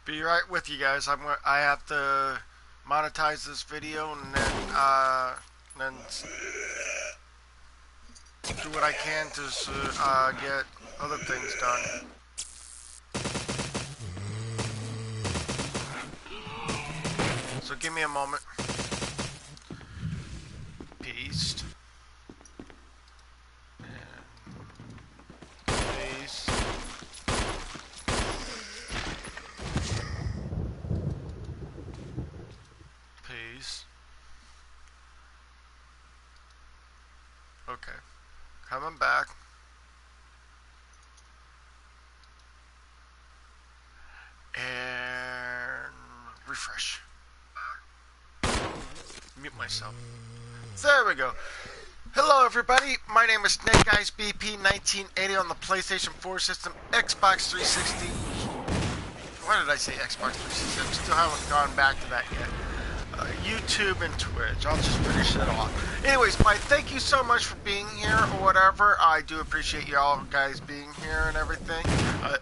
Be right with you guys. I have to monetize this video and then do what I can to get other things done. So give me a moment. Paste. Paste. Paste. Okay. Coming back. And refresh. Mute myself. There we go. Hello everybody, my name is Snake Eyes BP 1980 on the PlayStation 4 system, Xbox 360. Why did I say Xbox 360? I still haven't gone back to that yet. YouTube and Twitch. I'll just finish it off. Anyways, thank you so much for being here or whatever. I do appreciate you all guys being here and everything.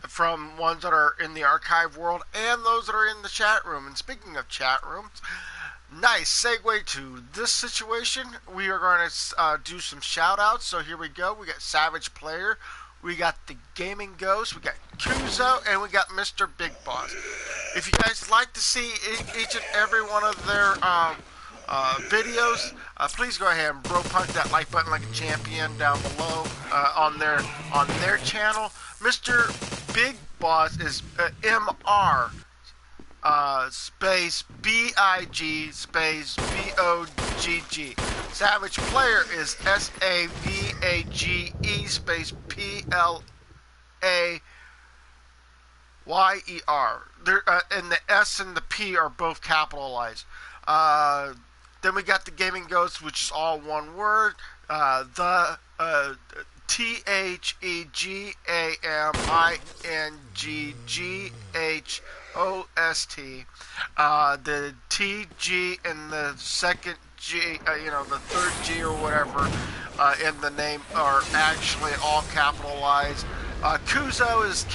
From ones that are in the archive world and those that are in the chat room. And speaking of chat rooms, nice segue to this situation. We are going to do some shout outs. So here we go. We got Savage Player. We got the Gaming Ghost. We got Kuzo. And we got Mr. Big Boss. If you guys like to see each and every one of their videos, please go ahead and bro punch that like button like a champion down below on their channel. Mr. Big Boss is MR space BIG space BOGG. Savage Player is SAVAGE space PLAYER. And the S and the P are both capitalized. Then we got the Gaming Ghost, which is all one word. The THEGAMINGGHOST. The TG and the second G, the third G or whatever in the name are actually all capitalized. Kuzo is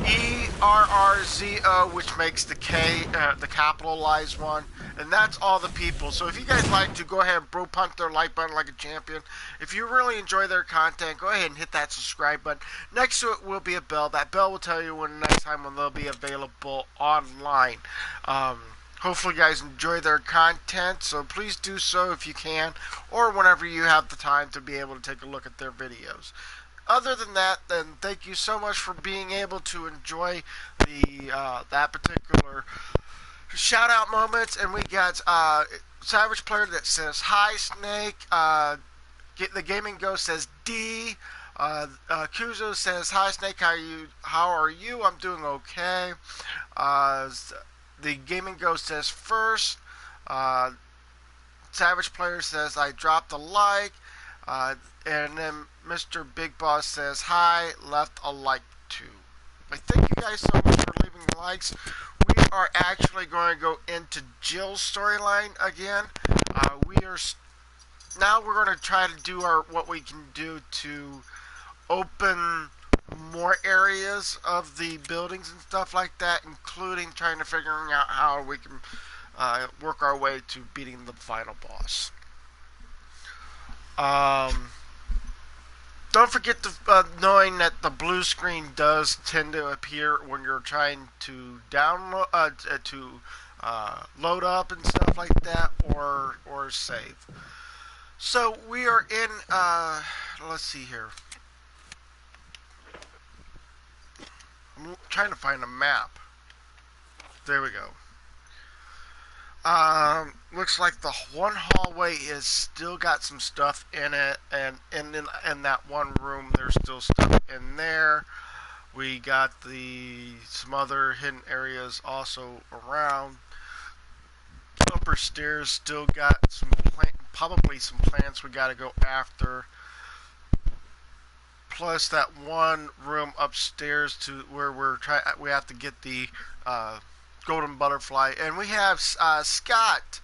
KERRZO, which makes the K the capitalized one. And that's all the people. So if you guys like to, go ahead and bro punch their like button like a champion. If you really enjoy their content, go ahead and hit that subscribe button. Next to it will be a bell. That bell will tell you when the next time when they'll be available online. Hopefully you guys enjoy their content, so please do so if you can, or whenever you have the time to be able to take a look at their videos. Other than that, then thank you so much for being able to enjoy the that particular shout out moments. And we got Savage Player that says hi Snake. The Gaming Ghost says D. Kuzo says hi Snake. How are you? I'm doing okay. The Gaming Ghost says first. Savage Player says I dropped a like. And then Mr. Big Boss says hi, left a like too. I thank you guys so much for leaving likes. We are actually going to go into Jill's storyline again. Now we're going to try to do what we can do to open more areas of the buildings and stuff like that, including trying to figuring out how we can work our way to beating the final boss. Don't forget to knowing that the blue screen does tend to appear when you're trying to download, load up and stuff like that, or save. So we are in. Let's see here. I'm trying to find a map. There we go. Looks like the one hallway is still got some stuff in it, and in that one room there's still stuff in there. We got some other hidden areas also around. Upper stairs still got probably some plants we gotta go after. Plus that one room upstairs to where we have to get the golden butterfly. And we have Scott.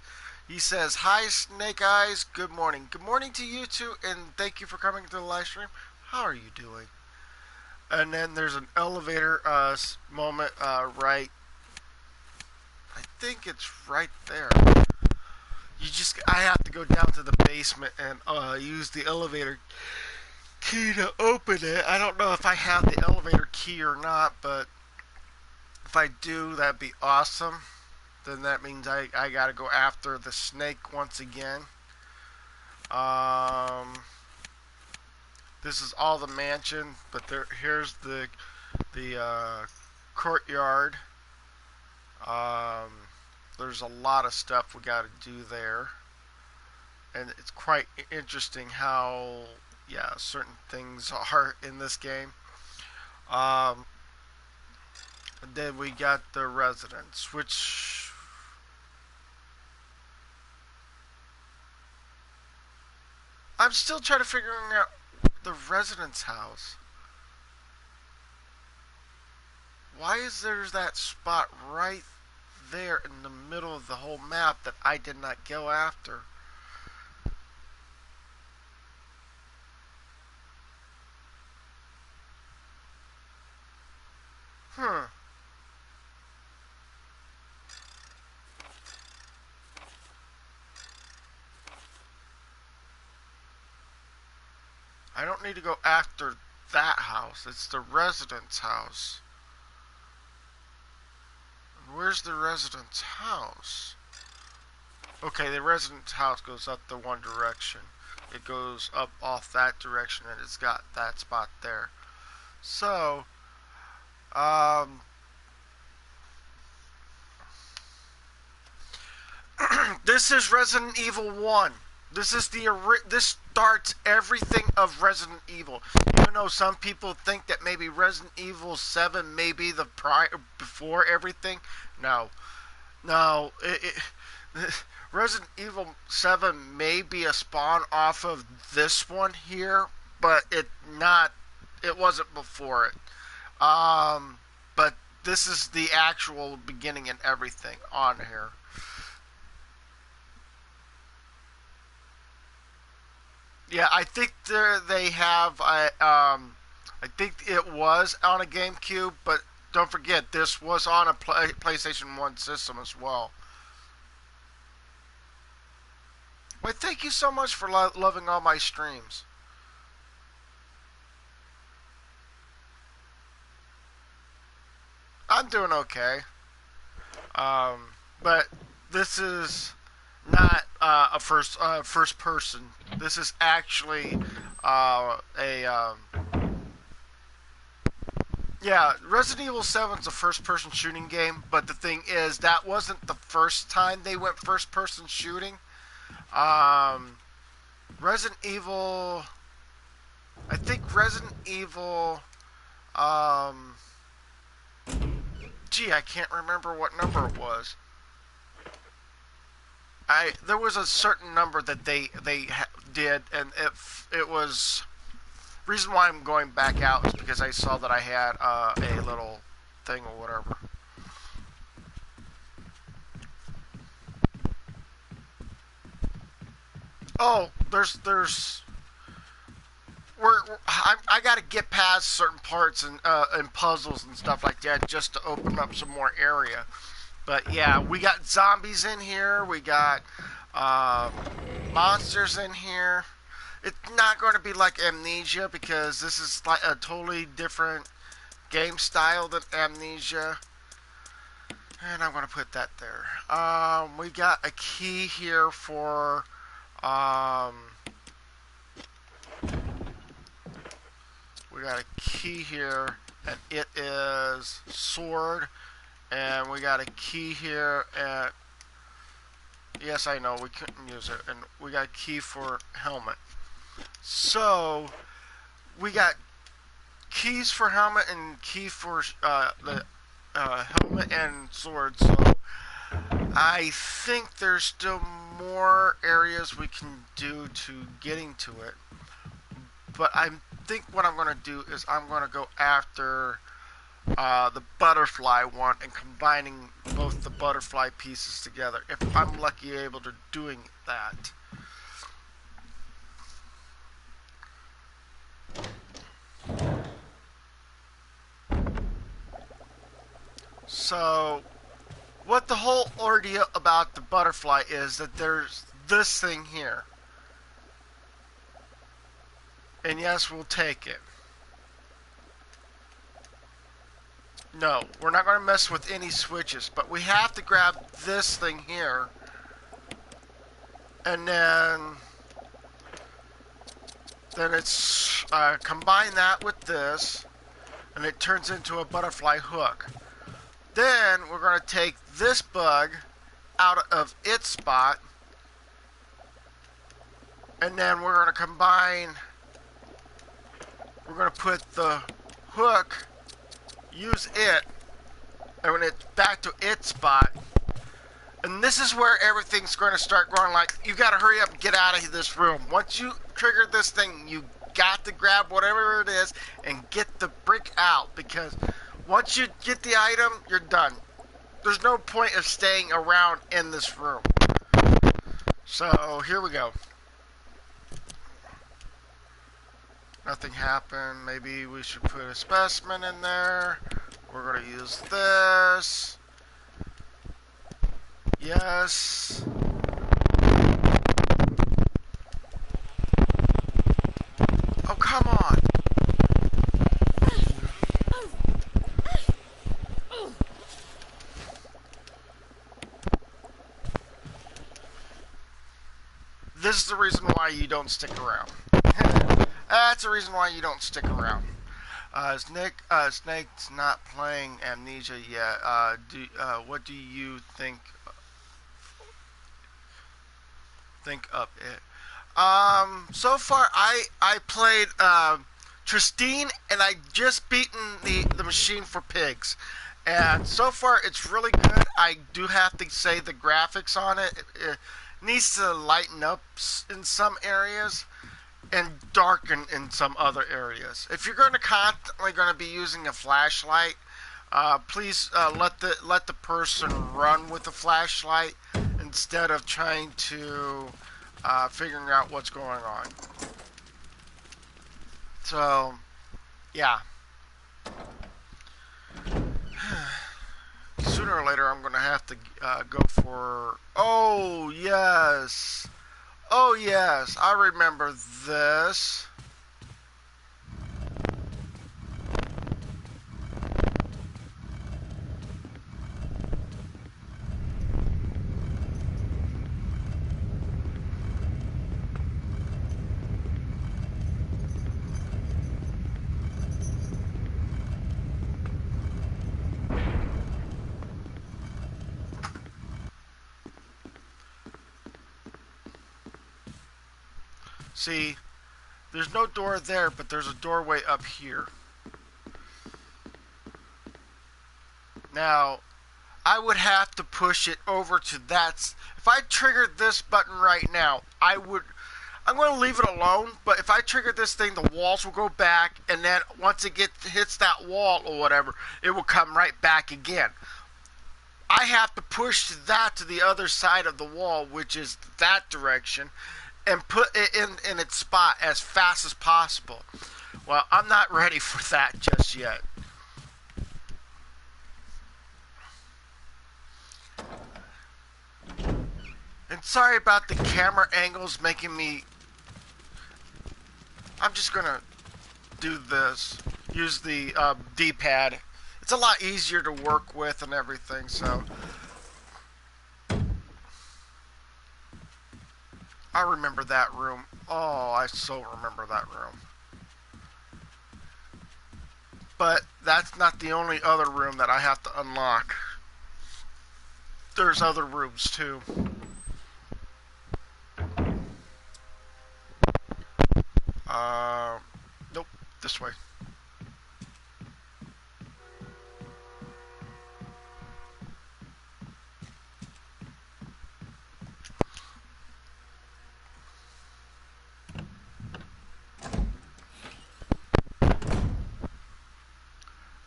He says, hi Snake Eyes, good morning. Good morning to you too, and thank you for coming to the live stream. How are you doing? And then there's an elevator moment right. I think it's right there. I have to go down to the basement and use the elevator key to open it. I don't know if I have the elevator key or not, but if I do, that'd be awesome. Then that means I gotta go after the snake once again. Um, this is all the mansion, but here's the courtyard. Um, there's a lot of stuff we gotta do there, and it's quite interesting how certain things are in this game. Um, and then we got the residence, which I'm still trying to figure out the residence house. Why is there that spot right there in the middle of the whole map that I did not go after? Hmm. I don't need to go after that house. It's the residence house. Where's the residence house? Okay, the residence house goes up the one direction. It goes up off that direction, and it's got that spot there. So, um, this is Resident Evil 1. This starts everything of Resident Evil. Even though some people think that maybe Resident Evil 7 may be the before everything. No. No, Resident Evil 7 may be a spawn off of this one here, but it wasn't before it. But this is the actual beginning and everything on here. Yeah, I think they have. I think it was on a GameCube, but don't forget this was on a PlayStation 1 system as well. Well, thank you so much for loving all my streams. I'm doing okay. But this is not a first person. This is actually a yeah. Resident Evil 7 is a first person shooting game, but the thing is that wasn't the first time they went first person shooting. Um, Resident Evil, I think Resident Evil. Um, I can't remember what number it was. There was a certain number that they did, and it was reason why I'm going back out is because I saw that I had a little thing or whatever. Oh, there's I got to get past certain parts and puzzles and stuff like that just to open up some more area. But yeah, we got zombies in here. We got uh, monsters in here. It's not going to be like Amnesia because this is like a totally different game style than Amnesia. And I'm going to put that there. We got a key here for um, we got a key here, and it is sword. And we got a key here, and yes, I know we couldn't use it. And we got a key for helmet. So we got keys for helmet and key for the helmet and sword. So I think there's still more areas we can do to getting to it. But I think what I'm going to do is I'm going to go after the butterfly one and combining both the butterfly pieces together. If I'm lucky able to doing that. So, what the whole ordeal about the butterfly is that there's this thing here. And yes, we'll take it. No, we're not going to mess with any switches, but we have to grab this thing here. And then it's combine that with this, and it turns into a butterfly hook. Then we're going to take this bug out of its spot, and then we're going to combine, we're going to put the hook, use it, and when it's back to its spot. And this is where everything's going to start going like, you got to hurry up and get out of this room. Once you trigger this thing, you got to grab whatever it is and get the brick out, because once you get the item, you're done. There's no point of staying around in this room. So, here we go. Nothing happened. Maybe we should put a specimen in there. We're going to use this. Yes. Oh, come on. This is the reason why you don't stick around. That's the reason why you don't stick around. Snake's not playing Amnesia yet. What do you think of it? So far I played Tristine, and I just beaten the machine for pigs, and so far it's really good. I do have to say the graphics on it needs to lighten up in some areas and darken in some other areas. If you're going to constantly be using a flashlight, please let the person run with the flashlight instead of trying to figuring out what's going on. So, yeah. Sooner or later, I'm going to have to go for... Oh, yes. Oh, yes. I remember this. See, there's no door there, but there's a doorway up here. Now, I would have to push it over to that. If I triggered this button right now, I'm going to leave it alone, but if I trigger this thing, the walls will go back, and then once it hits that wall or whatever, it will come right back again. I have to push that to the other side of the wall, which is that direction, and put it in its spot as fast as possible. Well, I'm not ready for that just yet. And sorry about the camera angles making me... I'm just gonna do this. Use the D-pad. It's a lot easier to work with and everything, so... I remember that room. Oh, I so remember that room. But that's not the only other room that I have to unlock. There's other rooms too. Nope, this way.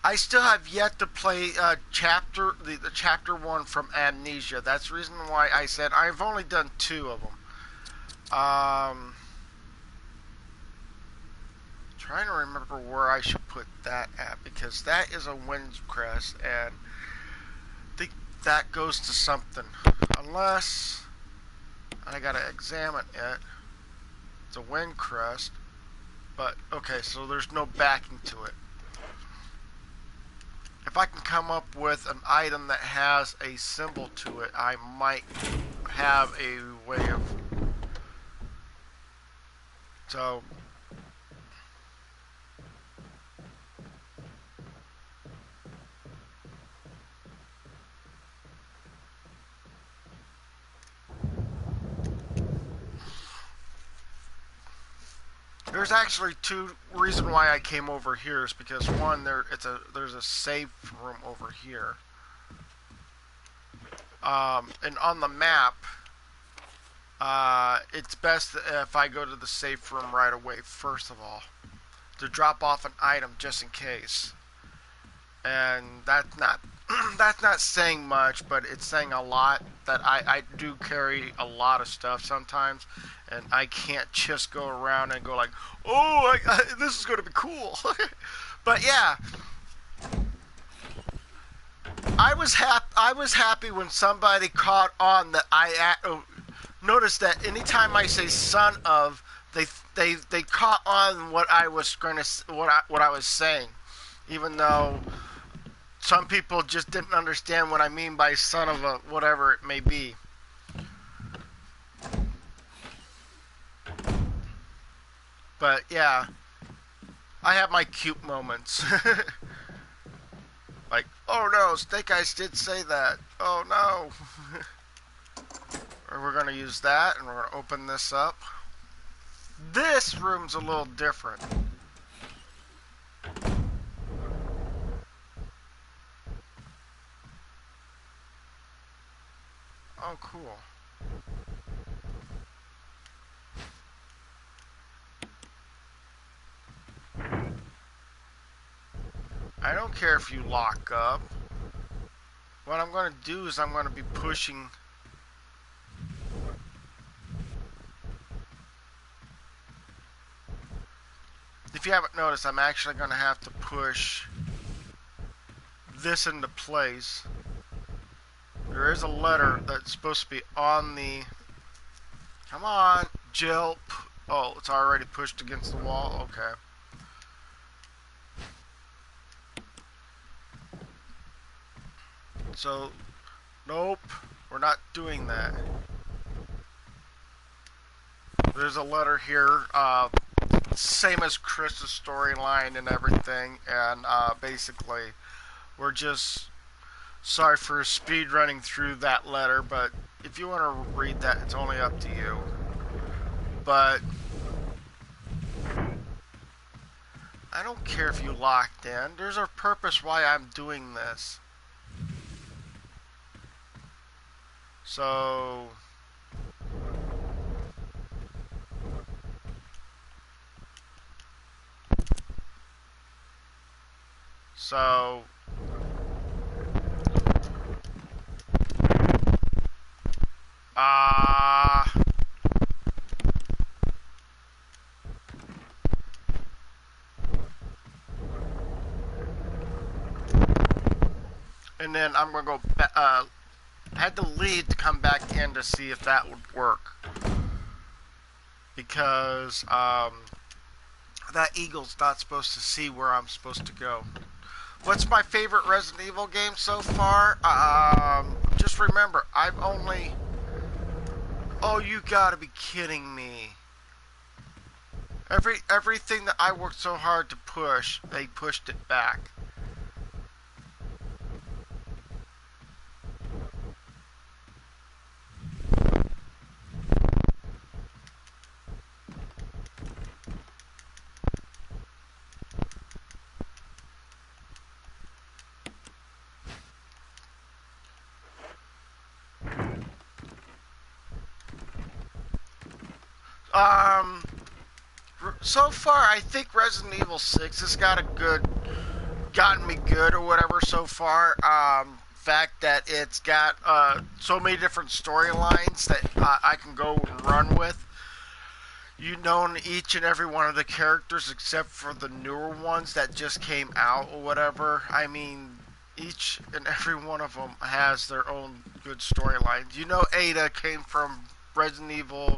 I still have yet to play the chapter 1 from Amnesia. That's the reason why I said I've only done 2 of them. Trying to remember where I should put that at, because that is a Wind Crest, and that goes to something. Unless I gotta examine it. It's a wind crest. But, okay, so there's no backing to it. If I can come up with an item that has a symbol to it, I might have a way of... So... There's actually two reasons why I came over here is because one, there's a safe room over here, and on the map, it's best if I go to the safe room right away. First of all, to drop off an item just in case, and that's not that's not saying much, but it's saying a lot that I do carry a lot of stuff sometimes, and I can't just go around and go like, oh, this is going to be cool. But yeah, I was happy when somebody caught on that noticed that anytime I say son of, they caught on what I was going to what I was saying, even though some people just didn't understand what I mean by son of a whatever it may be. But yeah, I have my cute moments. Like, oh no, Snake Eyes did say that. Oh no. Or we're going to use that, and we're going to open this up. This room's a little different. Oh, cool. I don't care if you lock up. What I'm going to do is I'm going to be pushing... If you haven't noticed, I'm actually going to have to push this into place. There is a letter that's supposed to be on the... Come on, Jill. Oh, it's already pushed against the wall? Okay. So, nope, we're not doing that. There's a letter here, same as Chris's storyline and everything, and basically, we're just sorry for speed running through that letter, but if you want to read that, it's only up to you. But I don't care if you locked in. There's a purpose why I'm doing this. So and then I'm gonna go back. I had to leave to come back in to see if that would work, because that eagle's not supposed to see where I'm supposed to go. What's my favorite Resident Evil game so far? Just remember, I've only... Oh, you gotta be kidding me. Everything that I worked so hard to push, they pushed it back. So far, I think Resident Evil 6 has gotten me good or whatever so far. Fact that it's got so many different storylines that I can go and run with. You know each and every one of the characters except for the newer ones that just came out or whatever. I mean, each and every one of them has their own good storylines. You know, Ada came from Resident Evil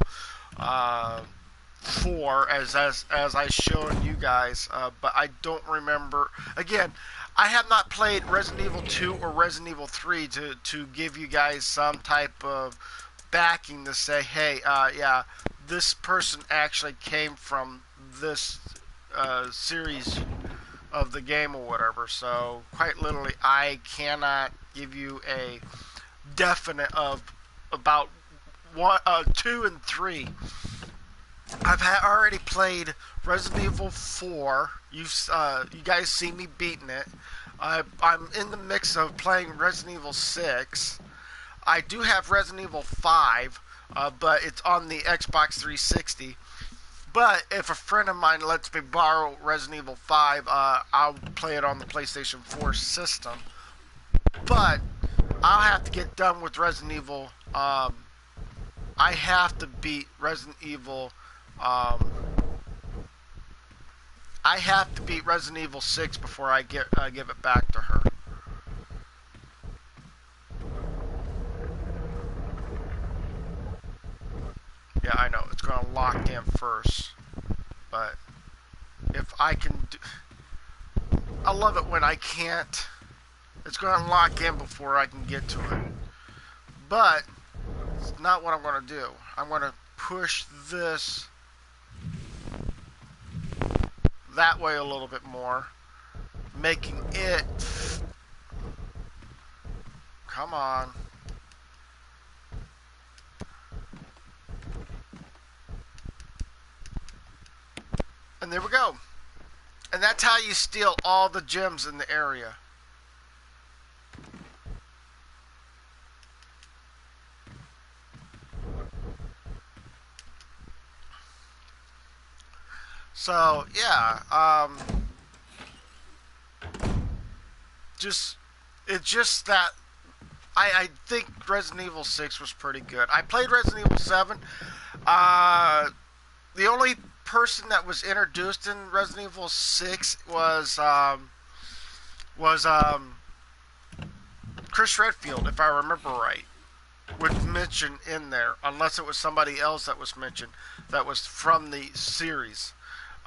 4, as I showed you guys, but I don't remember. Again, I have not played Resident Evil 2 or Resident Evil 3 to give you guys some type of backing to say, hey, yeah, this person actually came from this series of the game or whatever. So quite literally, I cannot give you a definite of about 2 and 3. I've already played Resident Evil 4. You guys see me beating it. I'm in the mix of playing Resident Evil 6. I do have Resident Evil 5, but it's on the Xbox 360. But if a friend of mine lets me borrow Resident Evil 5, I'll play it on the PlayStation 4 system. But I'll have to get done with Resident Evil. I have to beat Resident Evil. I have to beat Resident Evil 6 before I give it back to her. Yeah, I know, it's going to lock in first. But if I can do... I love it when I can't. It's going to lock in before I can get to it. But it's not what I'm going to do. I'm going to push this that way a little bit more, making it... Come on. And there we go. And that's how you steal all the gems in the area. So, yeah, it's just that I think Resident Evil 6 was pretty good. I played Resident Evil 7. The only person that was introduced in Resident Evil 6 was Chris Redfield, if I remember right, was mentioned in there, unless it was somebody else that was mentioned that was from the series.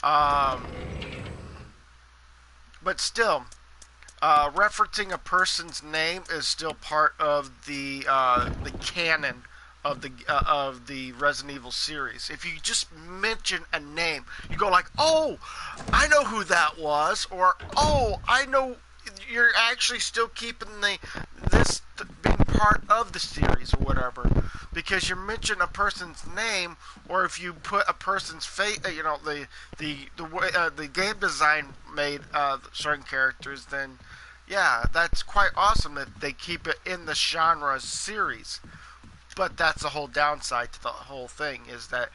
But still, referencing a person's name is still part of the canon of the Resident Evil series. If you just mention a name, you go like, "Oh, I know who that was," or "Oh, I know." You're actually still keeping this being part of the series or whatever, because you mention a person's name, or if you put a person's face, the game design made certain characters, then yeah, that's quite awesome that they keep it in the genre series. But that's the whole downside to the whole thing, is that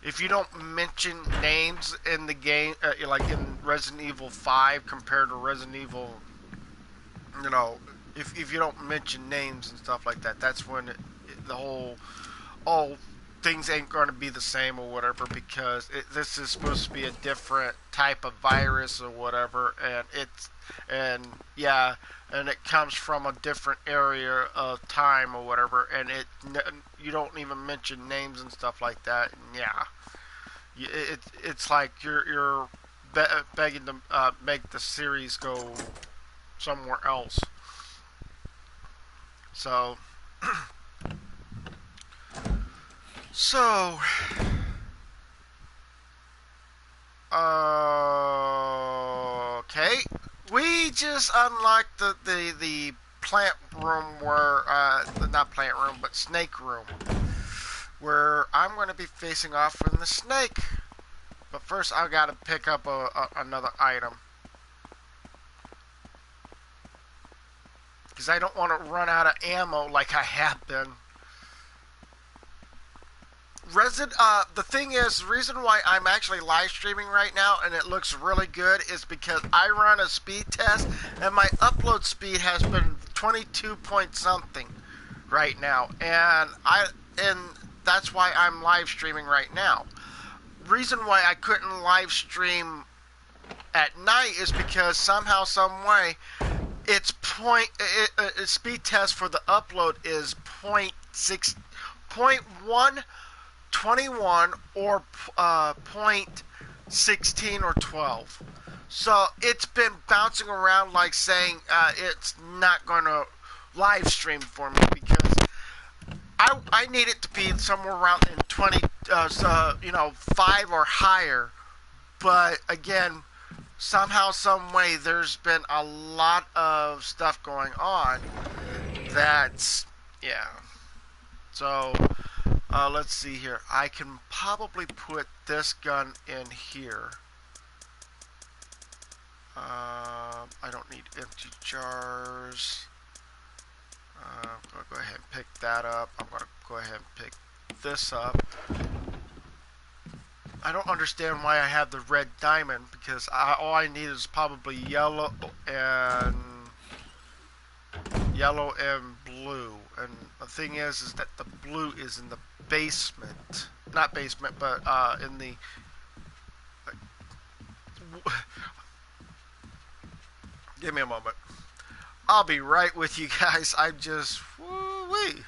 if you don't mention names in the game, like in Resident Evil 5 compared to Resident Evil, if you don't mention names and stuff like that, that's when the whole, things ain't going to be the same or whatever, because this is supposed to be a different type of virus or whatever, and it comes from a different area of time or whatever, and you don't even mention names and stuff like that, and yeah, it's like you're begging to make the series go somewhere else. So okay, we just unlocked the plant room where not plant room but snake room, where I'm going to be facing off from the snake. But first I've got to pick up another item, because I don't want to run out of ammo like I have been. The thing is, the reason why I'm actually live streaming right now and it looks really good is because I run a speed test and my upload speed has been 22 point something right now, and that's why I'm live streaming right now. Reason why I couldn't live stream at night is because somehow, some way, its speed test for the upload is point 121 or point 16 or 12. So it's been bouncing around like saying it's not going to live stream for me because I need it to be somewhere around in 20, 5 or higher. But again, somehow, some way, there's been a lot of stuff going on. That's, yeah. So let's see here. I can probably put this gun in here. I don't need empty jars. I'm going to go ahead and pick that up. I'm going to go ahead and pick this up. I don't understand why I have the red diamond, because all I need is probably yellow and blue. And the thing is that the blue is in the basement. Not basement, but in the... Give me a moment. I'll be right with you guys. I just... Woo-wee.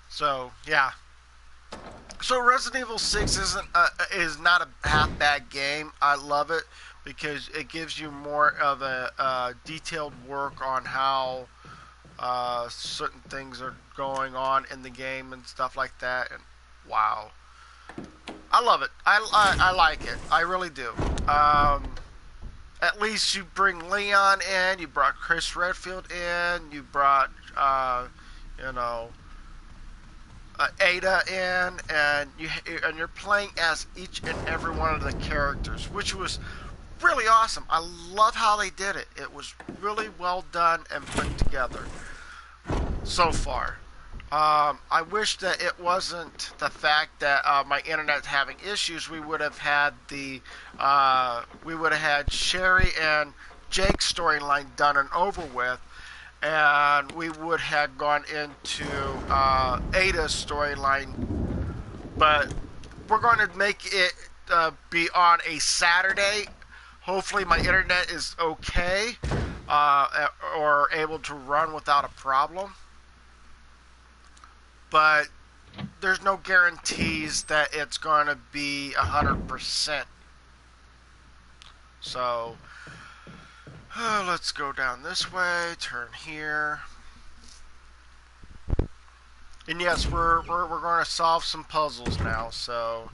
So, yeah. So Resident Evil 6 is not a half bad game. I love it because it gives you more of a detailed work on how certain things are going on in the game and stuff like that. And wow, I love it. I like it. I really do. At least you bring Leon in. You brought Chris Redfield in. You brought Ada in, and you're playing as each and every one of the characters, which was really awesome. I love how they did it. It was really well done and put together so far. I wish that it wasn't the fact that my internet's having issues. We would have had Sherry and Jake's storyline done and over with, and we would have gone into Ada's storyline. But we're going to make it be on a Saturday. Hopefully my internet is okay or able to run without a problem. But there's no guarantees that it's going to be 100%. So let's go down this way, turn here. And yes, we're going to solve some puzzles now. So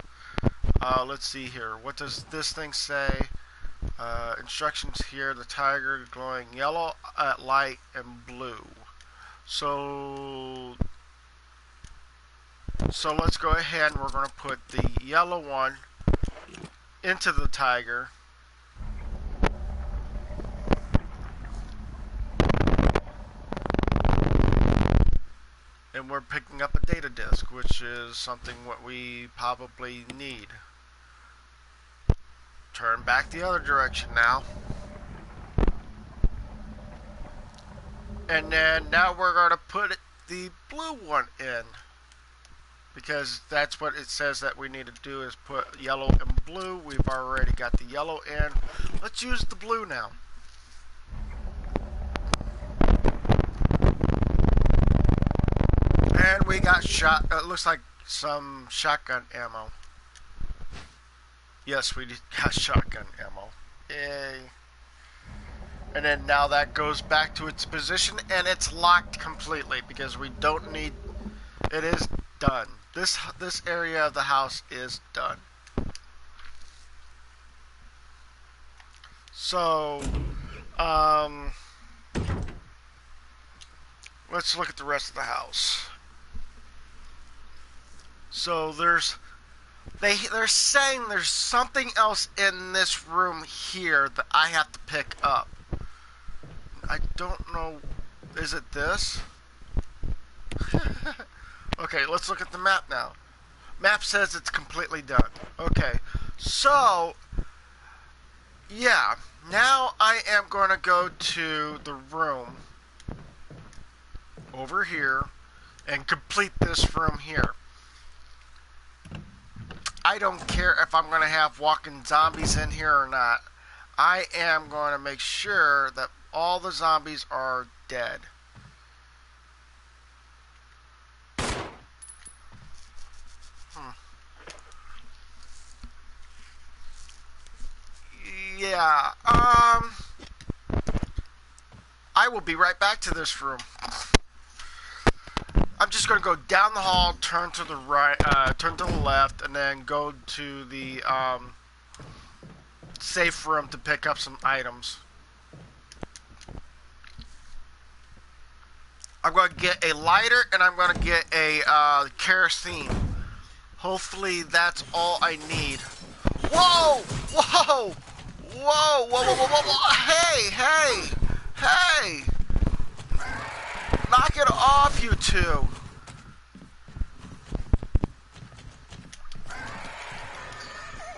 let's see here. What does this thing say? Instructions here. The tiger glowing yellow at light and blue. So let's go ahead and we're going to put the yellow one into the tiger. And we're picking up a data disk, which is something what we probably need. Turn back the other direction now. And then now we're going to put the blue one in, because that's what it says that we need to do, is put yellow and blue. We've already got the yellow in. Let's use the blue now. And we got it looks like some shotgun ammo. Yes, we got shotgun ammo. Yay. And then now that goes back to its position, and it's locked completely because we don't need... It is done. This area of the house is done. So, let's look at the rest of the house. So they're saying there's something else in this room here that I have to pick up. I don't know. Is it this? Okay, let's look at the map now. Map says it's completely done. Okay, so yeah, now I am going to go to the room over here and complete this room here. I don't care if I'm going to have walking zombies in here or not. I am going to make sure that all the zombies are dead. Yeah, I will be right back to this room. I'm just going to go down the hall, turn to the right, turn to the left, and then go to the safe room to pick up some items. I'm going to get a lighter, and I'm going to get a kerosene. Hopefully that's all I need. Whoa! Whoa! Whoa! Whoa! Whoa! Whoa! Whoa! Whoa. Hey! Hey! Hey! Knock it off, you two!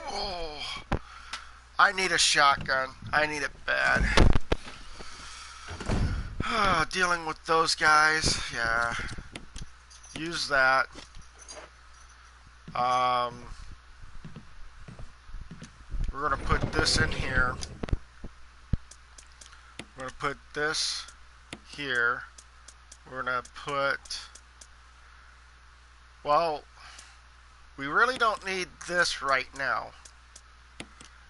Oh, I need a shotgun. I need it bad. Dealing with those guys, yeah. Use that. We're gonna put this in here. We're gonna put this here. We're gonna put, well, we really don't need this right now.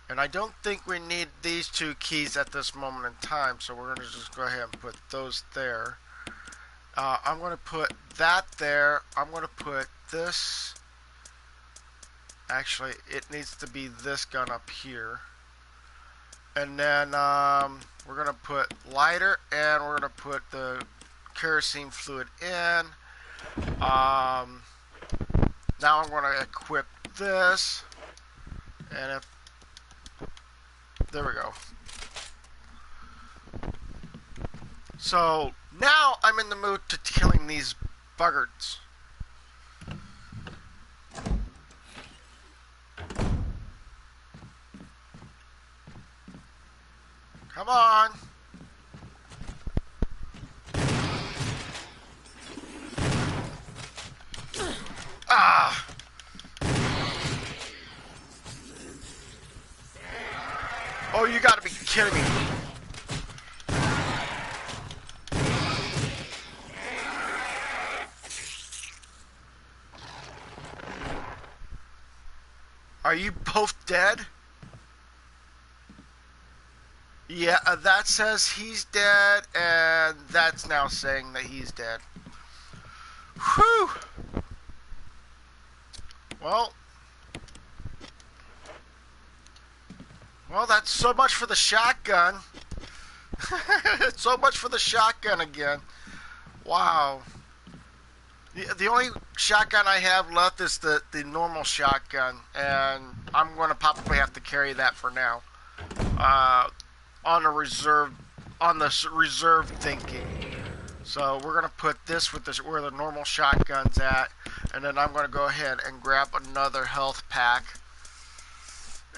And I don't think we need these two keys at this moment in time, so we're gonna just go ahead and put those there. I'm gonna put that there. I'm gonna put this, actually it needs to be this gun up here. And then we're gonna put lighter, and we're gonna put the kerosene fluid in. Now I'm gonna equip this, and if, there we go. So now I'm in the mood to killing these buggarts. Come on. Ah. Oh, you gotta be kidding me. Are you both dead? Yeah, that says he's dead, and that's now saying that he's dead. Whew! Well, that's so much for the shotgun. So much for the shotgun again. Wow. The only shotgun I have left is the normal shotgun, and I'm going to probably have to carry that for now. On the reserve thinking. So we're going to put this with where the normal shotgun's at, and then I'm going to go ahead and grab another health pack.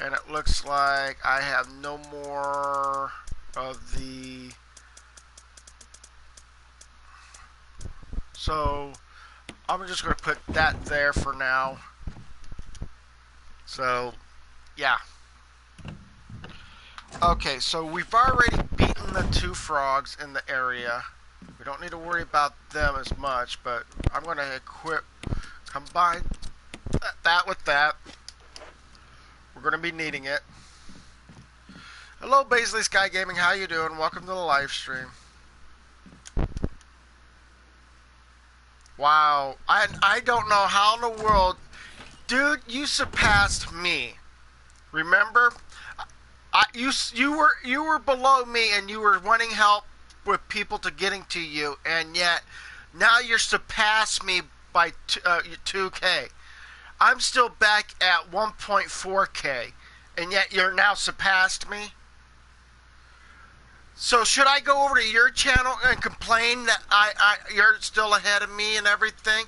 And it looks like I have no more of the... So I'm just going to put that there for now. So, yeah. Okay, so we've already beaten the two frogs in the area. We don't need to worry about them as much, but I'm going to combine that with that. We're going to be needing it. Hello, Baisley Sky Gaming. How you doing? Welcome to the live stream. Wow. I don't know how in the world... Dude, you surpassed me. Remember? You were below me, and you were wanting help with people to getting to you, and yet now you're surpassed me by 2K. I'm still back at 1.4K, and yet you're now surpassed me. So should I go over to your channel and complain that you're still ahead of me and everything?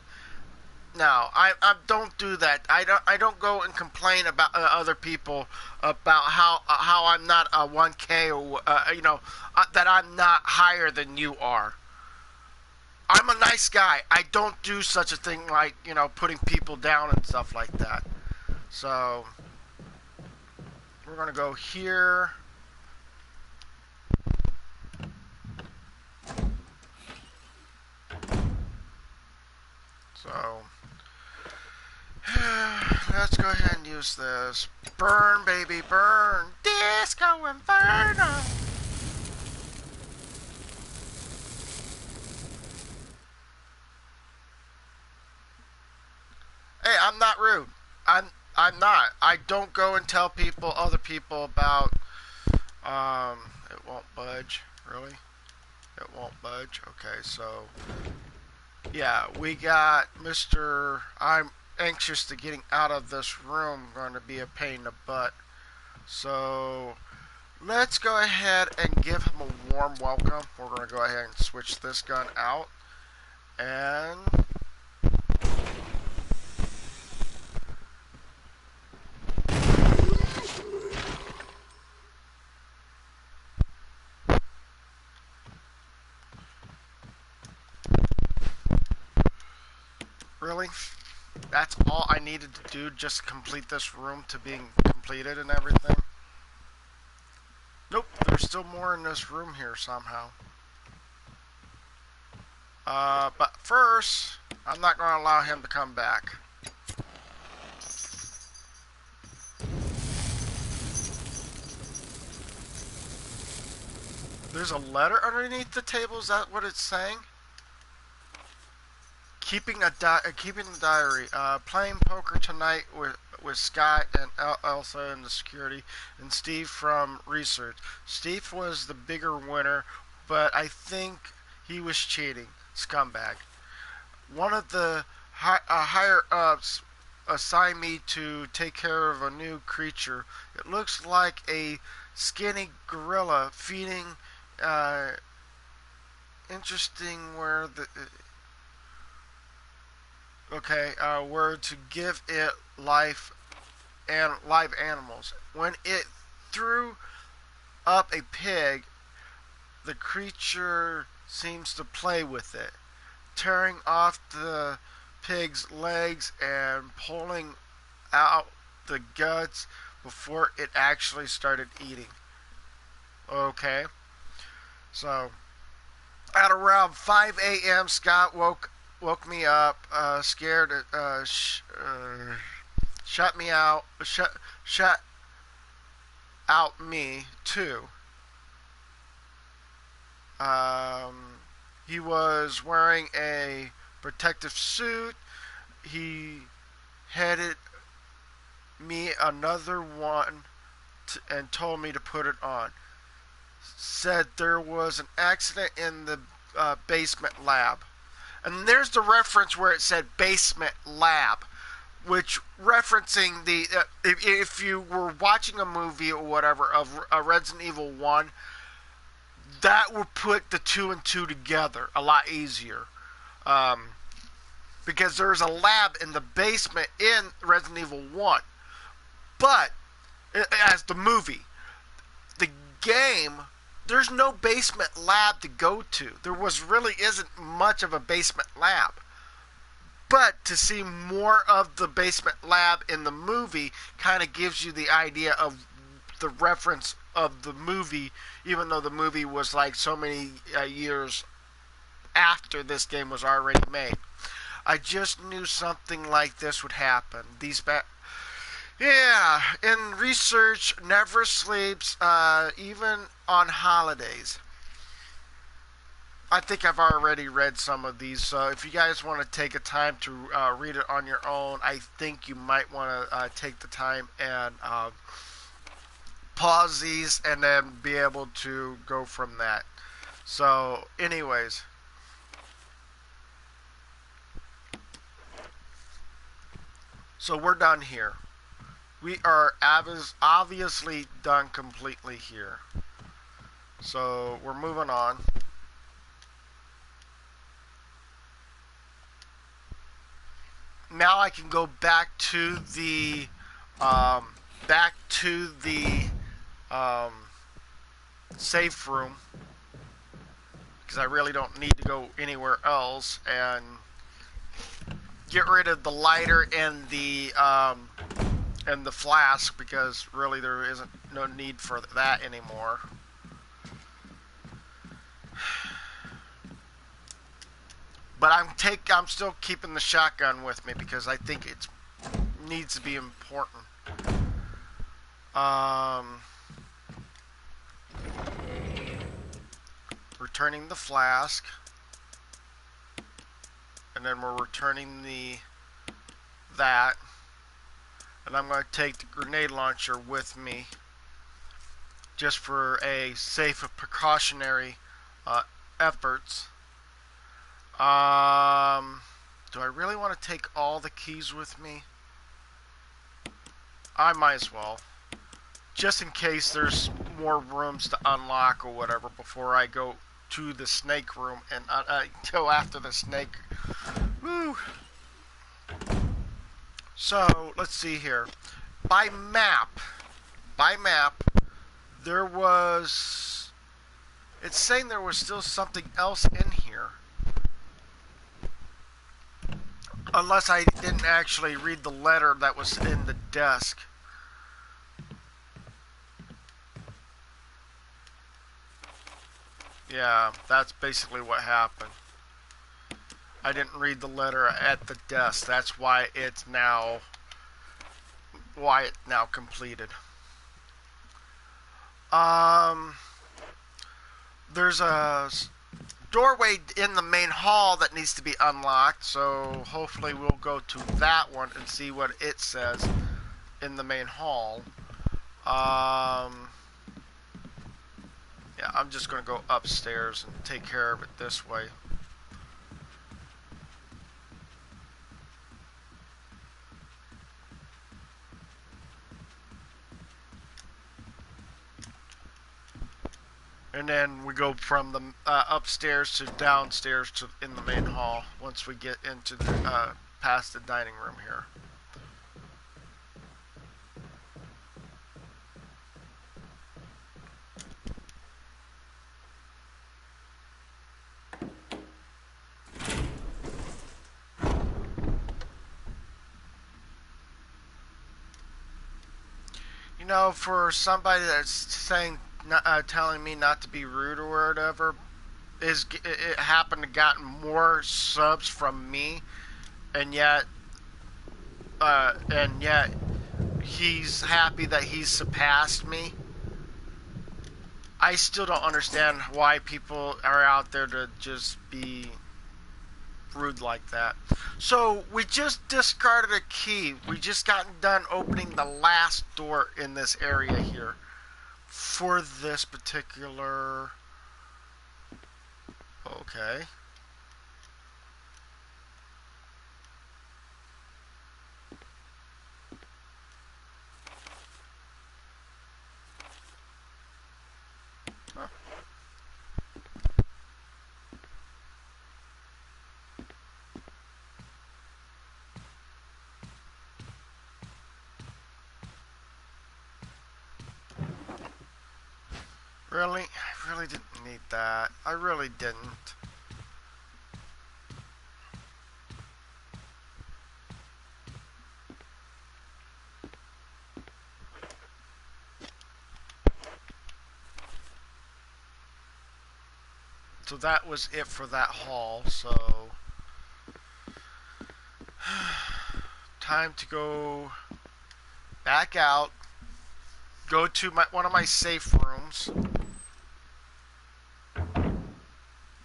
No, I don't do that. I don't go and complain about other people about how I'm not a 1K or that I'm not higher than you are. I'm a nice guy. I don't do such a thing like putting people down and stuff like that. So we're gonna go here. So let's go ahead and use this. Burn, baby, burn. Disco Inferno. Hey, I'm not rude. I'm not. I don't go and tell people, other people about. It won't budge. Really? It won't budge. Okay, so yeah, we got Mr. I'm anxious to getting out of this room. Going to be a pain in the butt. So let's go ahead and give him a warm welcome. We're going to go ahead and switch this gun out. And really? That's all I needed to do, just complete this room to being completed and everything? Nope, there's still more in this room here somehow. But first, I'm not going to allow him to come back. There's a letter underneath the table, is that what it's saying? Keeping the diary. Playing poker tonight with Scott and Elsa in the security, and Steve from research. Steve was the bigger winner, but I think he was cheating. Scumbag. One of the higher ups assigned me to take care of a new creature. It looks like a skinny gorilla feeding. Interesting where the. Okay, were to give it life and live animals. When it threw up a pig, the creature seems to play with it, tearing off the pig's legs and pulling out the guts before it actually started eating. Okay, so at around 5 a.m., Scott woke me up, scared, shut me out, shut out me too. He was wearing a protective suit. He headed me another one and told me to put it on. Said there was an accident in the basement lab. And there's the reference where it said basement lab, which referencing the if you were watching a movie or whatever of Resident Evil 1, that would put the 2 and 2 together a lot easier. Because there's a lab in the basement in Resident Evil 1. But as the movie, the game, there's no basement lab to go to. There really isn't much of a basement lab. But to see more of the basement lab in the movie kind of gives you the idea of the reference of the movie, even though the movie was like so many years after this game was already made. I just knew something like this would happen. Yeah, in research, never sleeps, even on holidays. I think I've already read some of these, so if you guys want to take a time to read it on your own, I think you might want to take the time and pause these and then be able to go from that. So, anyways. So we're done here. We are obviously done completely here. So we're moving on. Now I can go back to the safe room because I really don't need to go anywhere else and get rid of the lighter and the and the flask, because really there isn't no need for that anymore. But I'm still keeping the shotgun with me because I think it needs to be important. Returning the flask, and then we're returning that, and I'm going to take the grenade launcher with me just for a safe precautionary efforts. Do I really want to take all the keys with me? I might as well, just in case there's more rooms to unlock or whatever before I go to the snake room and go after the snake. Woo. So let's see here. By map, there was. It's saying there was still something else in here. Unless I didn't actually read the letter that was in the desk. Yeah, that's basically what happened. I didn't read the letter at the desk. That's why it's now completed. There's a doorway in the main hall that needs to be unlocked, so hopefully we'll go to that one and see what it says in the main hall. Yeah, I'm just going to go upstairs and take care of it this way. And then we go from the upstairs to downstairs to in the main hall once we get into the past the dining room here. You know, for somebody that's saying, telling me not to be rude or whatever, it happened to gotten more subs from me, and yet he's happy that he's surpassed me. I still don't understand why people are out there to just be rude like that. So we just discarded a key. We just gotten done opening the last door in this area here for this particular. Okay. Huh. Really? I really didn't need that. I really didn't. So that was it for that hall, so time to go back out, go to one of my safe rooms,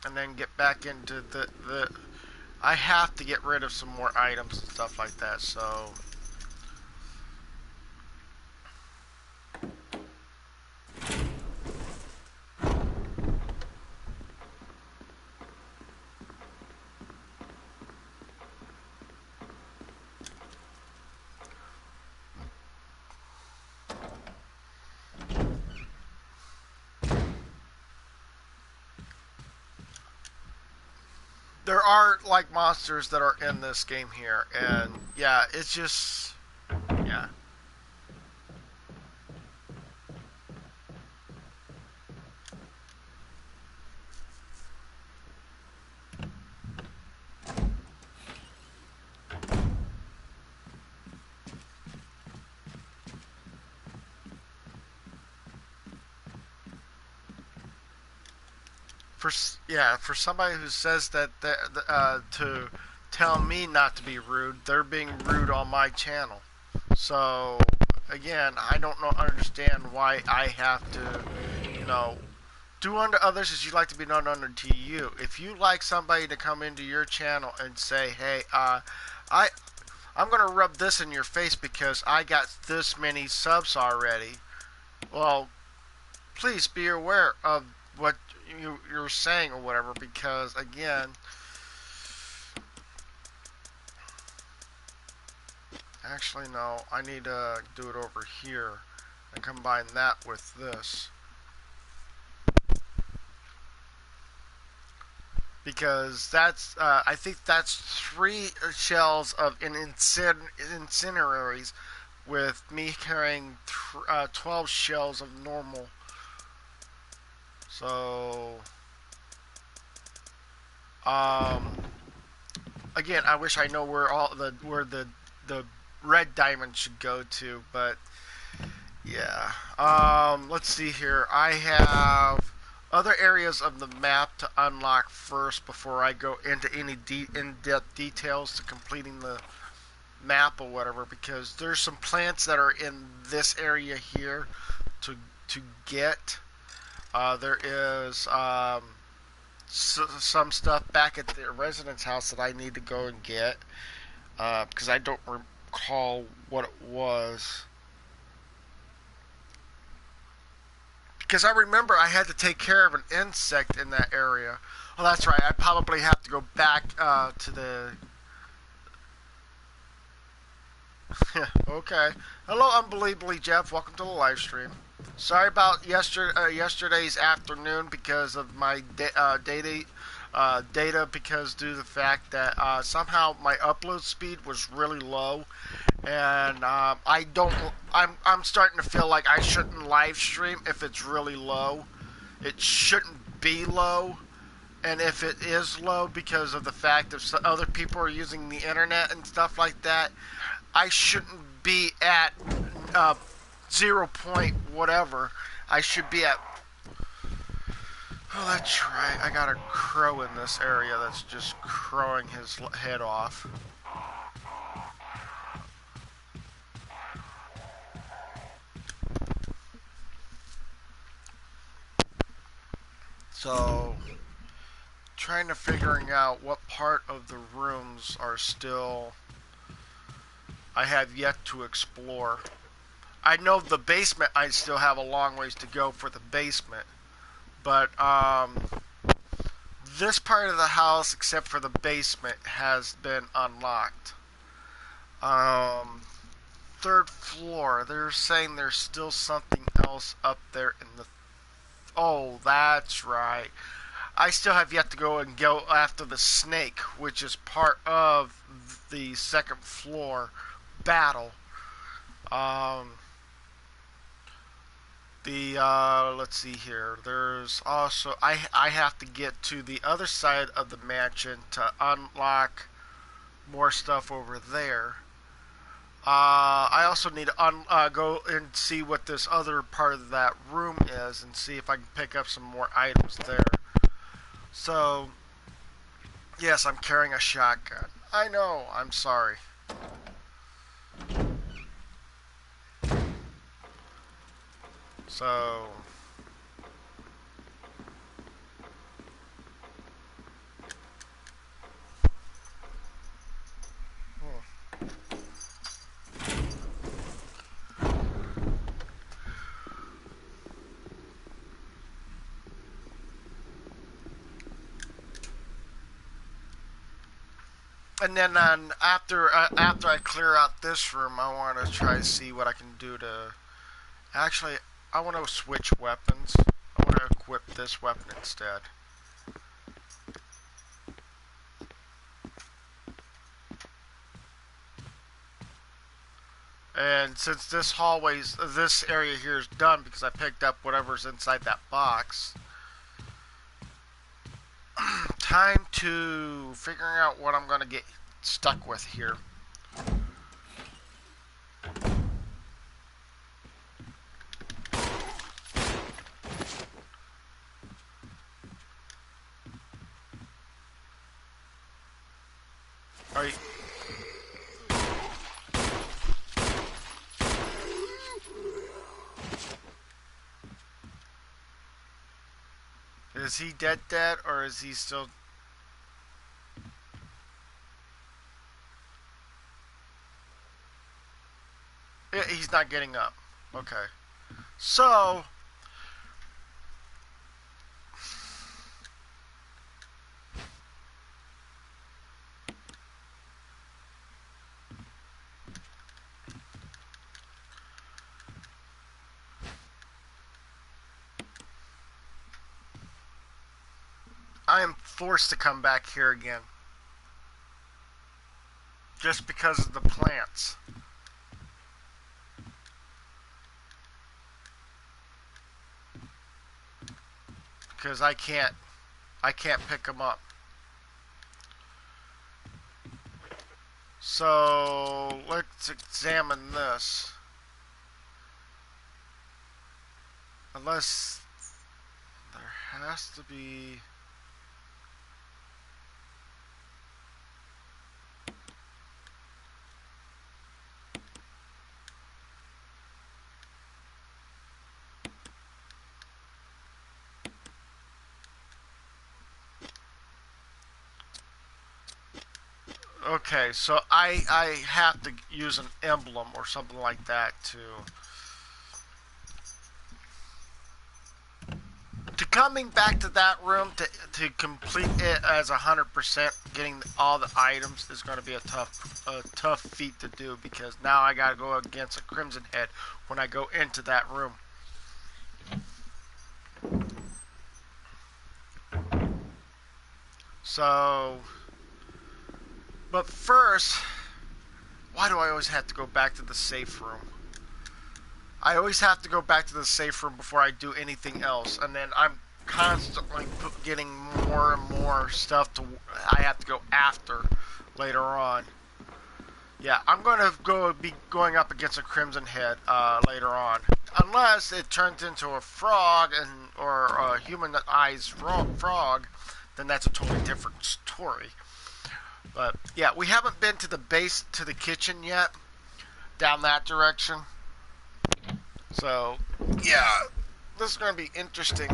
and then get back into the I have to get rid of some more items and stuff like that, so there are like monsters that are in this game here, and yeah, it's just yeah. for somebody who says that to tell me not to be rude, they're being rude on my channel. So again, I don't know understand why I have to, you know, do unto others as you like to be done unto to you. If you like somebody to come into your channel and say, hey, I I'm gonna rub this in your face because I got this many subs already. Well, please be aware of what you're saying or whatever, because again, actually no, I need to do it over here and combine that with this, because that's I think that's 3 shells of incendiaries with me carrying 12 shells of normal. So um again, I wish I know where the red diamond should go to, but yeah. Let's see here. I have other areas of the map to unlock first before I go into any in-depth details to completing the map or whatever, because there's some plants that are in this area here to to get. There is some stuff back at the residence house that I need to go and get, because I don't recall what it was. Because I remember I had to take care of an insect in that area. Oh, that's right. I probably have to go back to the. Okay. Hello, unbelievably Jeff. Welcome to the live stream. Sorry about yesterday's afternoon because of my data, because due to the fact that somehow my upload speed was really low, and I'm starting to feel like I shouldn't live stream if it's really low. It shouldn't be low, and if it is low because of the fact that other people are using the internet and stuff like that, I shouldn't be at 0 point whatever. I should be at. Oh, that's right. I got a crow in this area that's just crowing his head off. So, trying to figuring out what part of the rooms are still I have yet to explore. I know the basement I still have a long ways to go for the basement, but this part of the house, except for the basement, has been unlocked. Third floor, they're saying there's still something else up there in the. Oh, that's right. I still have yet to go after the snake, which is part of the second floor battle. Let's see here. There's also I have to get to the other side of the mansion to unlock more stuff over there. I also need to go and see what this other part of that room is and see if I can pick up some more items there. So, yes, I'm carrying a shotgun. I know, I'm sorry. So, and then after I clear out this room, I want to try to see what I can do to. Actually, I want to switch weapons. I want to equip this weapon instead. And since this area here is done because I picked up whatever's inside that box, time to figuring out what I'm going to get stuck with here. Is he dead, or is he still... He's not getting up. Okay. So... I am forced to come back here again. Just because of the plants. Because I can't pick them up. So let's examine this. Unless there has to be... Okay, so I have to use an emblem or something like that to coming back to that room to complete it as 100%, getting all the items is going to be a tough feat to do, because now I got to go against a Crimson Head when I go into that room. So, but first, why do I always have to go back to the safe room? I always have to go back to the safe room before I do anything else, and then I'm constantly getting more and more stuff I have to go after later on. Yeah, I'm going to be going up against a Crimson Head later on, unless it turns into a frog or a humanized frog. Then that's a totally different story. But yeah, we haven't been to the base, to the kitchen yet, down that direction. So yeah, this is going to be interesting.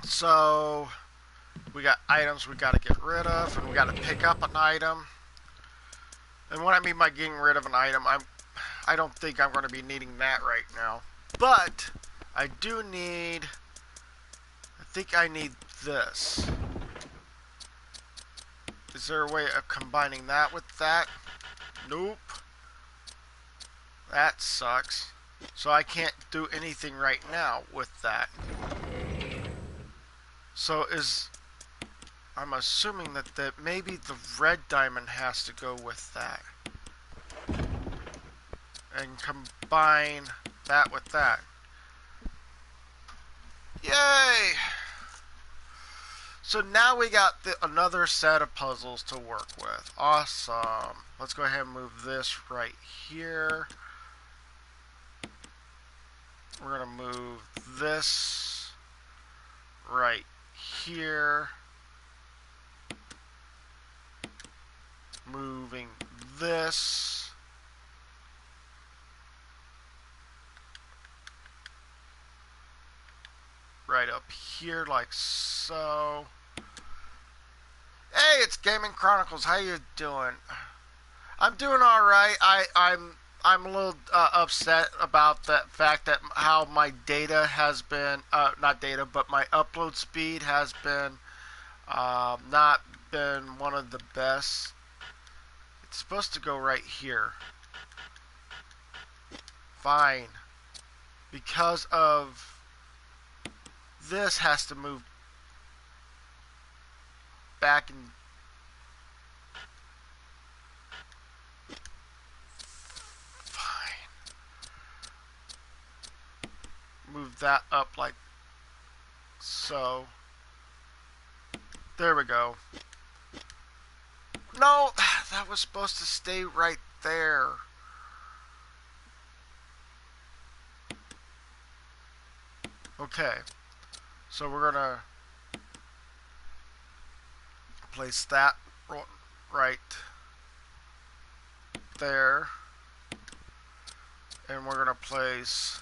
So we got items we got to get rid of, and we got to pick up an item. And what I mean by getting rid of an item, I don't think I'm going to be needing that right now. But I do need, I think I need this. Is there a way of combining that with that? Nope. That sucks. So I can't do anything right now with that. So I'm assuming that maybe the red diamond has to go with that. And combine that with that. Yay! So now we got another set of puzzles to work with. Awesome. Let's go ahead and move this right here. We're going to move this right here. Moving this. Right up here like so. Hey, it's Gaming Chronicles. How you doing? I'm doing all right. I'm a little upset about the fact that how my data has been not data, but my upload speed has been not been one of the best. It's supposed to go right here. Fine. Because of this has to move back and fine. Move that up like so. There we go. No, that was supposed to stay right there. Okay, so we're gonna place that right there, and we're gonna place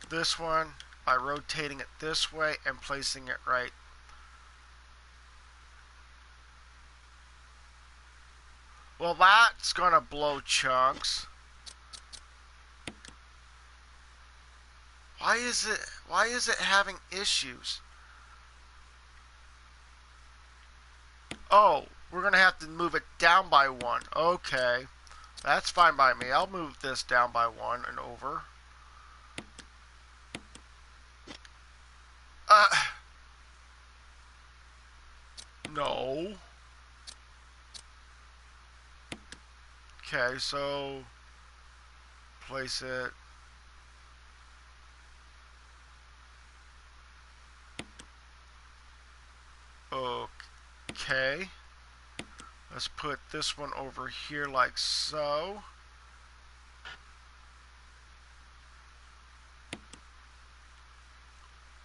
this one by rotating it this way and placing it right. Well, that's gonna blow chunks. Why is it having issues? Oh, we're gonna have to move it down by one. Okay, that's fine by me. I'll move this down by one and over. No. Okay, so place it. Okay. Let's put this one over here like so.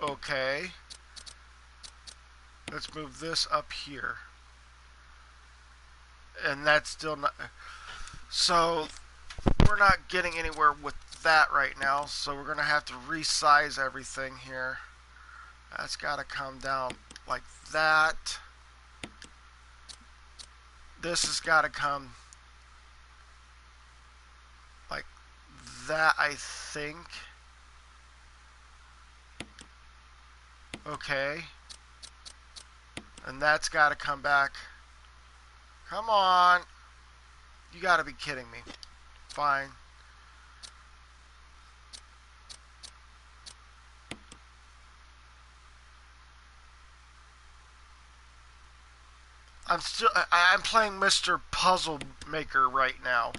Okay. Let's move this up here. And that's still not... So, we're not getting anywhere with that right now. So we're going to have to resize everything here. That's got to come down like that. This has got to come like that, I think. Okay. And that's got to come back. Come on. You got to be kidding me. Fine. I'm playing Mr. Puzzle Maker right now.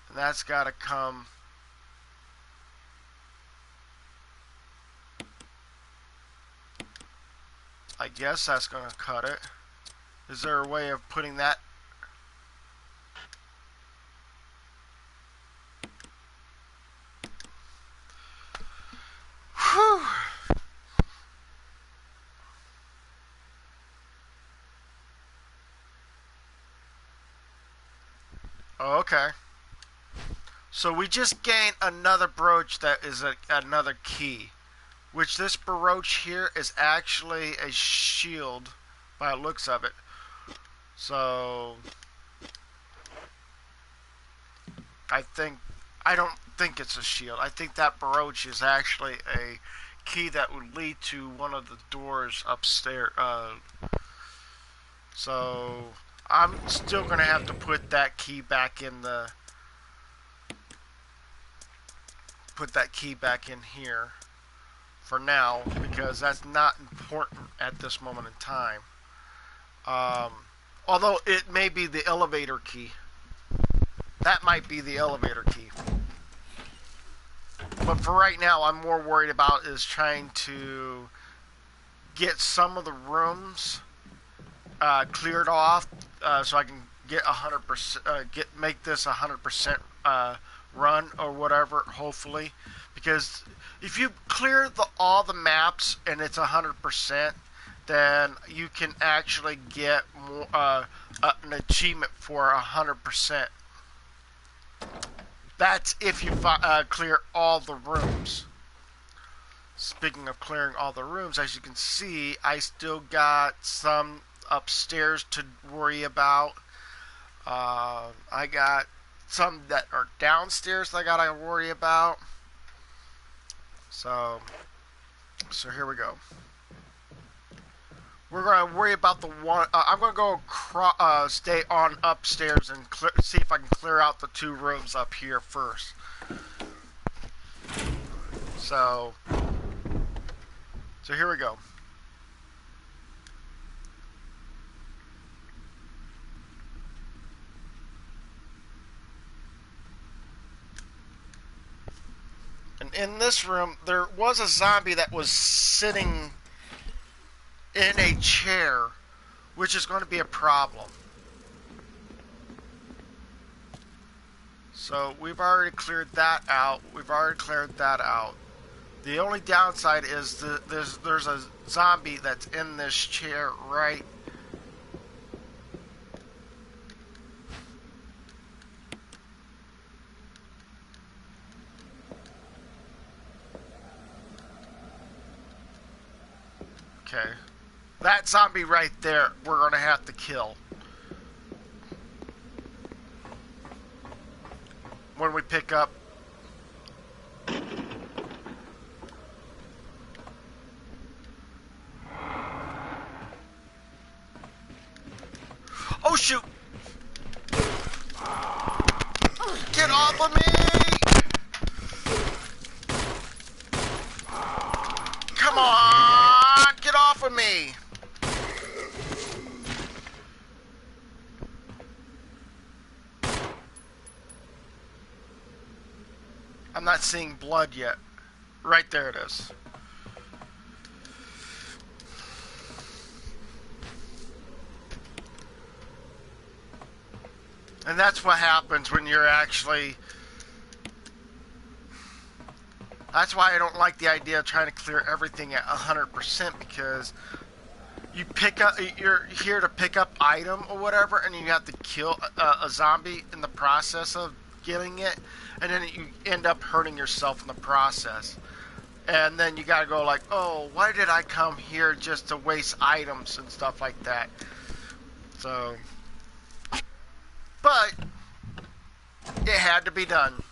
And that's got to come. I guess that's going to cut it. Is there a way of putting that? Whew. Okay. So we just gained another brooch that is another key. Which this brooch here is actually a shield by the looks of it. So I don't think it's a shield. I think that brooch is actually a key that would lead to one of the doors upstairs. So I'm still gonna have to put that key back in the here for now, because that's not important at this moment in time. Although it may be the elevator key. That might be the elevator key. But for right now, I'm more worried about is trying to get some of the rooms cleared off, so I can get 100%, make this 100% run or whatever. Hopefully, because if you clear all the maps and it's 100%, then you can actually get more, an achievement for 100%. That's if you clear all the rooms. Speaking of clearing all the rooms, as you can see, I still got some upstairs to worry about. I got some that are downstairs that I gotta worry about. So here we go. We're gonna worry about the one. I'm gonna go stay on upstairs and see if I can clear out the 2 rooms up here first. So here we go. And in this room, there was a zombie that was sitting in a chair, which is going to be a problem. So we've already cleared that out. The only downside is there's a zombie that's in this chair right. Okay. That zombie right there, we're going to have to kill. When we pick up. Oh shoot! Get off of me! Come on! Get off of me! I'm not seeing blood yet. Right there it is. And that's what happens when you're actually... That's why I don't like the idea of trying to clear everything at 100%, because you pick up, you're here to pick up item or whatever, and you have to kill a zombie in the process of getting it, and then you end up hurting yourself in the process. And then you gotta go like, oh, why did I come here just to waste items and stuff like that? So, but it had to be done.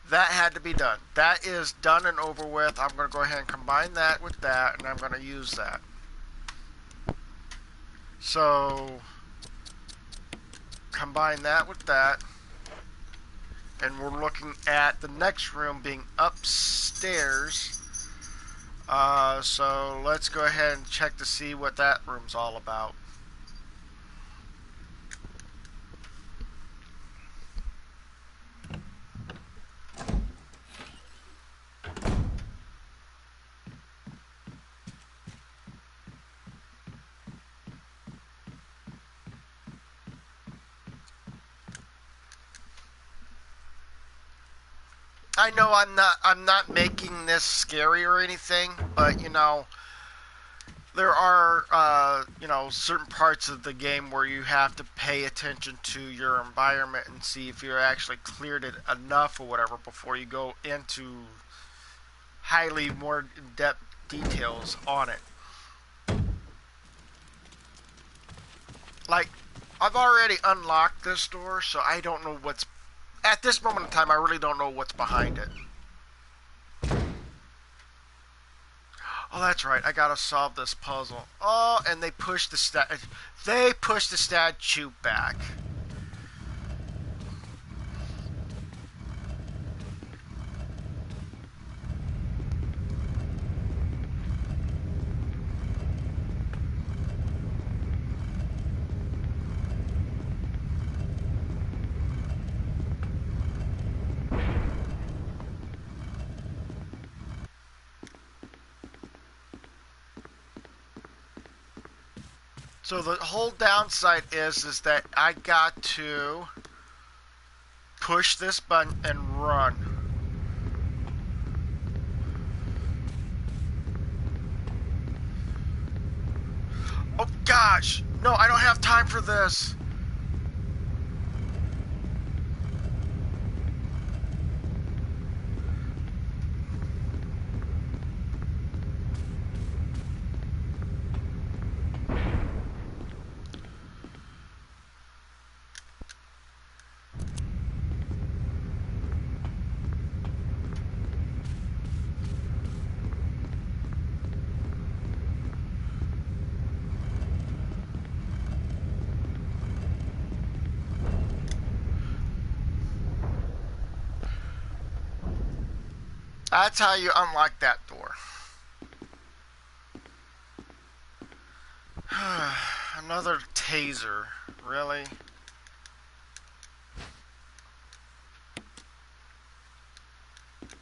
That had to be done. That is done and over with. I'm going to go ahead and combine that with that, and I'm going to use that. So, combine that with that, and we're looking at the next room being upstairs. So let's go ahead and check to see what that room's all about. I know I'm not making this scary or anything, but you know, there are you know, certain parts of the game where you have to pay attention to your environment and see if you're actually cleared it enough or whatever before you go into highly more in-depth details on it. Like, I've already unlocked this door, so I don't know what's... At this moment in time, I really don't know what's behind it. Oh, that's right. I gotta solve this puzzle. Oh, and they pushed the statue back. So the whole downside is that I got to push this button and run. Oh gosh! No, I don't have time for this! That's how you unlock that door. Another taser, really?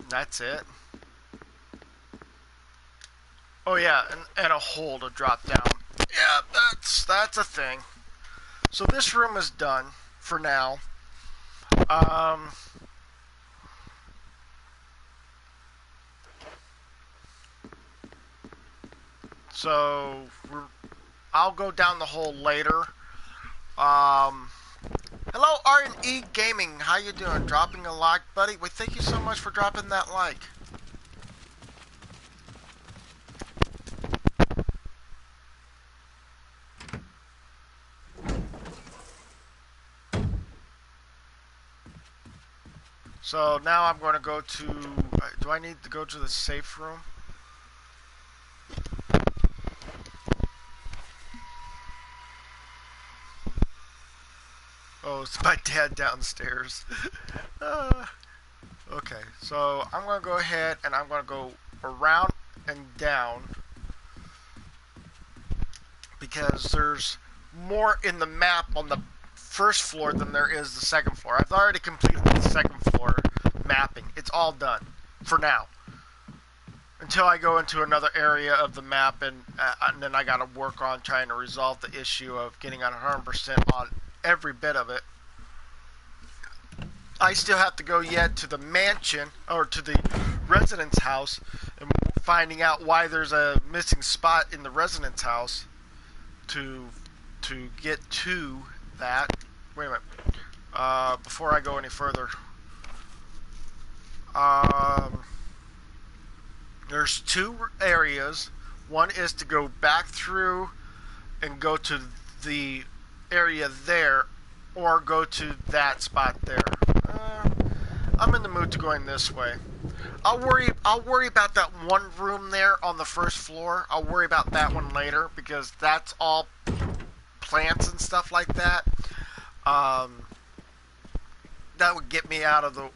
That's it. Oh yeah, and a hole to drop down. Yeah, that's a thing. So this room is done for now. Um, so I'll go down the hole later. Hello R&E Gaming, how you doing? Dropping a like, buddy? Well, thank you so much for dropping that like. So now I'm going to go to, do I need to go to the safe room? Oh, it's my dad downstairs. Okay, so I'm going to go ahead and I'm going to go around and down because there's more in the map on the first floor than there is the second floor. I've already completed the second floor mapping. It's all done for now. Until I go into another area of the map and then I got to work on trying to resolve the issue of getting 100% on every bit of it. I still have to go yet to the mansion or to the residence house and finding out why there's a missing spot in the residence house to get to that. Wait a minute. Before I go any further, there's two areas. One is to go back through and go to the area there, or go to that spot there. I'm in the mood to going this way. I'll worry about that one room there on the first floor. I'll worry about that one later because that's all plants and stuff like that. That would get me out of the.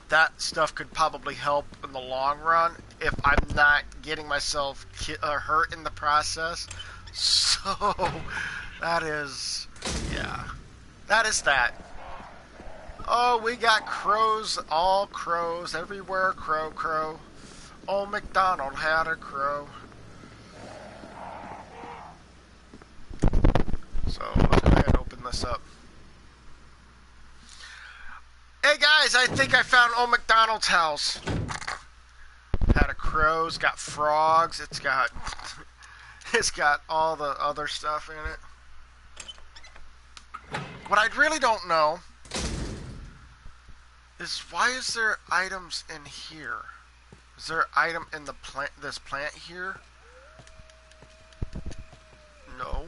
That stuff could probably help in the long run if I'm not getting myself hurt in the process. So that is, yeah, that is that. Oh, we got crows, all crows, everywhere, crow, crow. Old MacDonald had a crow. So let's go ahead and open this up. Hey guys, I think I found Old MacDonald's house. Had a crow, it's got frogs, it's got all the other stuff in it. What I really don't know is why is there items in here? Is there an item in the plant, this plant here? No.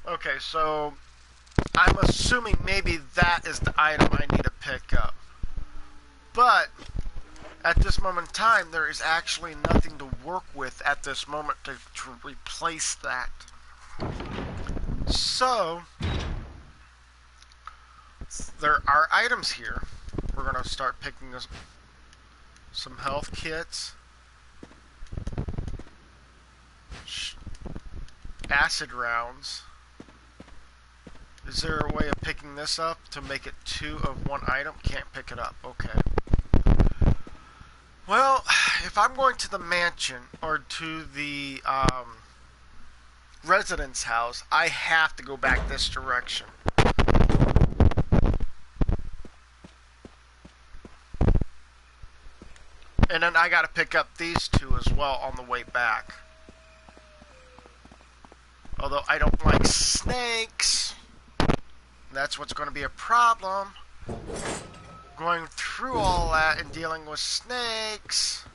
Okay, so I'm assuming maybe that is the item I need to pick up. But at this moment in time, there is actually nothing to work with at this moment to replace that. So, there are items here. We're going to start picking up some health kits, acid rounds. Is there a way of picking this up to make it two of one item? Can't pick it up. Okay. Well, if I'm going to the mansion or to the residence house, I have to go back this direction. And then I got to pick up these two as well on the way back. Although I don't like snakes. That's what's going to be a problem. Going through all that and dealing with snakes.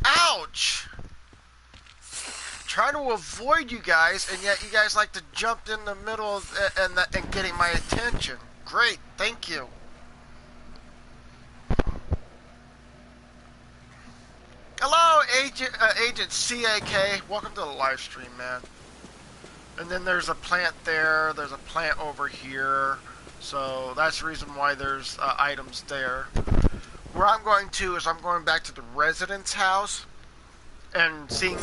Ouch! Trying to avoid you guys, and yet you guys like to jump in the middle of and getting my attention. Great, thank you. Hello, Agent CAK. Welcome to the live stream, man. And then there's a plant there. There's a plant over here. So that's the reason why there's items there. Where I'm going to is I'm going back to the residence house and seeing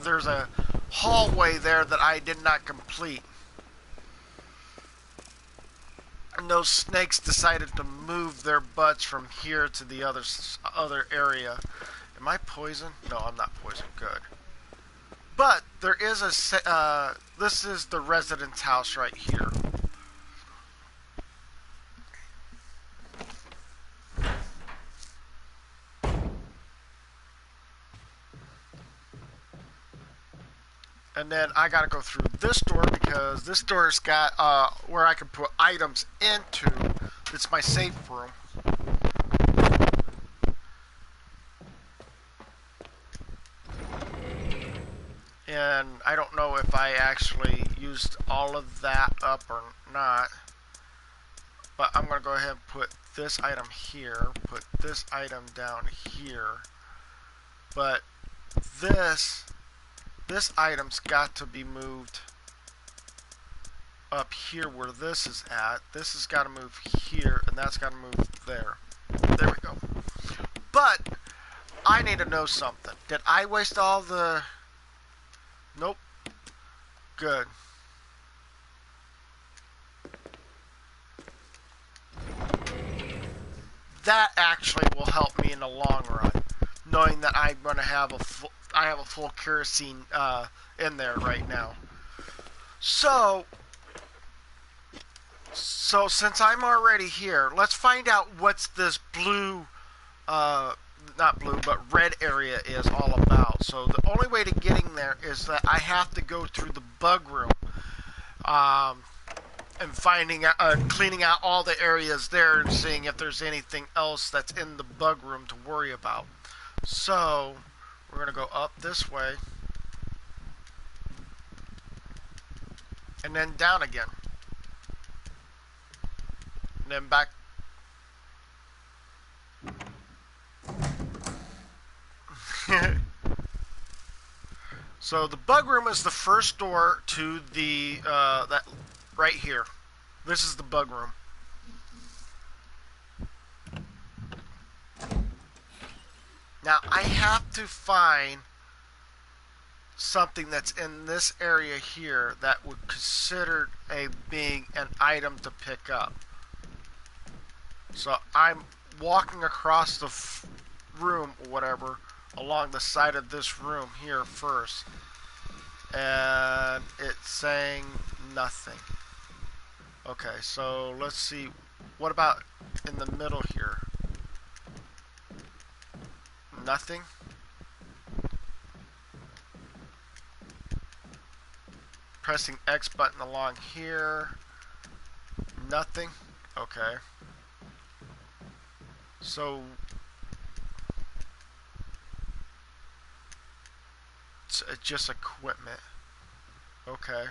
there's a hallway there that I did not complete. And those snakes decided to move their butts from here to the other area. Am I poisoned? No, I'm not poisoned. Good. But there is a this is the residence house right here. And then I gotta go through this door because this door's got where I can put items into. It's my safe room. And I don't know if I actually used all of that up or not. But I'm gonna go ahead and put this item here, put this item down here. But this item's got to be moved up here where this is at. This has got to move here, and that's got to move there. There we go. But I need to know something. Did I waste all the... Nope. Good. That actually will help me in the long run, knowing that I'm going to have I have a full kerosene in there right now. So since I'm already here, let's find out what's this blue, not blue, but red area is all about. So the only way to getting there is that I have to go through the bug room, and finding out, cleaning out all the areas there and seeing if there's anything else that's in the bug room to worry about. So we're going to go up this way. And then down again. And then back. So the bug room is the first door to the, that right here. This is the bug room. Now, I have to find something that's in this area here that would consider being an item to pick up. So I'm walking across the room or whatever along the side of this room here first. And it's saying nothing. Okay, so let's see. What about in the middle here? Nothing. Pressing X button along here. Nothing. Okay. So it's just equipment. Okay.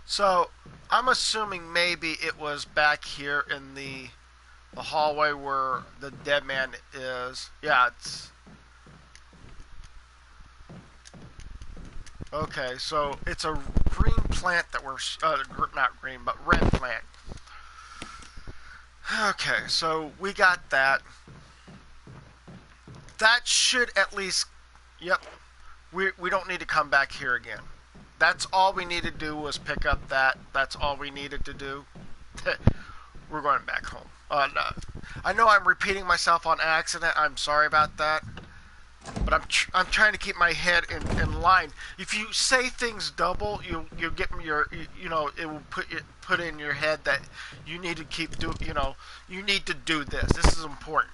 So I'm assuming maybe it was back here in the hallway where the dead man is. Yeah, it's... Okay, so it's a green plant that we're... not green, but red plant. Okay, so we got that. That should at least... Yep. We don't need to come back here again. That's all we needed to do was pick up that. That's all we needed to do. We're going back home. No. I know I'm repeating myself on accident. I'm sorry about that. But I'm trying to keep my head in line. If you say things double, you get your you know, it will put in your head that you need to keep you need to do this. This is important.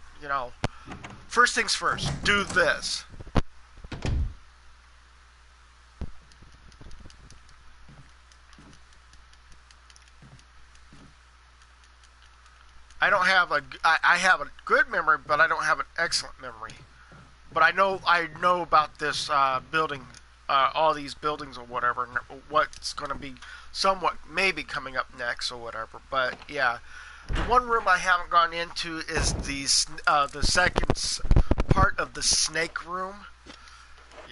First things first. Do this. I don't have I have a good memory, but I don't have an excellent memory. But I know about this building all these buildings or whatever, and what's going to be somewhat maybe coming up next or whatever. But yeah, the one room I haven't gone into is the second part of the snake room.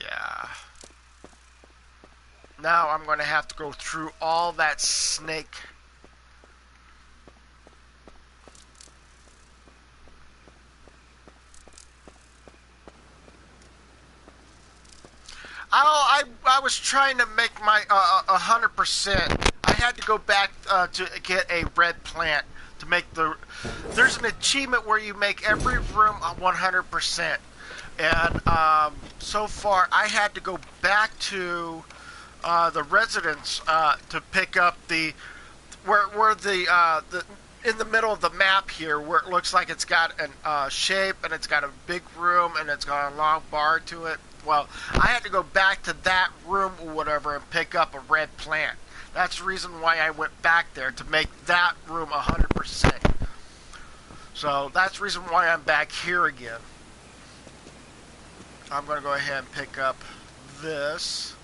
Yeah. Now I'm going to have to go through all that snake. I was trying to make my 100%. I had to go back to get a red plant to make the. There's an achievement where you make every room 100%, and so far I had to go back to the residence to pick up the where the in the middle of the map here, where it looks like it's got a shape and it's got a big room and it's got a long bar to it. Well, I had to go back to that room or whatever and pick up a red plant. That's the reason why I went back there, to make that room 100%. So that's the reason why I'm back here again. I'm going to go ahead and pick up this.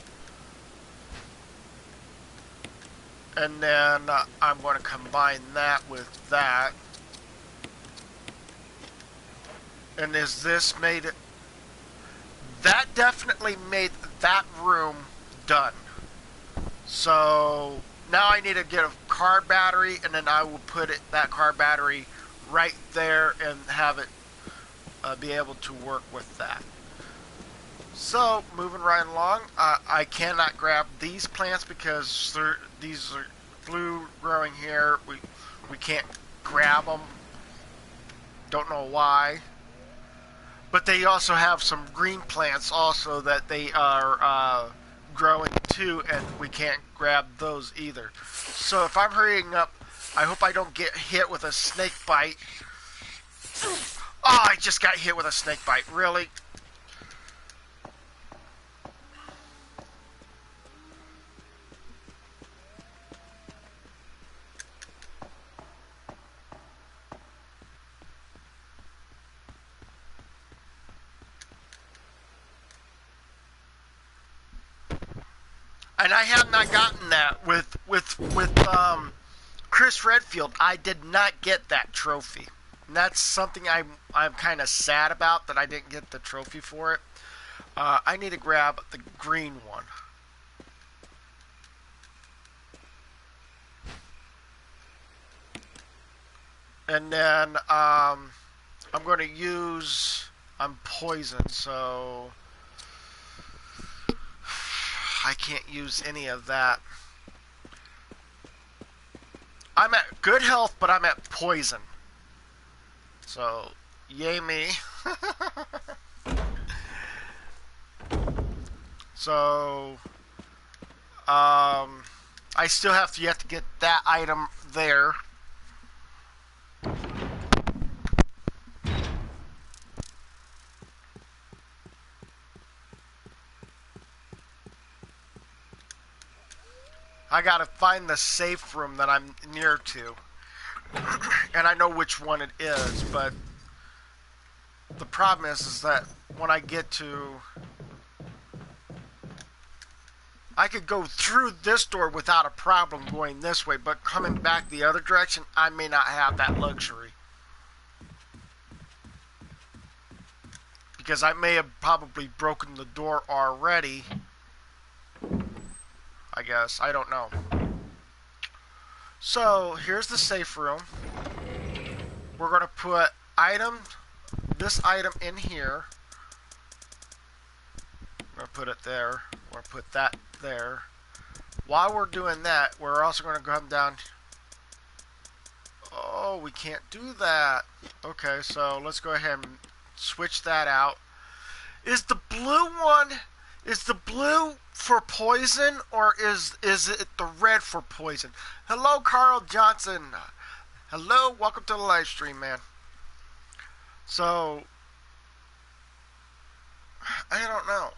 And then I'm going to combine that with that. And is this made it? That definitely made that room done. So now I need to get a car battery, and then I will put that car battery right there and have it be able to work with that. So moving right along, I cannot grab these plants because these are blue growing here. We can't grab them. Don't know why. But they also have some green plants also that they are growing too, and we can't grab those either. So if I'm hurrying up, I hope I don't get hit with a snake bite. Oh, I just got hit with a snake bite. Really? And I have not gotten that with Chris Redfield. I did not get that trophy. And that's something I'm kind of sad about, that I didn't get the trophy for it. I need to grab the green one. And then I'm going to use. I'm poisoned, so I can't use any of that. I'm at good health, but I'm at poison. So, yay me. So, I still have yet to get that item there. I gotta find the safe room that I'm near to. And I know which one it is, but the problem is that when I get to... I could go through this door without a problem going this way, but coming back the other direction, I may not have that luxury. Because I may have probably broken the door already. I guess. I don't know. So, here's the safe room. We're going to put this item in here. We're going to put it there. We're going to put that there. While we're doing that, we're also going to come down. Oh, we can't do that. Okay, so let's go ahead and switch that out. Is the blue one... Is the blue for poison, or is it the red for poison? Hello, Carl Johnson. Hello, welcome to the live stream, man. So, I don't know.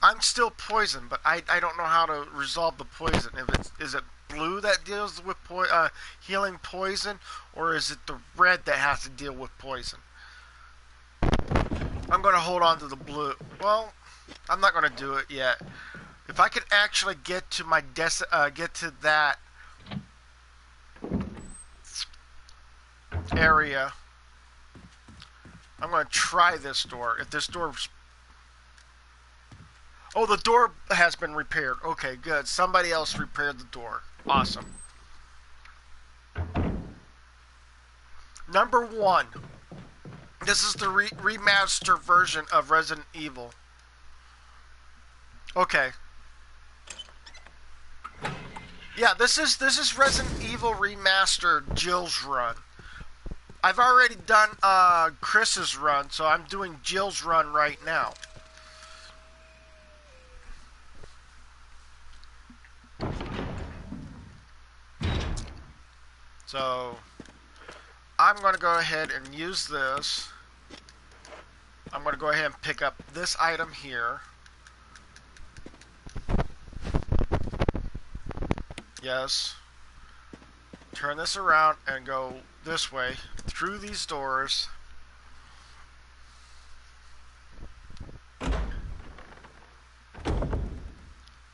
I'm still poisoned, but I don't know how to resolve the poison. Is it blue that deals with healing poison, or is it the red that has to deal with poison? I'm going to hold on to the blue. Well... I'm not gonna do it yet. If I could actually get to my get to that area, I'm gonna try this door. If this door, oh, the door has been repaired. Okay, good. Somebody else repaired the door. Awesome. Number 1. This is the remaster version of Resident Evil. Okay. Yeah, this is Resident Evil Remastered Jill's run. I've already done Chris's run, so I'm doing Jill's run right now. So I'm going to go ahead and use this. I'm going to go ahead and pick up this item here. Yes. Turn this around and go this way through these doors.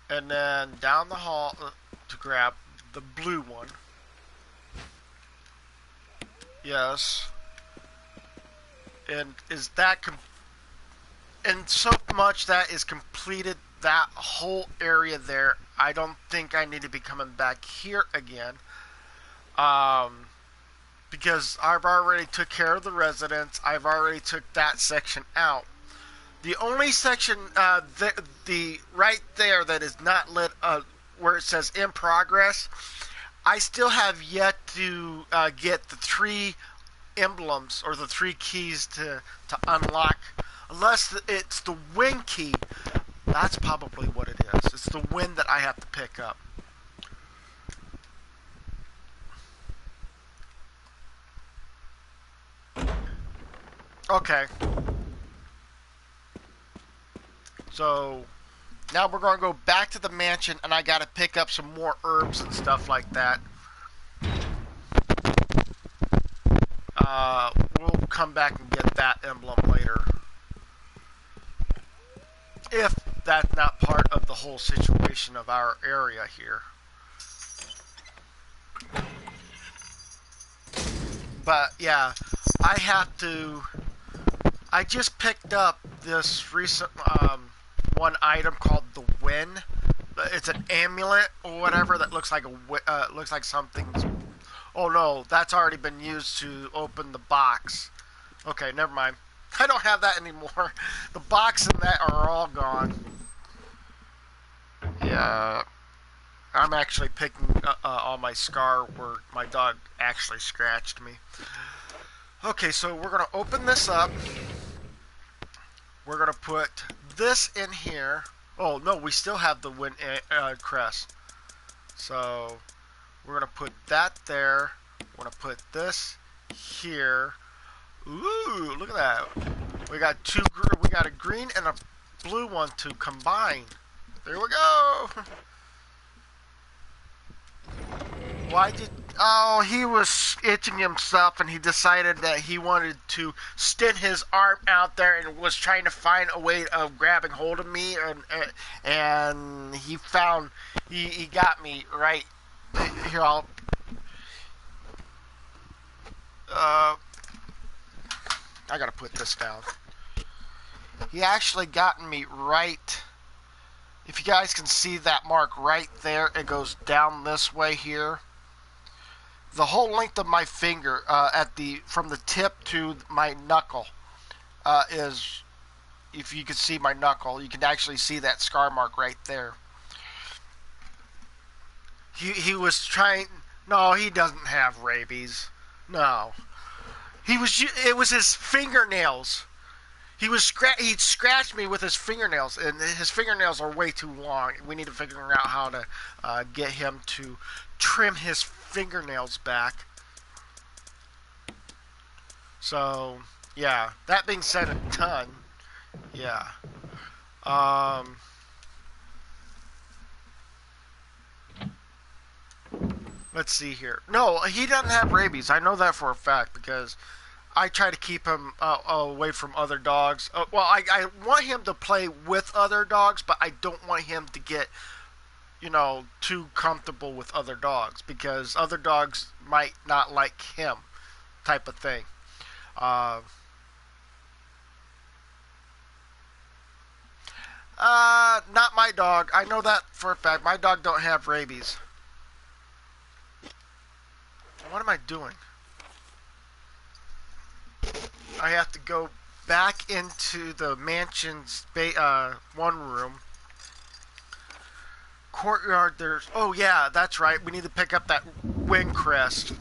And then down the hall to grab the blue one. Yes. And is that and so much that is completed that whole area there. I don't think I need to be coming back here again. Because I've already took care of the residents. I've already took that section out. The only section the right there that is not lit where it says in progress, I still have yet to get the 3 emblems or the 3 keys to unlock, unless it's the win key. That's probably what it is. It's the win that I have to pick up. Okay. So now we're going to go back to the mansion, and I got to pick up some more herbs and stuff like that. We'll come back and get that emblem later. If that's not part of the whole situation of our area here. But yeah, I just picked up this recent one item called the Win. It's an amulet or whatever that looks like looks like something's. Oh no, that's already been used to open the box. Okay, never mind. I don't have that anymore. The box and that are all gone. Yeah, I'm actually picking on my scar where my dog actually scratched me. Okay, so we're gonna open this up. We're gonna put this in here. Oh no, we still have the win crest. So we're gonna put that there. We're gonna put this here. Ooh, look at that. We got we got a green and a blue one to combine. There we go. Why did... Oh, he was itching himself and he decided that he wanted to stint his arm out there and was trying to find a way of grabbing hold of me, and he found... He got me right... Here, I'll... I gotta put this down. He actually got me right... If you guys can see that mark right there, it goes down this way here. The whole length of my finger, from the tip to my knuckle, is, if you can see my knuckle, you can actually see that scar mark right there. He was trying. No, he doesn't have rabies. No, it was his fingernails. He'd scratched me with his fingernails, and his fingernails are way too long. We need to figure out how to get him to trim his fingernails back. So, yeah. That being said and done, yeah. Let's see here. No, he doesn't have rabies. I know that for a fact because I try to keep him away from other dogs. Well, I want him to play with other dogs, but I don't want him to get, too comfortable with other dogs because other dogs might not like him, type of thing. Uh, not my dog. I know that for a fact. My dog don't have rabies. What am I doing? I have to go back into the mansion's one room. Courtyard, there's... Oh, yeah, that's right. We need to pick up that wing crest.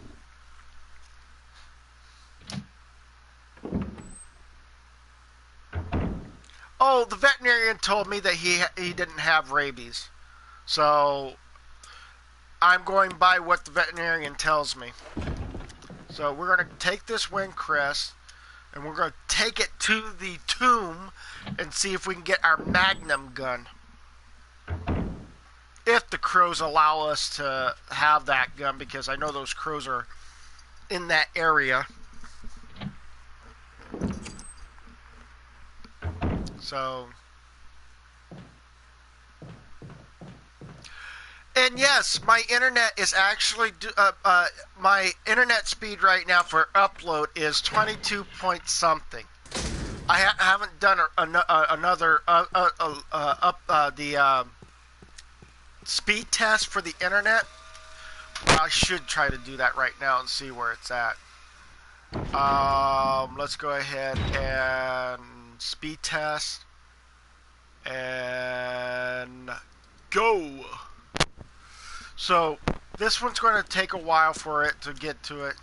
Oh, the veterinarian told me that he didn't have rabies. So, I'm going by what the veterinarian tells me. So, we're going to take this wing crest, and we're going to take it to the tomb and see if we can get our magnum gun. If the crows allow us to have that gun, because I know those crows are in that area. So, and yes, my internet is actually my internet speed right now for upload is 22 point something. I haven't done another speed test for the internet. I should try to do that right now and see where it's at. Let's go ahead and speed test and go. So this one's going to take a while for it to get to it.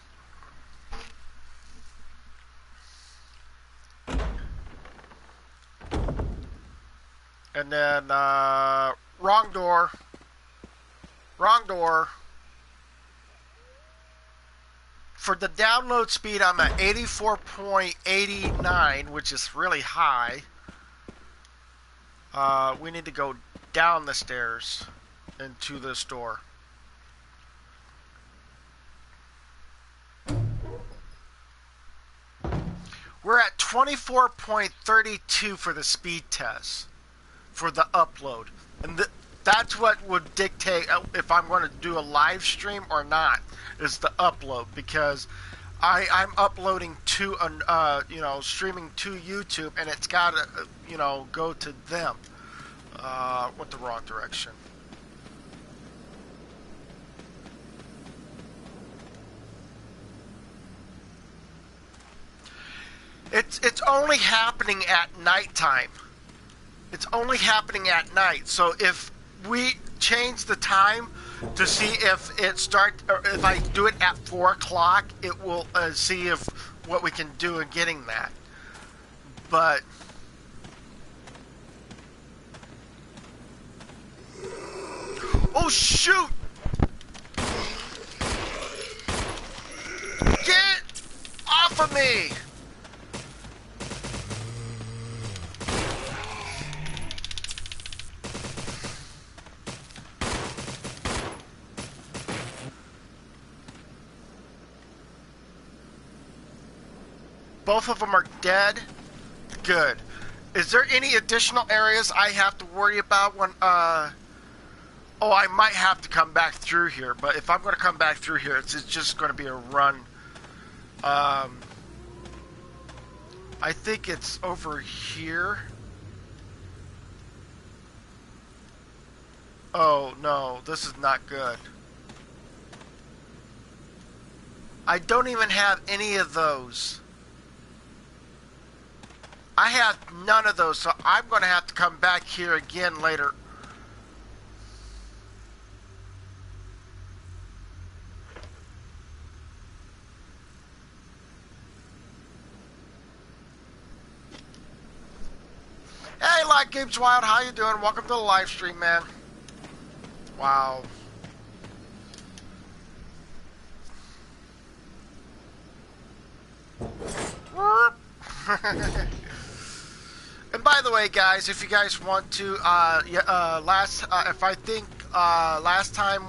And then wrong door. Wrong door. For the download speed, I'm at 84.89, which is really high. We need to go down the stairs into this door. We're at 24.32 for the speed test for the upload. And that's what would dictate if I'm going to do a live stream or not, is the upload, because I'm uploading to streaming to YouTube, and it's got to go to them. Went the wrong direction. It's only happening at nighttime. It's only happening at night. So if we change the time to see if it starts, or if I do it at 4 o'clock, it will see if what we can do in getting that. But oh shoot! Get off of me! Both of them are dead. Good. Is there any additional areas I have to worry about when, oh, I might have to come back through here, but if I'm going to come back through here, it's just going to be a run. I think it's over here. Oh, no, this is not good. I don't even have any of those. I have none of those, so I'm going to have to come back here again later. Hey, Light Games Wild, how you doing? Welcome to the live stream, man. Wow. And by the way, guys, if you guys want to, last time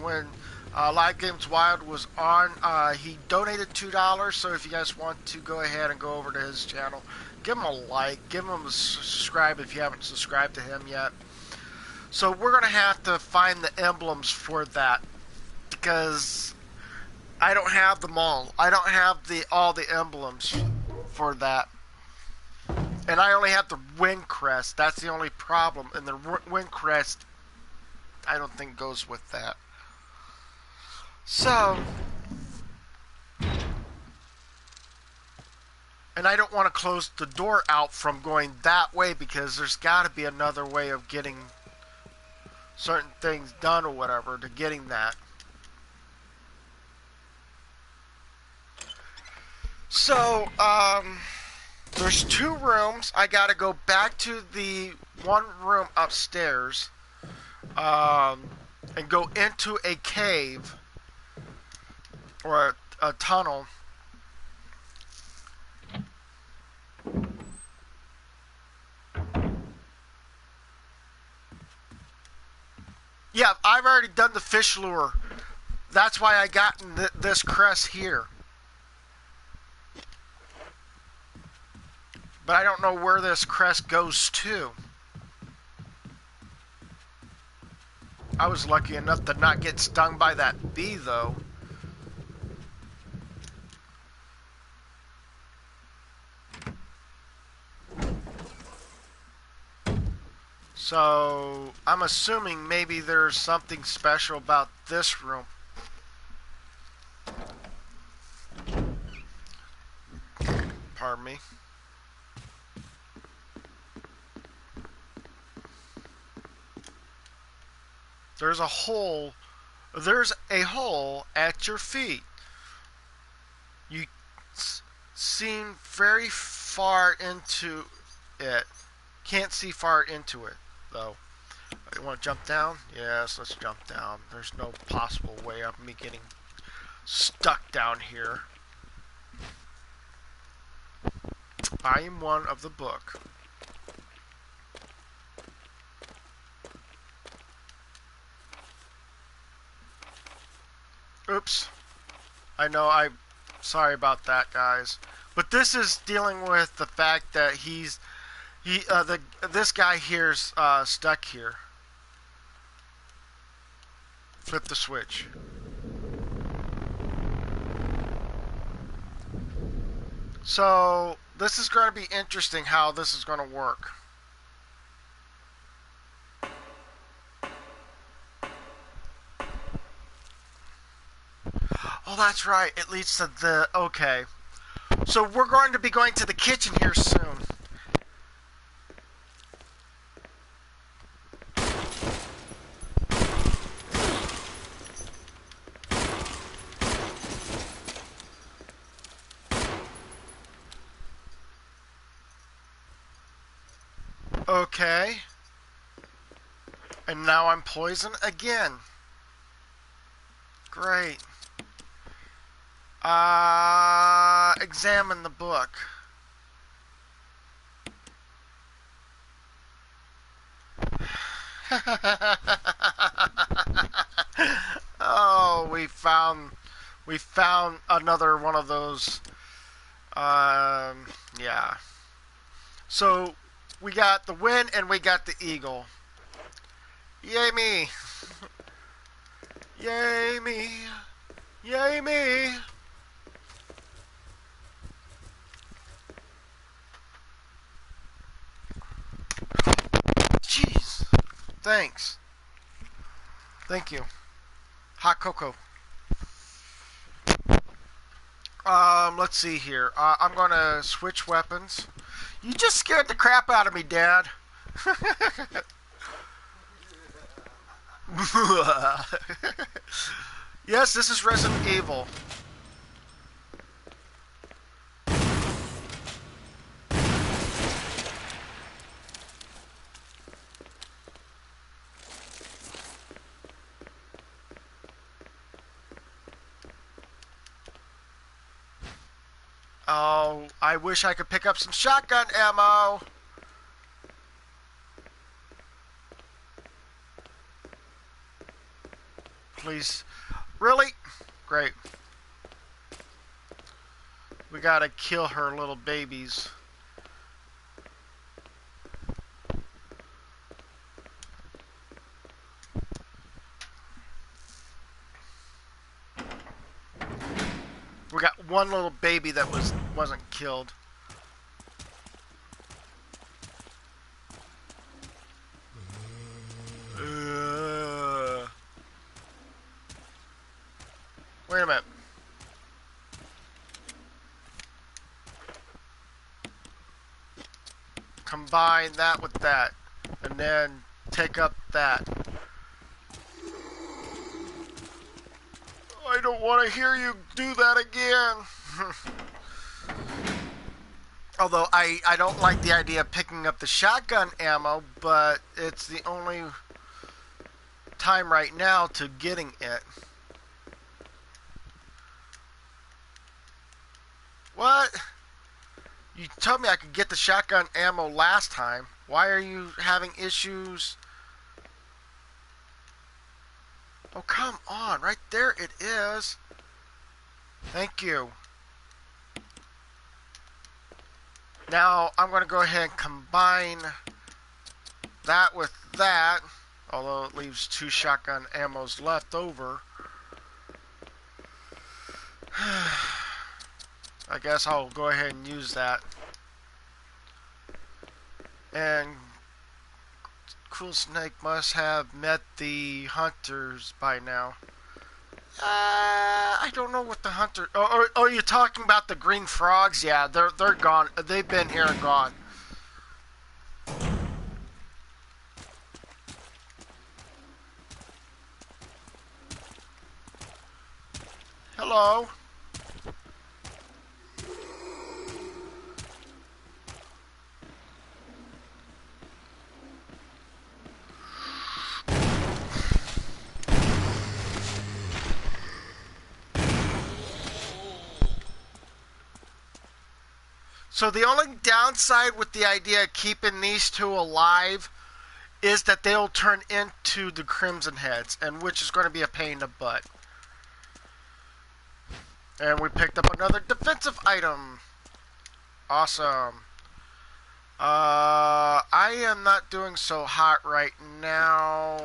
when Live Games Wild was on. He donated $2, so if you guys want to go ahead and go over to his channel, give him a like, give him a subscribe if you haven't subscribed to him yet. So we're going to have to find the emblems for that, because I don't have them all. I don't have all the emblems for that. And I only have the wind crest. That's the only problem. And the wind crest, I don't think goes with that. So, and I don't want to close the door out from going that way, because there's got to be another way of getting certain things done or whatever to getting that. So, there's 2 rooms. I gotta go back to the one room upstairs, and go into a cave or a tunnel. Yeah, I've already done the fish lure. That's why I got this crest here. But I don't know where this crest goes to. I was lucky enough to not get stung by that bee, though. So, I'm assuming maybe there's something special about this room. Pardon me. There's a hole at your feet. You seem very far into it. Can't see far into it, though. You want to jump down? Yes, let's jump down. There's no possible way of me getting stuck down here. Volume 1 of the book. Oops. I know, I'm sorry about that, guys. But this is dealing with the fact that this guy here's stuck here. Flip the switch. So this is going to be interesting how this is going to work. Oh, that's right. It leads to the... Okay. So we're going to be going to the kitchen here soon. Okay. And now I'm poisoned again. Great. Examine the book. Oh, we found another one of those. Yeah. So we got the win and we got the eagle. Yay me! Yay me! Yay me! Jeez. Thanks. Thank you. Hot cocoa. Let's see here. I'm gonna switch weapons. You just scared the crap out of me, Dad. Yes, this is Resident Evil. Oh, I wish I could pick up some shotgun ammo. Please. Really? Great. We gotta kill her little babies. We got one little baby that wasn't killed. Wait a minute. Combine that with that, and then take up that. I don't want to hear you do that again. Although I don't like the idea of picking up the shotgun ammo, but it's the only time right now to getting it. What? You told me I could get the shotgun ammo last time. Why are you having issues? Oh, come on. Right there it is. Thank you. Now, I'm going to go ahead and combine that with that. Although it leaves 2 shotgun ammos left over. I guess I'll go ahead and use that. And Cool Snake must have met the hunters by now. I don't know what the hunter... Oh, you're talking about the green frogs? Yeah, they're gone. They've been here and gone. Hello. So the only downside with the idea of keeping these 2 alive is that they'll turn into the Crimson Heads, and which is going to be a pain in the butt. And we picked up another defensive item. Awesome. I am not doing so hot right now.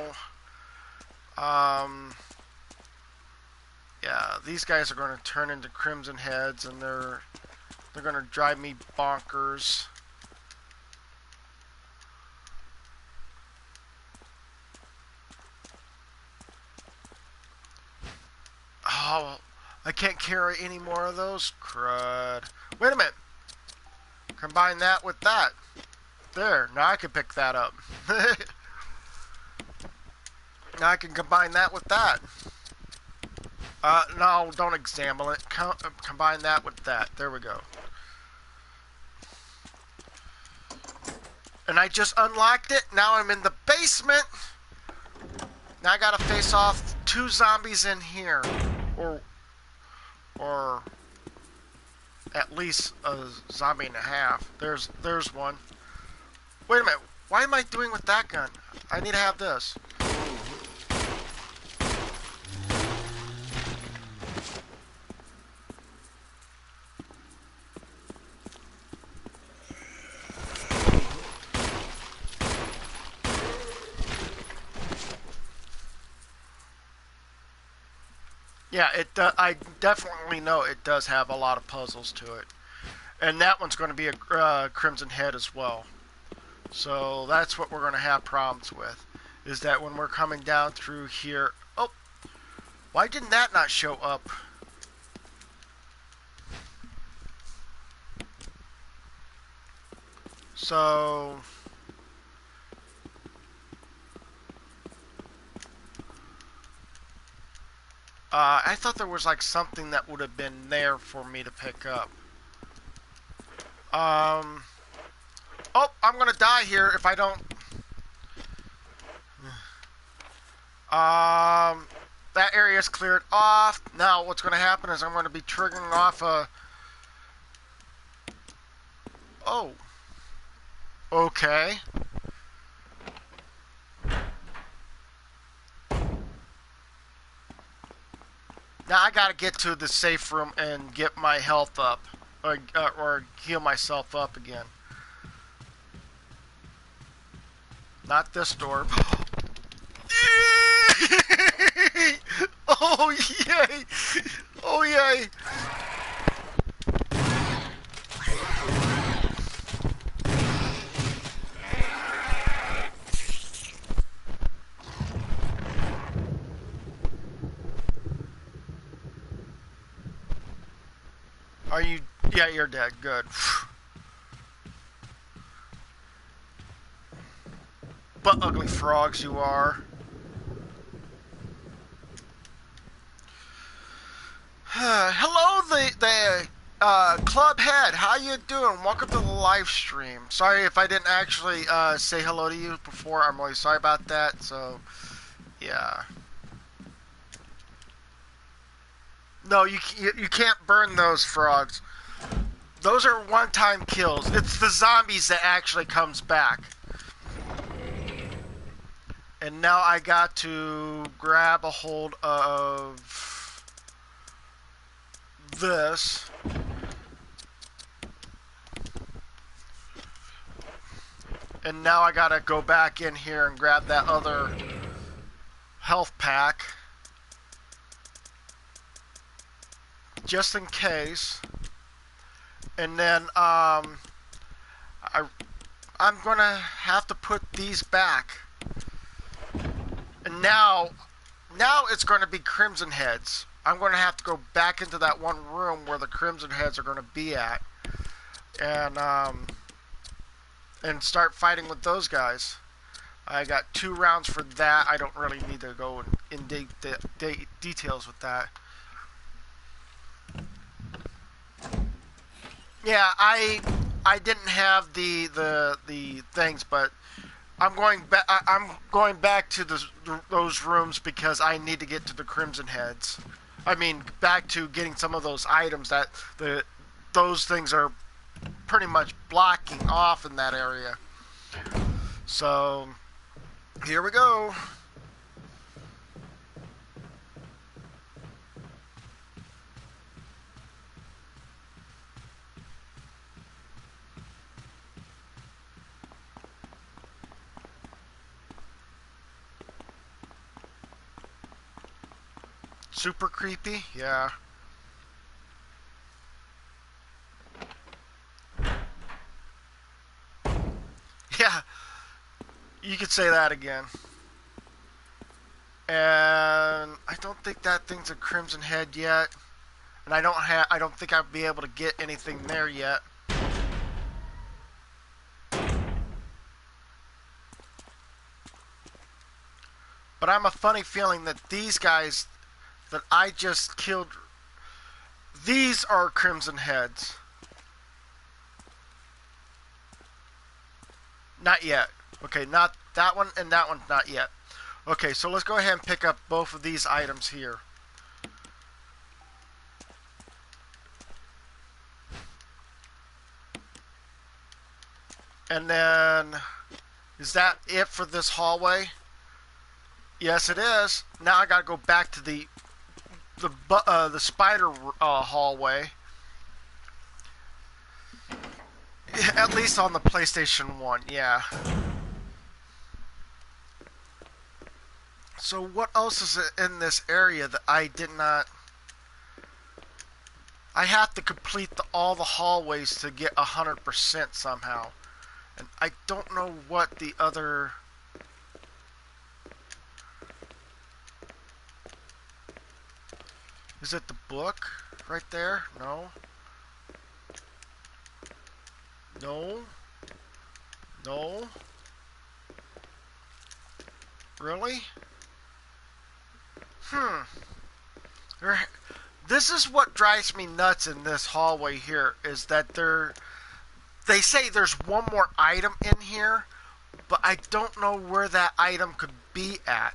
Yeah, these guys are going to turn into Crimson Heads, and they're going to drive me bonkers. Oh, I can't carry any more of those? Crud. Wait a minute. Combine that with that. There, now I can pick that up. Now I can combine that with that. No, don't examine it. Combine that with that. There we go. And I just unlocked it. Now I'm in the basement. Now I gotta face off 2 zombies in here. Or at least a zombie and a half. There's one. Wait a minute. Why am I doing with that gun? I need to have this. Yeah, I definitely know it does have a lot of puzzles to it. And that one's going to be a Crimson Head as well. So that's what we're going to have problems with. Is that when we're coming down through here... Oh! Why didn't that not show up? So... I thought there was like something that would have been there for me to pick up. Oh, I'm gonna die here if I don't. That area is cleared off. Now what's gonna happen is I'm gonna be triggering off a. Oh. Okay. Now I gotta get to the safe room and get my health up. Or heal myself up again. Not this door. Oh yay! Oh yay! Are you? Yeah, you're dead. Good. But ugly frogs you are. Hello, the club head. How you doing? Welcome to the live stream. Sorry if I didn't actually say hello to you before. I'm really sorry about that. So, yeah. No, you can't burn those frogs. Those are one-time kills. It's the zombies that actually comes back. And now I got to grab a hold of this. And now I gotta go back in here and grab that other health pack. Just in case. And then, I'm gonna have to put these back. And now it's gonna be Crimson Heads. I'm gonna have to go back into that one room where the Crimson Heads are gonna be at. And start fighting with those guys. I got 2 rounds for that. I don't really need to go in details with that. Yeah, I didn't have the things, but I'm going back. I'm going back to those rooms because I need to get to the Crimson Heads. I mean, back to getting some of those items that those things are pretty much blocking off in that area. So here we go. Super creepy, yeah. Yeah, you could say that again. And I don't think that thing's a Crimson Head yet. And I don't think I'll be able to get anything there yet. But I'm a funny feeling that these guys that I just killed, these are Crimson Heads. Not yet. Okay, not that one and that one, not yet. Okay, so let's go ahead and pick up both of these items here. And then, is that it for this hallway? Yes, it is. Now I gotta go back to the spider hallway. At least on the PlayStation 1, yeah. So what else is in this area that I did not... I have to complete all the hallways to get 100% somehow. And I don't know what the other... Is it the book right there? No. No. No. Really? This is what drives me nuts in this hallway here, is that they say there's one more item in here, but I don't know where that item could be at.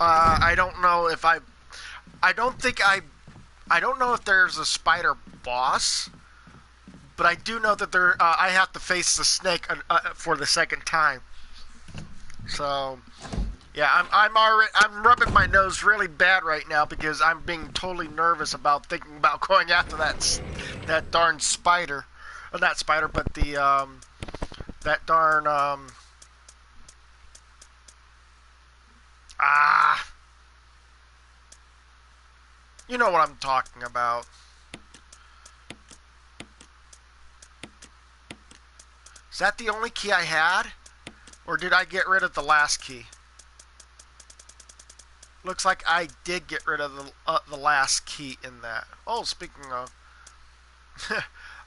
I don't know if I don't think I don't know if there's a spider boss, but I do know that I have to face the snake for the second time. So, yeah, I'm rubbing my nose really bad right now because I'm being totally nervous about thinking about going after that darn spider, not spider, but the that darn ah, you know what I'm talking about. Is that the only key I had? Or did I get rid of the last key? Looks like I did get rid of the last key in that. Oh, speaking of,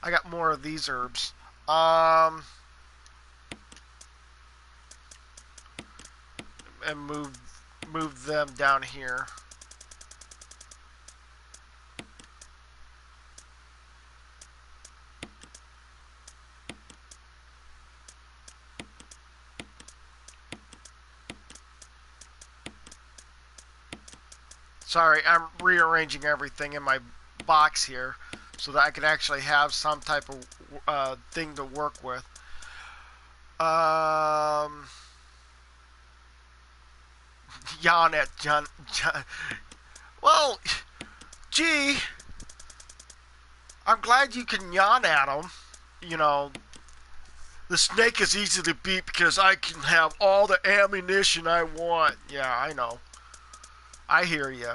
I got more of these herbs. And move them down here. Sorry, I'm rearranging everything in my box here so that I can actually have some type of thing to work with. Yawn at John. Well, gee, I'm glad you can yawn at him. You know, the snake is easy to beat because I can have all the ammunition I want. Yeah, I know. I hear you.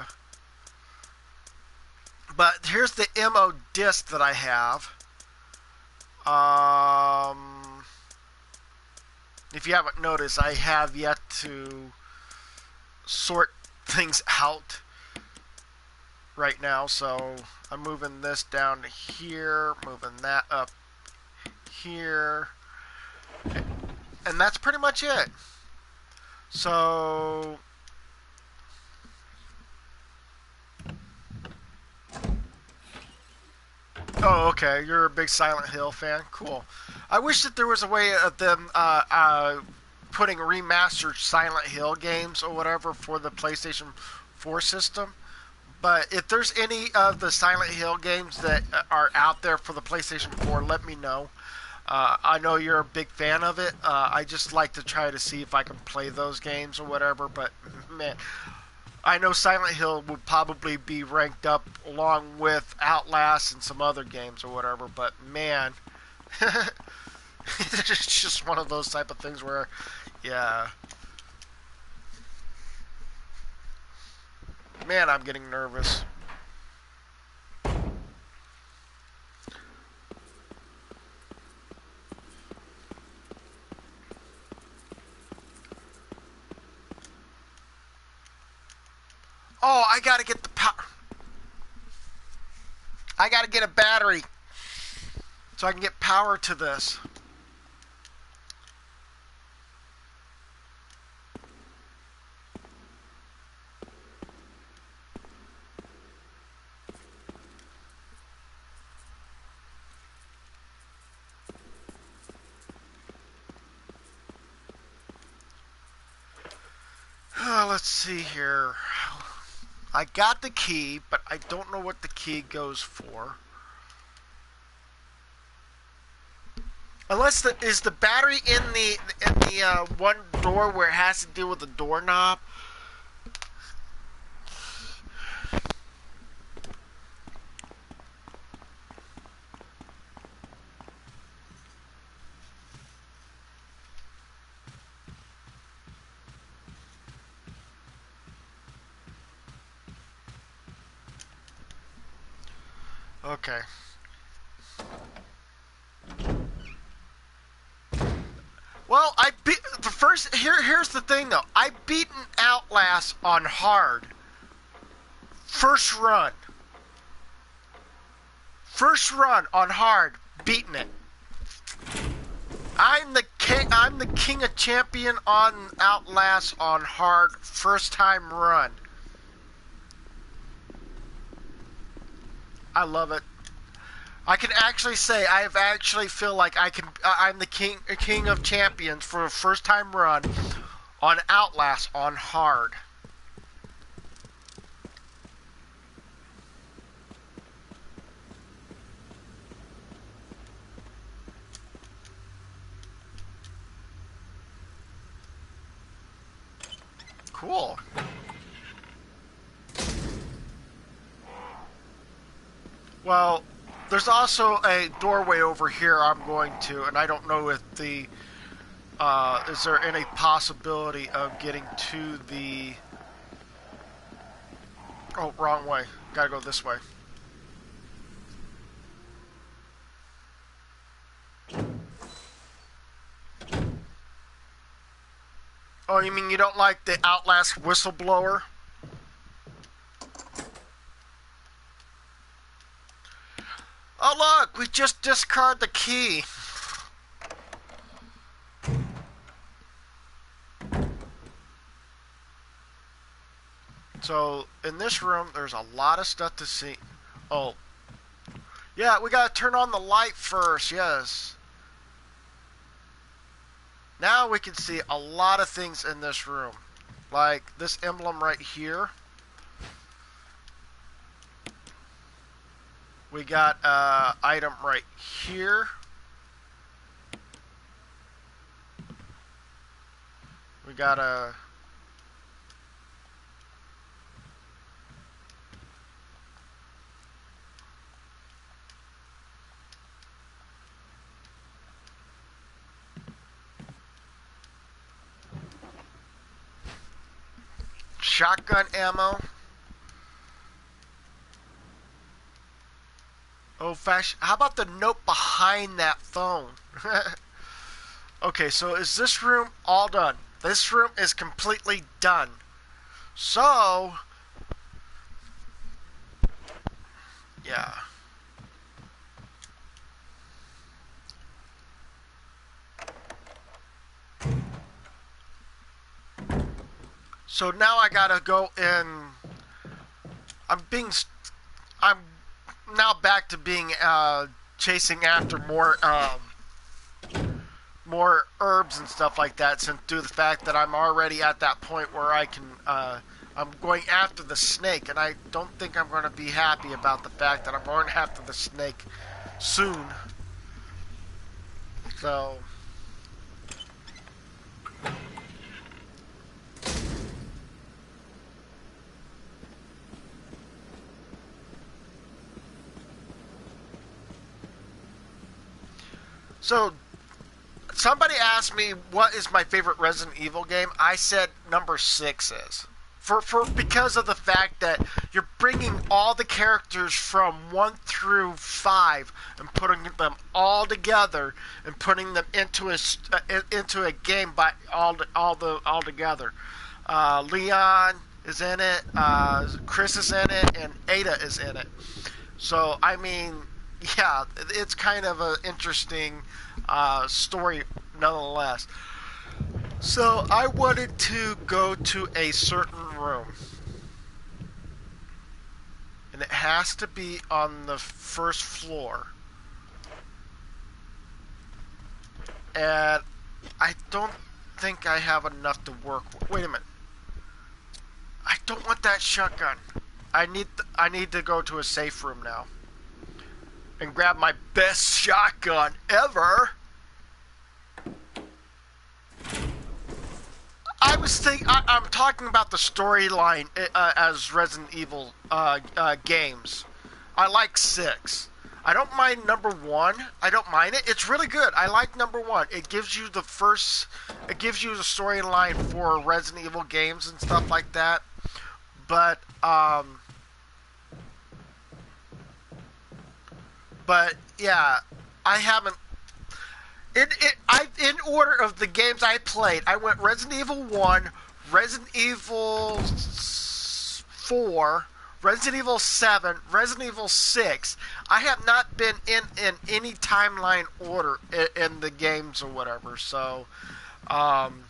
But here's the MO disc that I have. If you haven't noticed, I have yet to sort things out right now. So I'm moving this down to here, moving that up here. And that's pretty much it. So oh, okay. You're a big Silent Hill fan. Cool. I wish that there was a way of them putting remastered Silent Hill games or whatever for the PlayStation 4 system. But if there's any of the Silent Hill games that are out there for the PlayStation 4, let me know. I know you're a big fan of it. I just like to try to see if I can play those games or whatever. But, man, I know Silent Hill would probably be ranked up along with Outlast and some other games or whatever, but man, it's just one of those type of things where, yeah, man, I'm getting nervous. Oh, I gotta get the power. I gotta get a battery so I can get power to this. Let's see here. I got the key, but I don't know what the key goes for. Unless is the battery in the one door where it has to deal with the doorknob? Okay. Well, I beat the first. Here's the thing, though. I beaten Outlast on hard. First run. First run on hard, beating it. I'm the king of champion on Outlast on hard, first time run. I love it. I can actually say I've actually feel like I'm the king of champions for a first time run on Outlast on hard. Cool. Well, there's also a doorway over here I'm going to, and I don't know if the... is there any possibility of getting to the... Oh, wrong way. Gotta go this way. Oh, you mean you don't like the Outlast whistleblower? Oh look, we just discarded the key. So, in this room, there's a lot of stuff to see. Oh. Yeah, we gotta turn on the light first, yes. Now we can see a lot of things in this room. Like this emblem right here. We got an item right here. We got a... shotgun ammo. Old fashioned. How about the note behind that phone? Okay, so is this room all done? This room is completely done. So, yeah. So now I gotta go in. I'm now back to being chasing after more herbs and stuff like that, since due to the fact that I'm already at that point where I can I'm going after the snake, and I don't think I'm going to be happy about the fact that I'm going after the snake soon. So somebody asked me what is my favorite Resident Evil game. I said number 6 is. Because of the fact that you're bringing all the characters from 1 through 5 and putting them all together and putting them into a game by all together. Leon is in it, Chris is in it, and Ada is in it. So I mean, yeah, it's kind of an interesting story nonetheless. So I wanted to go to a certain room, and it has to be on the first floor, and I don't think I have enough to work with. Wait a minute, I don't want that shotgun. I need to go to a safe room now and grab my best shotgun ever. I'm talking about the storyline as Resident Evil games. I like 6. I don't mind number 1. I don't mind it. It's really good. I like number 1. It gives you the storyline for Resident Evil games and stuff like that. But yeah, I haven't. In order of the games I played, I went Resident Evil 1, Resident Evil 4, Resident Evil 7, Resident Evil 6. I have not been in any timeline order in the games or whatever. So, on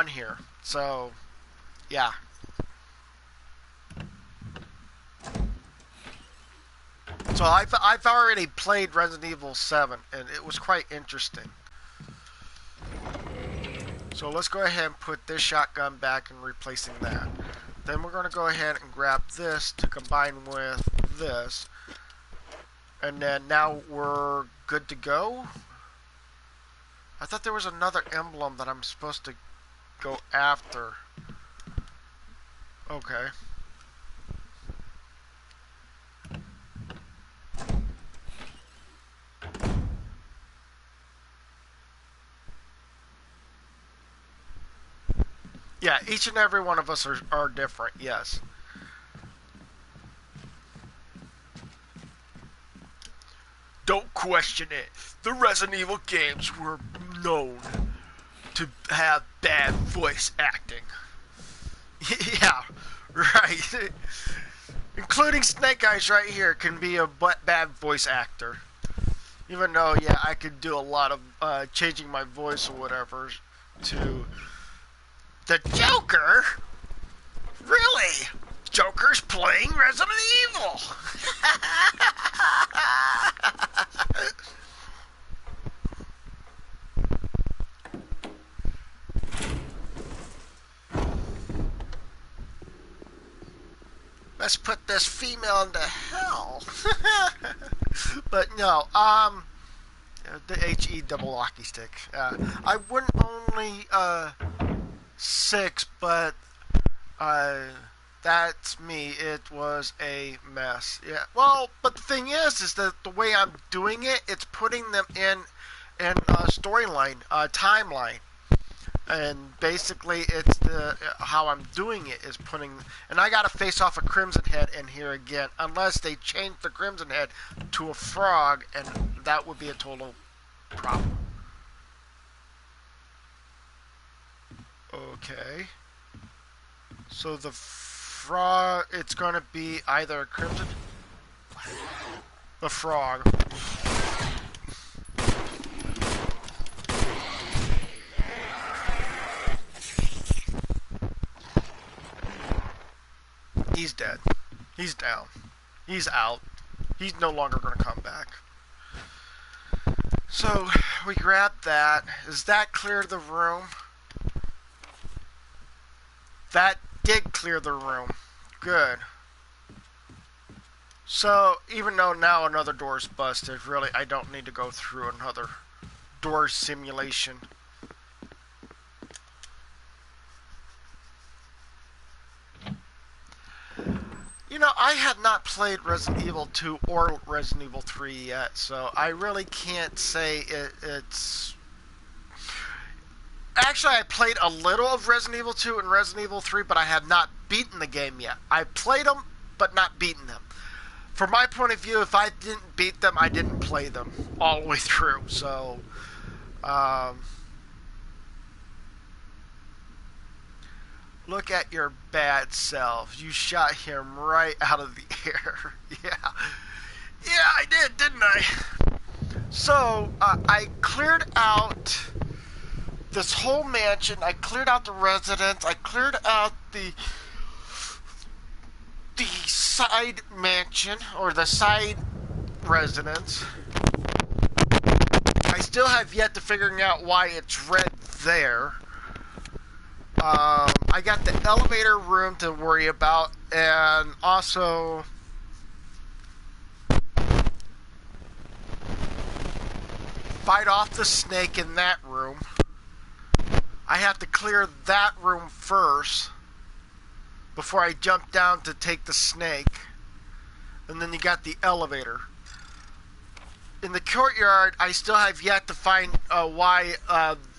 here. So, yeah. So I've already played Resident Evil 7, and it was quite interesting. So let's go ahead and put this shotgun back and replacing that. Then we're going to go ahead and grab this to combine with this. And then now we're good to go. I thought there was another emblem that I'm supposed to go after. Okay. Yeah, each and every one of us are different, yes. Don't question it. The Resident Evil games were known to have bad voice acting. Yeah, right. Including Snake Eyes right here can be a bad voice actor. Even though, yeah, I could do a lot of changing my voice or whatever to the Joker. Really? Joker's playing Resident Evil. Let's put this female into hell. But no, the HE double hockey stick. I wouldn't only 6, but that's me. It was a mess. Yeah. Well, but the thing is that the way I'm doing it, it's putting them in storyline, timeline. And basically, it's how I'm doing it is putting, and I got to face off a Crimson Head in here again, unless they change the Crimson Head to a frog, and that would be a total problem. Okay. So the frog, it's going to be either a Crimson, the frog. He's dead. He's down. He's out. He's no longer going to come back. So, we grab that. Does that clear the room? That did clear the room. Good. So, even though now another door's busted, really, I don't need to go through another door simulation. You know, I have not played Resident Evil 2 or Resident Evil 3 yet, so I really can't say it's... Actually, I played a little of Resident Evil 2 and Resident Evil 3, but I have not beaten the game yet. I played them, but not beaten them. From my point of view, if I didn't beat them, I didn't play them all the way through, so... Look at your bad self. You shot him right out of the air. Yeah. Yeah, I did, didn't I? So, I cleared out this whole mansion. I cleared out the residence. I cleared out the side mansion, or the side residence. I still have yet to figuring out why it's red there. I got the elevator room to worry about, and also fight off the snake in that room. I have to clear that room first before I jump down to take the snake. And then you got the elevator. In the courtyard, I still have yet to find why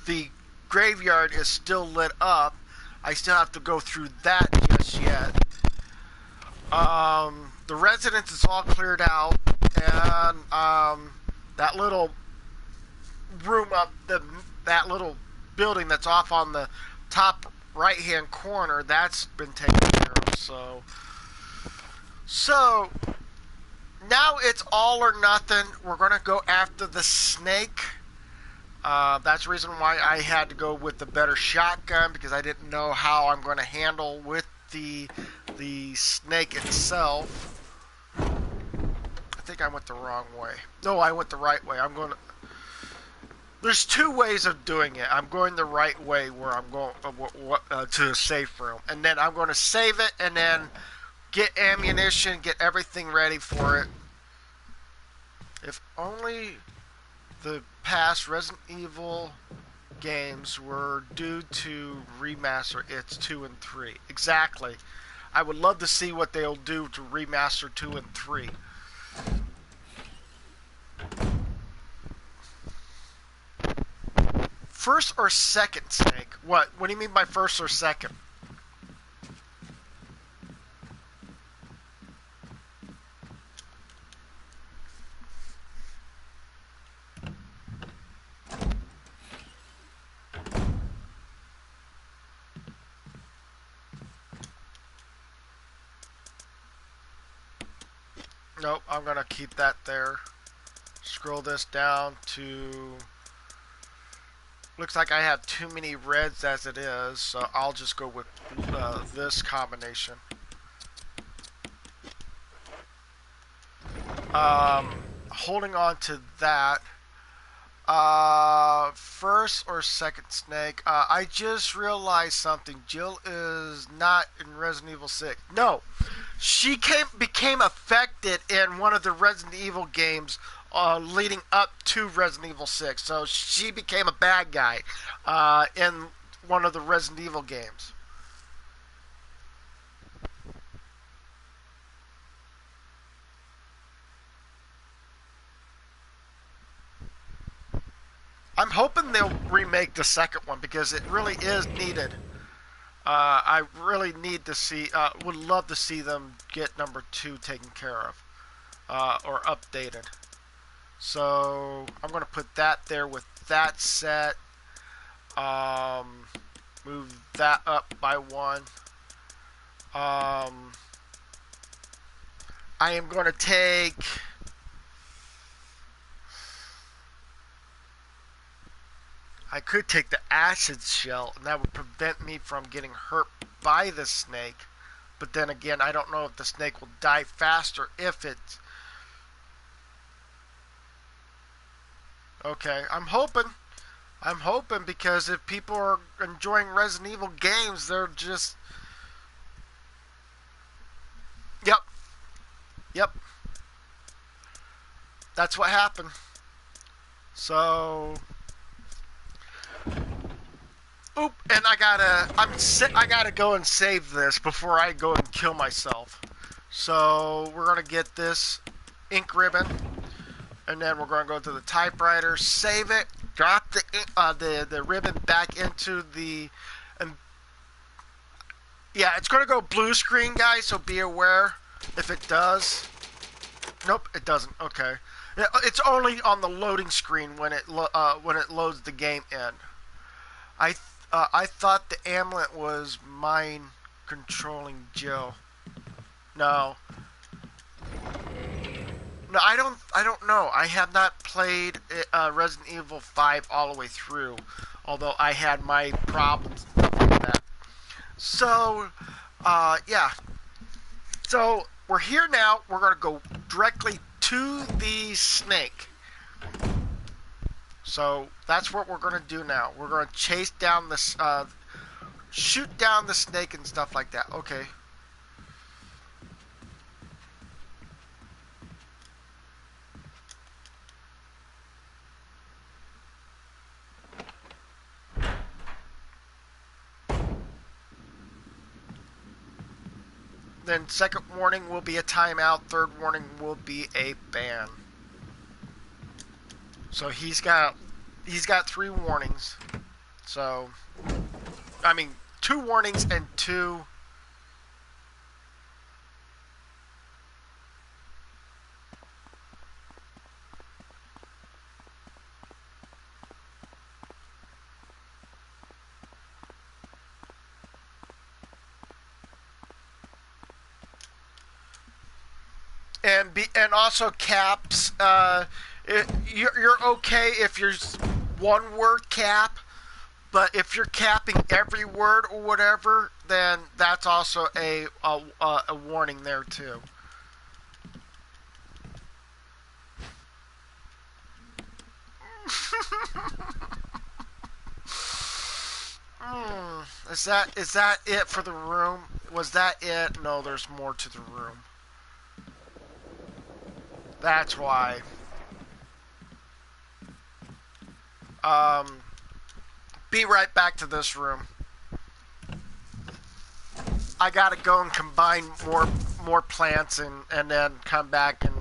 the graveyard is still lit up. I still have to go through that just yet. The residence is all cleared out, and that little room up, that little building that's off on the top right hand corner, that's been taken care of. So now it's all or nothing. We're gonna go after the snake. That's the reason why I had to go with the better shotgun, because I didn't know how I'm going to handle with the snake itself. I think I went the wrong way. No, I went the right way. There's two ways of doing it. I'm going the right way, where I'm going to the safe room, and then I'm going to save it, and then get ammunition, get everything ready for it. If only the past Resident Evil games were due to remaster. It's 2 and 3. Exactly. I would love to see what they'll do to remaster 2 and 3. First or second, Snake? What? What do you mean by first or second? Nope, I'm going to keep that there. Scroll this down to... Looks like I have too many reds as it is, so I'll just go with this combination. Holding on to that. First or second, Snake? I just realized something. Jill is not in Resident Evil 6. No! She became affected in one of the Resident Evil games leading up to Resident Evil 6. So she became a bad guy in one of the Resident Evil games. I'm hoping they'll remake the second one because it really is needed. I really need to see, would love to see them get number 2 taken care of or updated. So I'm going to put that there with that set. Move that up by 1. I am going to take... I could take the acid shell, and that would prevent me from getting hurt by the snake. But then again, I don't know if the snake will die faster if it... Okay, I'm hoping. I'm hoping because if people are enjoying Resident Evil games, they're just... Yep. Yep. That's what happened. So... Oop, and I gotta go and save this before I go and kill myself. So we're gonna get this ink ribbon, and then we're gonna go to the typewriter, save it, drop the ribbon back into the, yeah, it's gonna go blue screen, guys. So be aware if it does. Nope, it doesn't. Okay, it's only on the loading screen when it loads the game in. I thought the amulet was mine controlling Jill. No. No, I don't know. I have not played Resident Evil 5 all the way through, although I had my problems and stuff like that. So, yeah. So, we're here now. We're going to go directly to the snake. So that's what we're going to do now. We're going to chase down this, shoot down the snake and stuff like that. Okay. Then second warning will be a timeout. Third warning will be a ban. So he's got 3 warnings. So, I mean, 2 warnings and 2. And also caps. You're okay if you're 1 word cap, but if you're capping every word or whatever, then that's also a warning there too. Is that it for the room? Was that it? No, there's more to the room. That's why. be right back to this room. I gotta go and combine more plants and then come back and...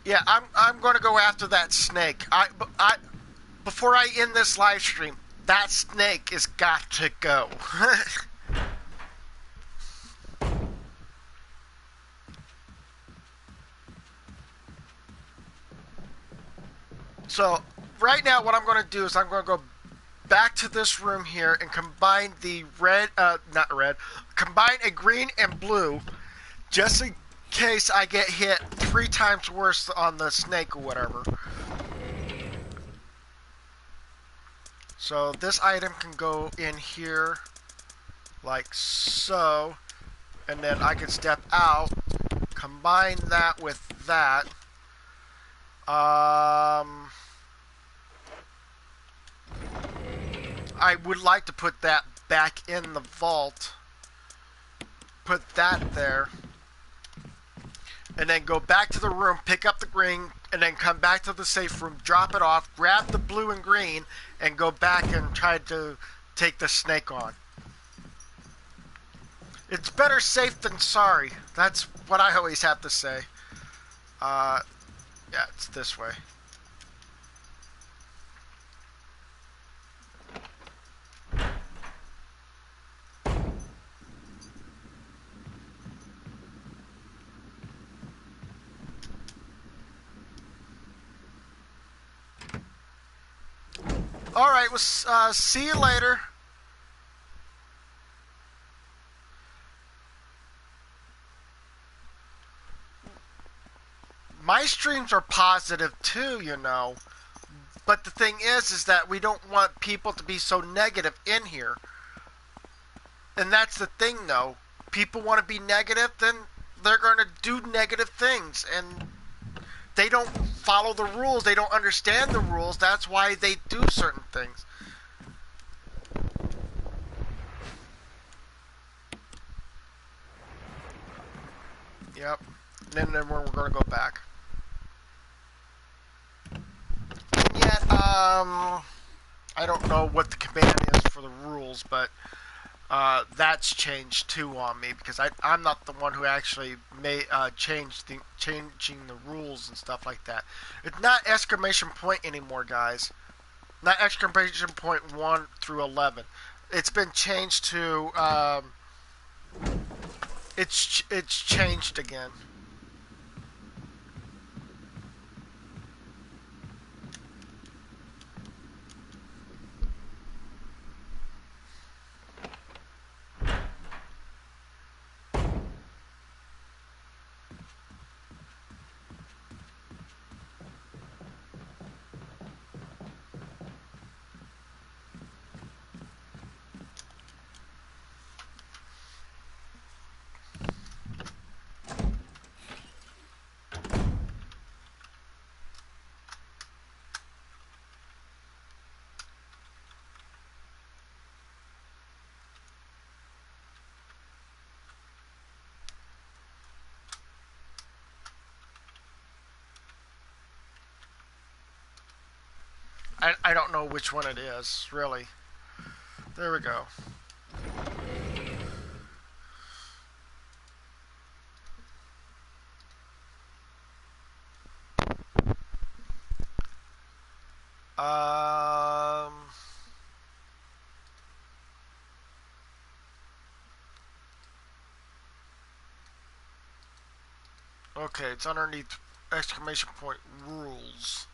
Yeah, I'm going to go after that snake. Before I end this live stream, that snake has got to go. So right now, what I'm going to do is I'm going to go back to this room here and combine the combine a green and blue, just in case I get hit 3 times worse on the snake or whatever. So this item can go in here like so, and then I can step out, combine that with that. I would like to put that back in the vault. Put that there. And then go back to the room, pick up the green, and then come back to the safe room, drop it off, grab the blue and green, and go back and try to take the snake on. It's better safe than sorry. That's what I always have to say. Yeah, it's this way. Alright, we'll see you later. My streams are positive too, you know. But the thing is that we don't want people to be so negative in here. And that's the thing, though. People want to be negative, then they're going to do negative things. And they don't follow the rules. They don't understand the rules. That's why they do certain things. Yep. And then we're going to go back. And yet, I don't know what the command is for the rules, but that's changed too on me, because I'm not the one who actually changing the rules and stuff like that. It's not exclamation point anymore, guys. Not exclamation point 1 through 11. It's been changed to it's changed again. I don't know which one it is, really. There we go. Okay, it's underneath exclamation point rules.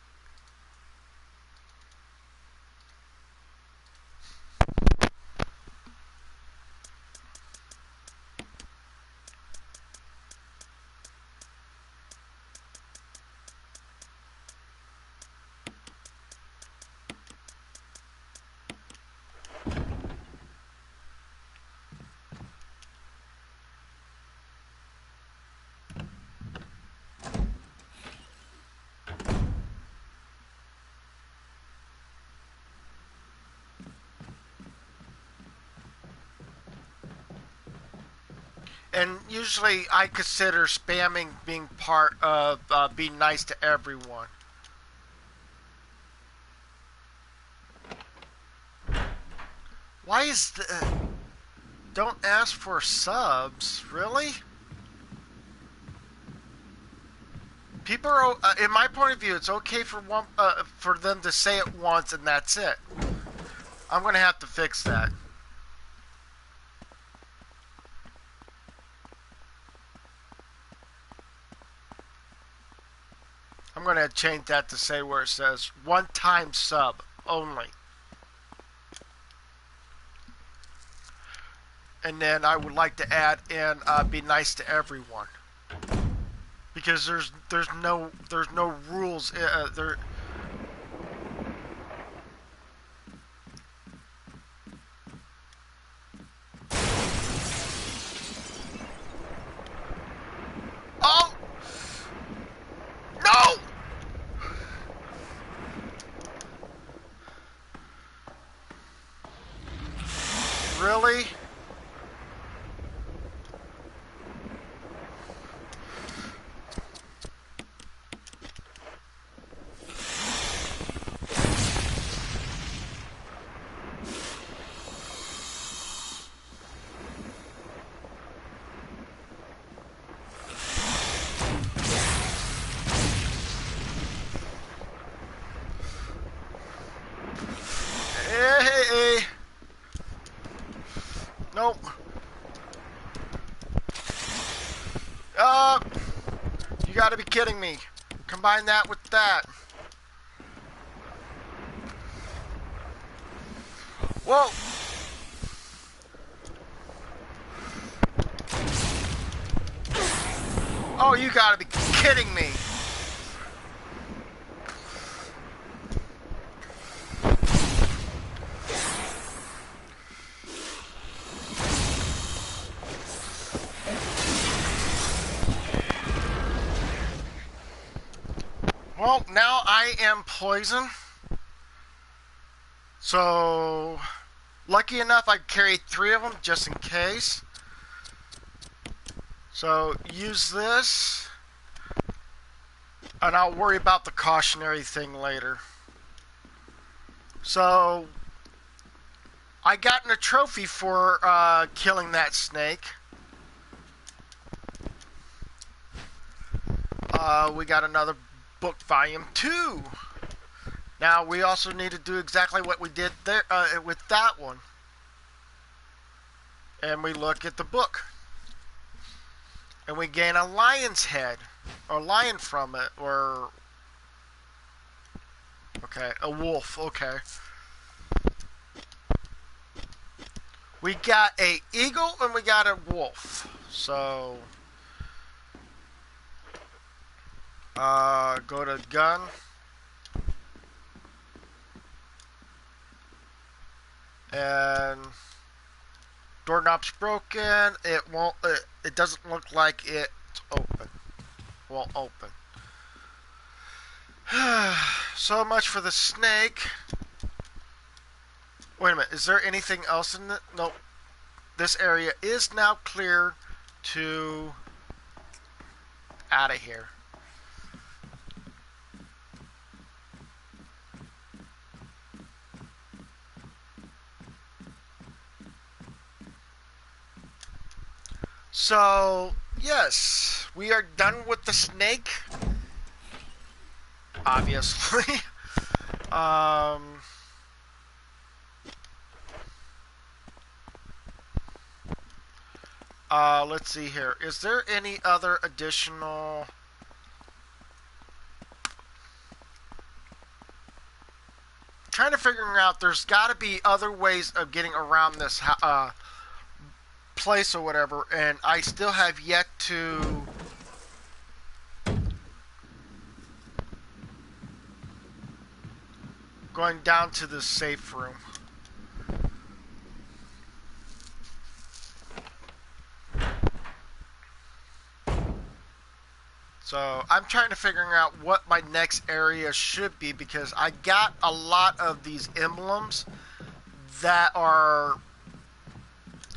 And usually I consider spamming being part of being nice to everyone. Why is the... Don't ask for subs? Really? People are... in my point of view, it's okay for them to say it once and that's it. I'm going to have to fix that. I'm going to change that to say where it says one-time sub only. And then I would like to add in be nice to everyone, because there's no rules there. Oh no! Really? Hey. Nope. You gotta be kidding me. Combine that with that. Whoa! Oh, you gotta be kidding me. Well, now I am poisoned. So, lucky enough I carried 3 of them just in case. So, use this. And I'll worry about the cautionary thing later. So, I got a trophy for killing that snake. We got another book, volume 2. Now we also need to do exactly what we did there with that one. And we look at the book. And we gain a lion's head. Or lion from it. Or... Okay, a wolf. Okay. We got a eagle and we got a wolf. So... go to gun. And doorknob's broken. It won't. It doesn't look like it's open. Won't open. So much for the snake. Wait a minute. Is there anything else in it? Nope. This area is now clear to out of here. So, yes, we are done with the snake. Obviously. Let's see here. Is there any other additional... Trying to figure out, there's got to be other ways of getting around this place or whatever, and I still have yet to going down to the safe room. So I'm trying to figure out what my next area should be, because I got a lot of these emblems that are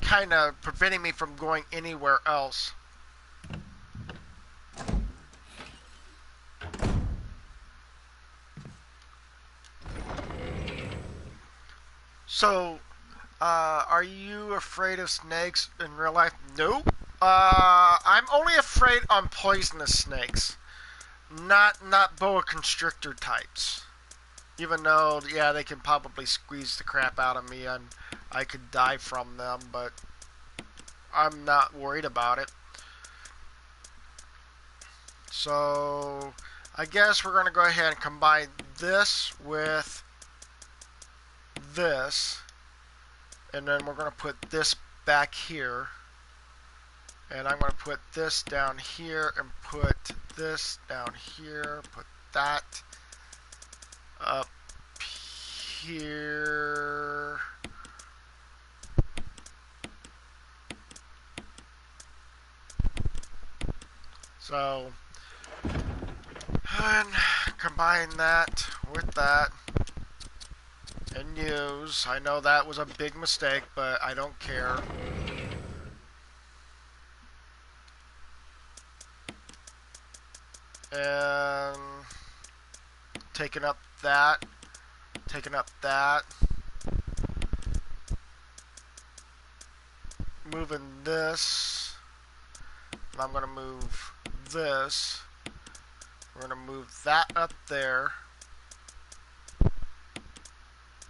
kind of preventing me from going anywhere else. So, are you afraid of snakes in real life? Nope. I'm only afraid on poisonous snakes, not boa constrictor types. Even though, yeah, they can probably squeeze the crap out of me and I could die from them, but I'm not worried about it. So, I guess we're going to go ahead and combine this with this, and then we're going to put this back here, and I'm going to put this down here and put this down here, put that up here. So, and combine that with that and use. I know that was a big mistake, but I don't care. And taking up that, moving this, and I'm going to move this. We're going to move that up there.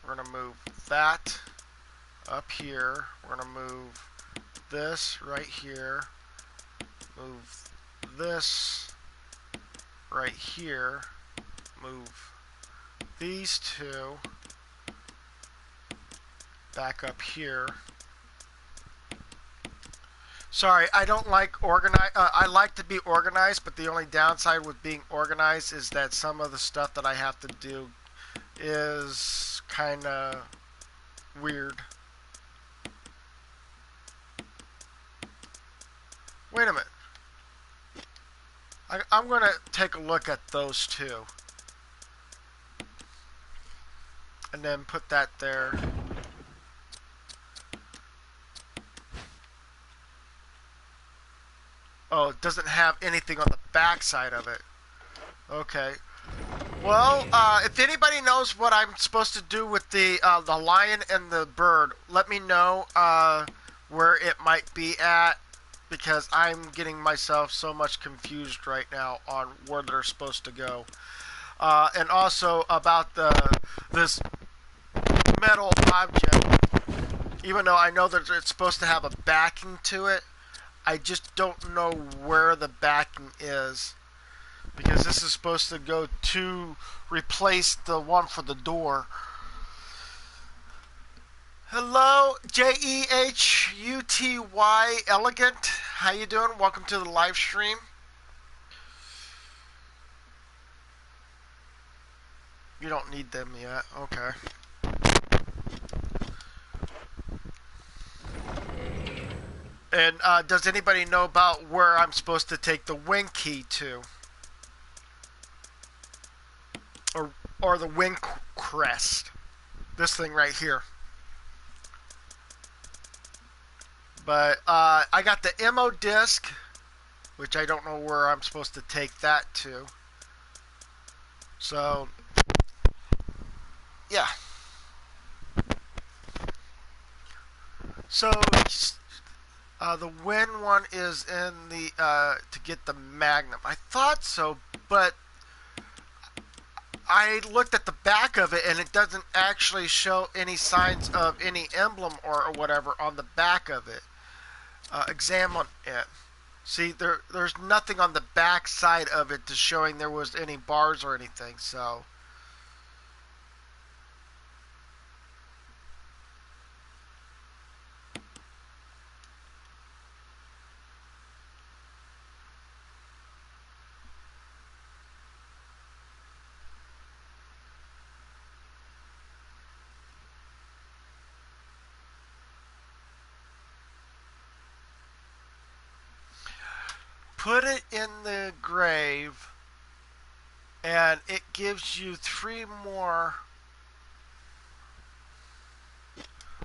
We're going to move that up here. We're going to move this right here. Move this right here. Move these two back up here. Sorry, I don't like organize. I like to be organized, but the only downside with being organized is that some of the stuff that I have to do is kind of weird. Wait a minute. I'm going to take a look at those two. And then put that there. Oh, it doesn't have anything on the back side of it. Okay. Well, if anybody knows what I'm supposed to do with the lion and the bird, let me know where it might be at, because I'm getting myself so much confused right now on where they're supposed to go. And also about this metal object. Even though I know that it's supposed to have a backing to it, I just don't know where the backing is, because this is supposed to go to replace the one for the door. Hello, Jehuty Elegant. How you doing? Welcome to the live stream. You don't need them yet. Okay. And does anybody know about where I'm supposed to take the wing key to? Or the wing crest? This thing right here. But I got the MO disc, which I don't know where I'm supposed to take that to. So, yeah. So, the Win one is in the, to get the Magnum. I thought so, but I looked at the back of it and it doesn't actually show any signs of any emblem or whatever on the back of it. Examine it. See, there's nothing on the back side of it to showing there was any bars or anything, so... Put it in the grave, and it gives you 3 more.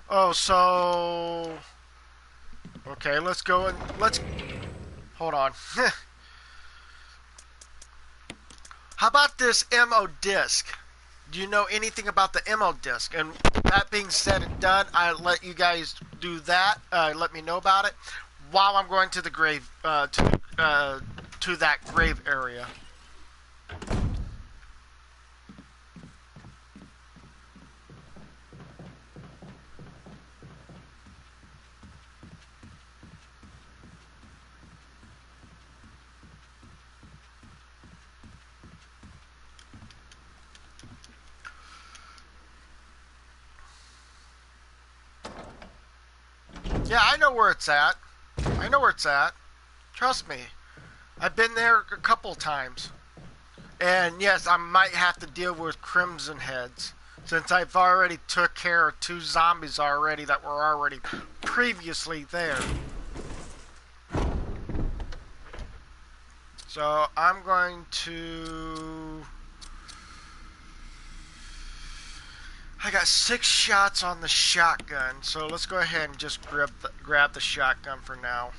Oh, so Okay, let's go and let's... Hold on. How about this MO disc? Do you know anything about the MO disc? And that being said and done, I let you guys do that. Let me know about it while I'm going to the grave, to that grave area. Yeah, I know where it's at. I know where it's at. Trust me. I've been there a couple times. And yes, I might have to deal with Crimson Heads, since I've already took care of 2 zombies already that were already previously there. So I'm going to... I got 6 shots on the shotgun, so let's go ahead and just grab the shotgun for now.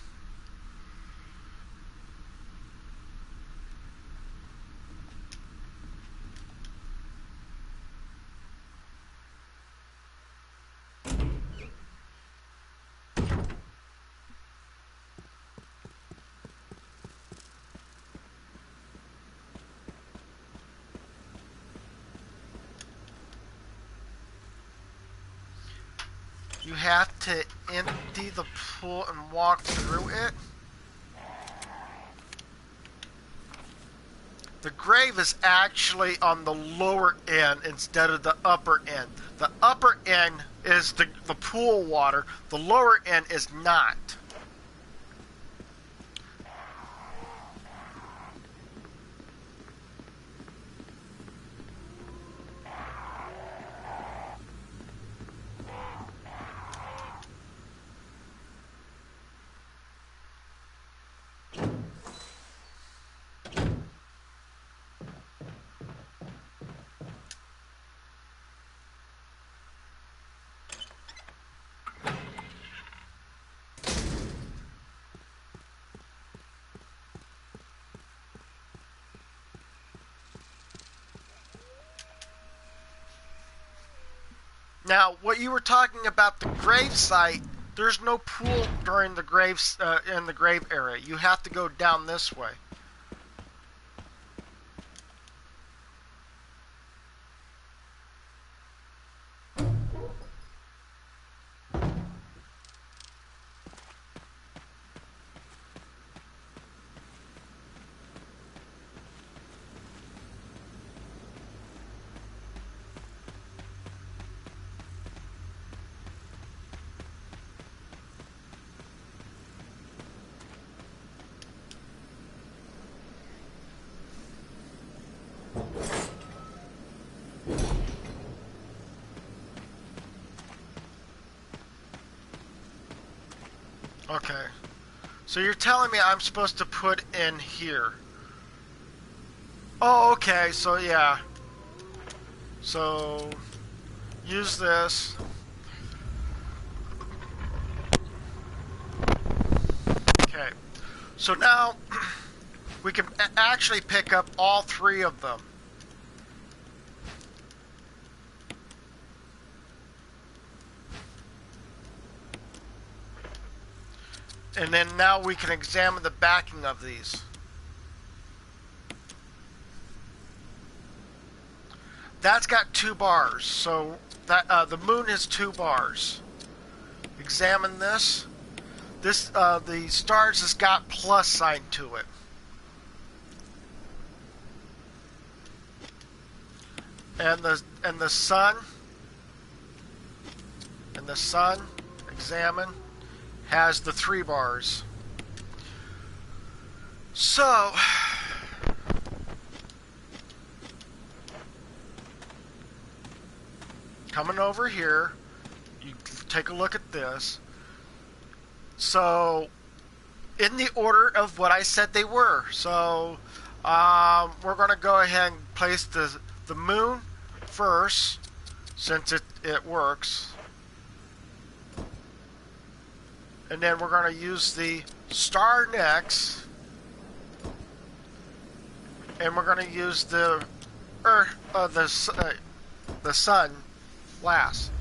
You have to empty the pool and walk through it. The grave is actually on the lower end instead of the upper end. The upper end is the pool water. The lower end is not. Now, what you were talking about the grave site, there's no pool during the graves in the grave area. You have to go down this way. Okay. So you're telling me I'm supposed to put in here. Oh, okay. So, yeah. So, use this. Okay. So now, we can actually pick up all 3 of them. And then now we can examine the backing of these. That's got 2 bars, so that the moon has 2 bars. Examine this. This the stars has got plus sign to it. And the sun. And the sun, examine, has the 3 bars. So, coming over here, you take a look at this. So, in the order of what I said they were. So, we're going to go ahead and place the moon first, since it works. And then we're going to use the star next. And we're going to use the earth, the sun last.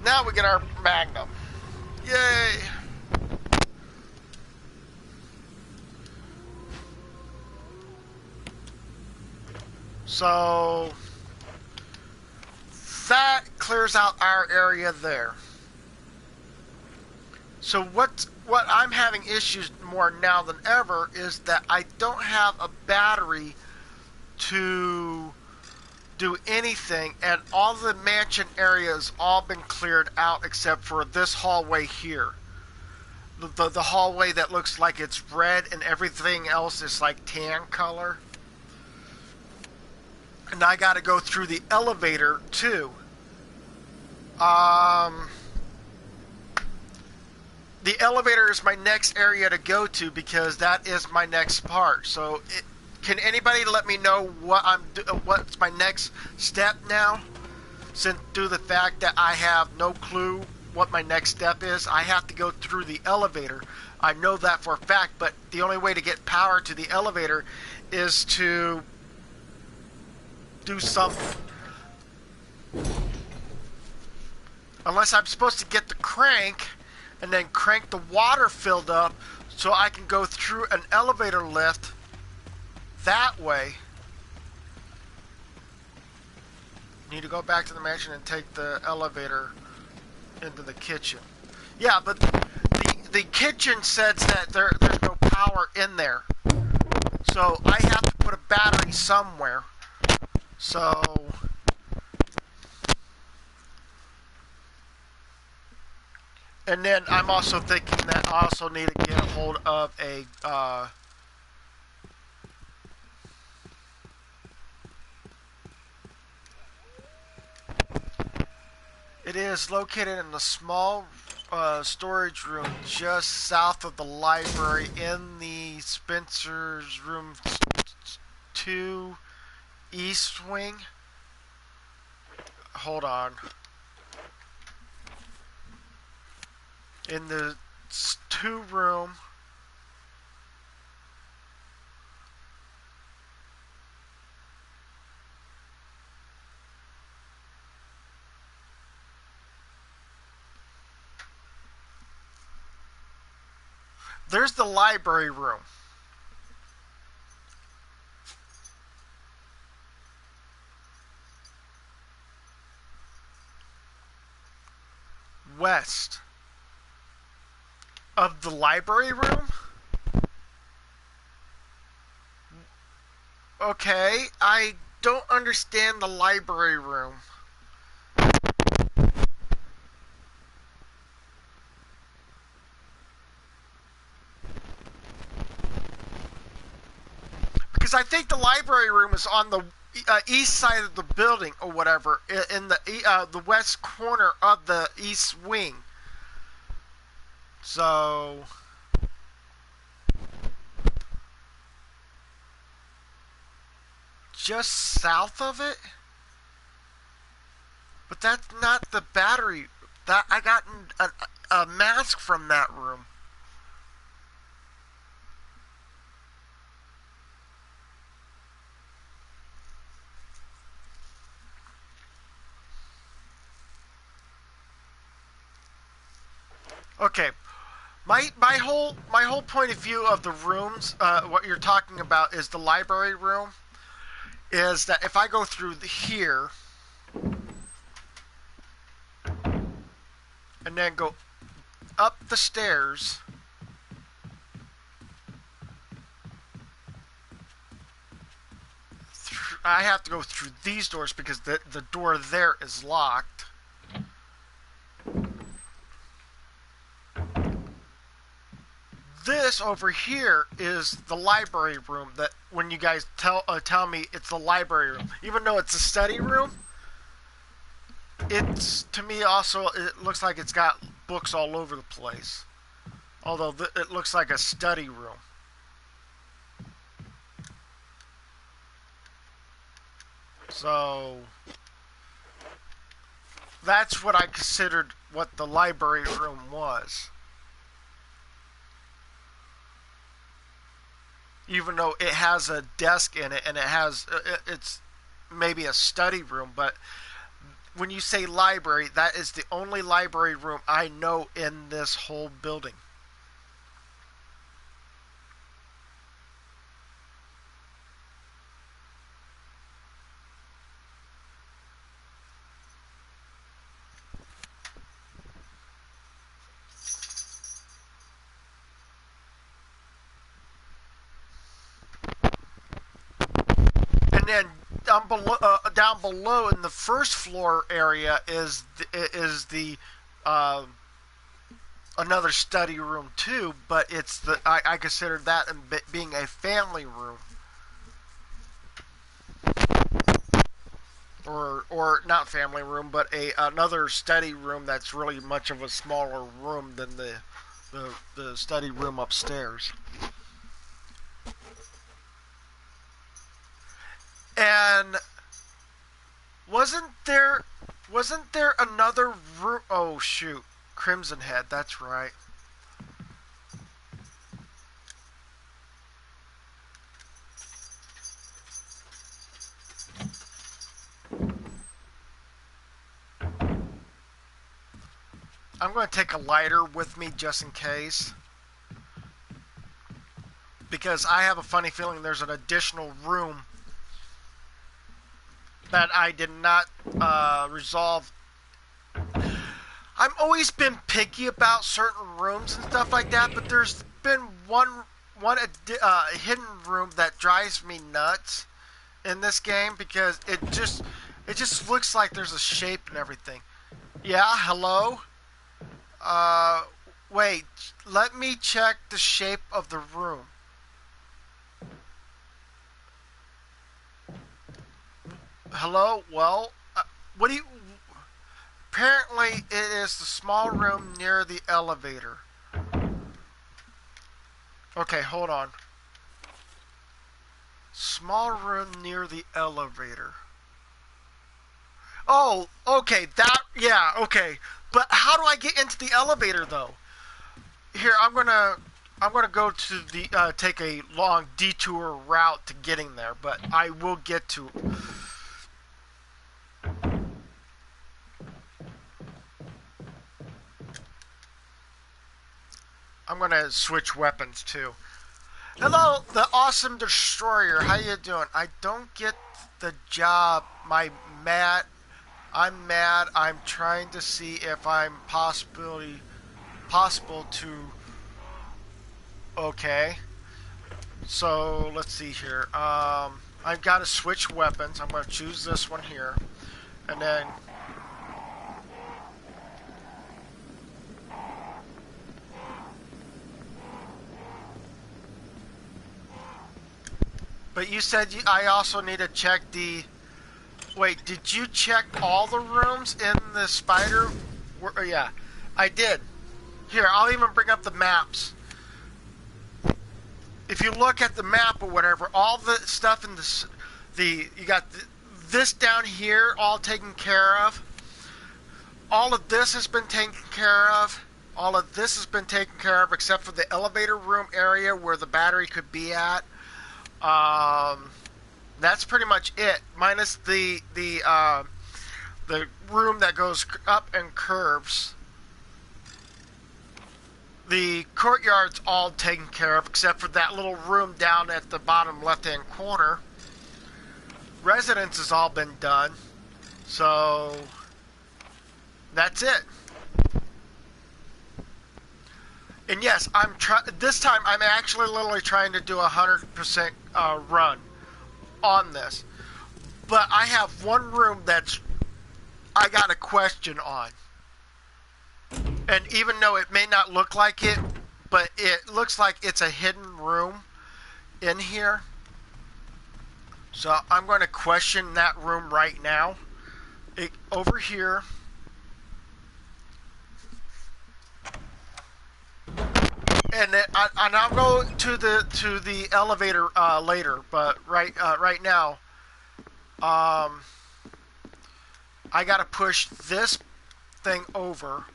Now we get our magnum. Yay! So that clears out our area there. So what I'm having issues more now than ever is that I don't have a battery to do anything, and all the mansion area has all been cleared out except for this hallway here. The hallway that looks like it's red and everything else is like tan color. And I got to go through the elevator too. The elevator is my next area to go to because that is my next part. So, can anybody let me know what's my next step now? Since due to the fact that I have no clue what my next step is, I have to go through the elevator. I know that for a fact, but the only way to get power to the elevator is to do something. Unless I'm supposed to get the crank and then crank the water filled up so I can go through an elevator lift that way. Need to go back to the mansion and take the elevator into the kitchen. Yeah, but the kitchen says that there's no power in there. So I have to put a battery somewhere. So and then I'm also thinking that I also need to get a hold of a it is located in a small storage room just south of the library in the Spencer's room 2 east wing. Hold on. In the 2 room. There's the library room. West of the library room? Okay, I don't understand the library room. Because I think the library room is on the east side of the building or whatever, in the west corner of the east wing. So just south of it? But that's not the battery. That I got a mask from that room. Okay, my whole point of view of the rooms, what you're talking about is the library room. Is that if I go through here and then go up the stairs, I have to go through these doors because the door there is locked. This over here is the library room. That when you guys tell me it's the library room, even though it's a study room, it's to me also it looks like it's got books all over the place. Although it looks like a study room. So that's what I considered what the library room was. even though it has a desk in it and it's maybe a study room. But when you say library, that is the only library room I know in this whole building. And then down below in the first floor area is the uh, another study room too, but I consider that being a family room, or not family room, but another study room that's really much of a smaller room than the study room upstairs. And wasn't there wasn't there another room? Oh shoot, Crimson Head. That's right. I'm going to take a lighter with me just in case, because I have a funny feeling there's an additional room that I did not resolve. I've always been picky about certain rooms and stuff like that, but there's been one hidden room that drives me nuts in this game, because it just looks like there's a shape and everything. Yeah, hello. Uh, Wait. Let me check the shape of the room. Hello. Well, what do you? Apparently, it is the small room near the elevator. Okay, hold on. Small room near the elevator. Oh, okay. Yeah, okay. But how do I get into the elevator though? Here, I'm gonna go to the take a long detour route to getting there, but I will get to. I'm gonna switch weapons too. Hello, the awesome destroyer. How you doing? I don't get the job. I'm mad. I'm trying to see if I'm possible to. Okay. So let's see here. I've got to switch weapons. I'm going to choose this one here, and then. But you said I also need to check the. Wait, did you check all the rooms in the spider? Yeah, I did. Here, I'll even bring up the maps. If you look at the map or whatever, all the stuff in you got this down here all taken care of. All of this has been taken care of. All of this has been taken care of except for the elevator room area where the battery could be at. That's pretty much it, minus the room that goes up and curves. The courtyard's all taken care of except for that little room down at the bottom left-hand corner. Residence has all been done, so that's it. And yes, this time I'm actually literally trying to do a 100% run on this. But I have one room I got a question on. And even though it may not look like it, but it looks like it's a hidden room in here. So I'm going to question that room right now. Over here. And I'll go to the elevator later, but right now, I gotta push this thing over.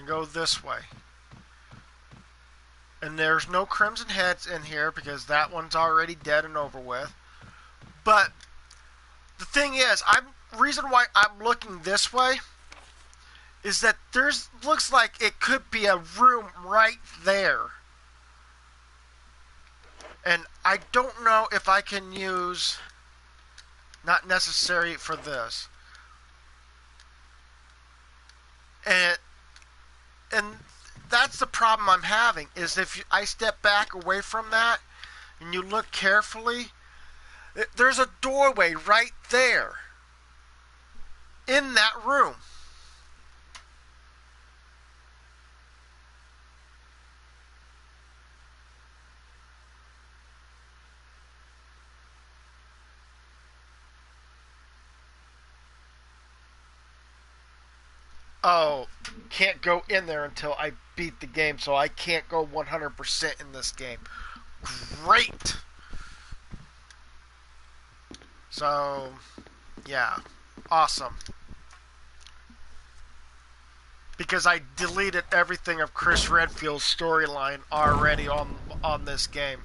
go this way. And there's no Crimson Heads in here because that one's already dead and over with. But the thing is, reason why I'm looking this way is that looks like it could be a room right there. And I don't know if I can use, not necessary for this. And that's the problem I'm having, is if I step back away from that and you look carefully, there's a doorway right there in that room. Oh, can't go in there until I beat the game, so I can't go 100% in this game. Great! So, yeah. Awesome. Because I deleted everything of Chris Redfield's storyline already on this game.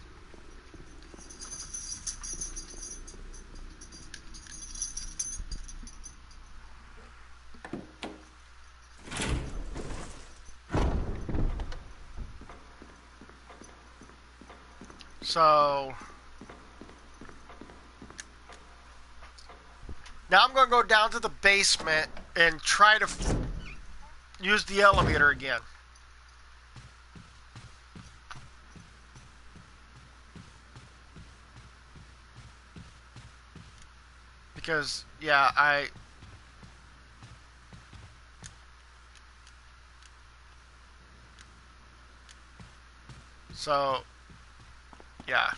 So now I'm going to go down to the basement and try to use the elevator again. Because, yeah, So, yeah.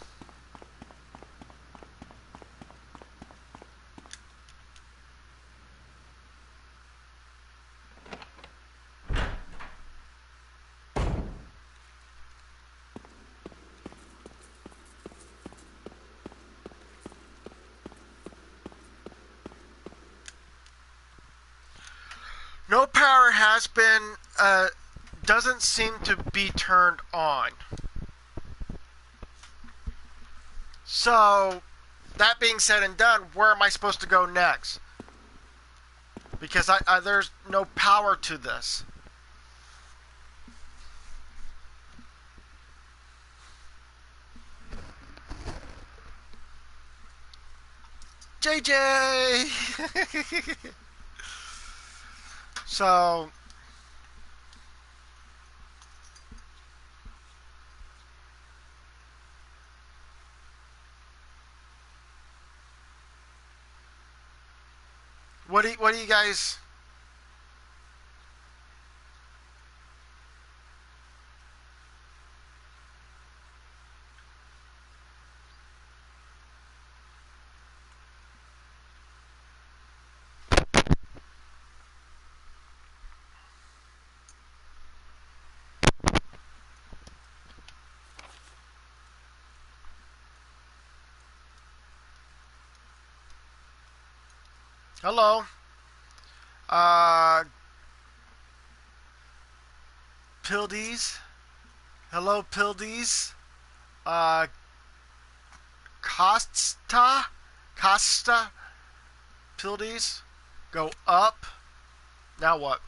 No power has been, doesn't seem to be turned on. So, that being said and done, where am I supposed to go next? Because there's no power to this. JJ! So, what do you guys... Hello? Pildies? Hello, Pildies? Costa? Pildies? Go up? Now what?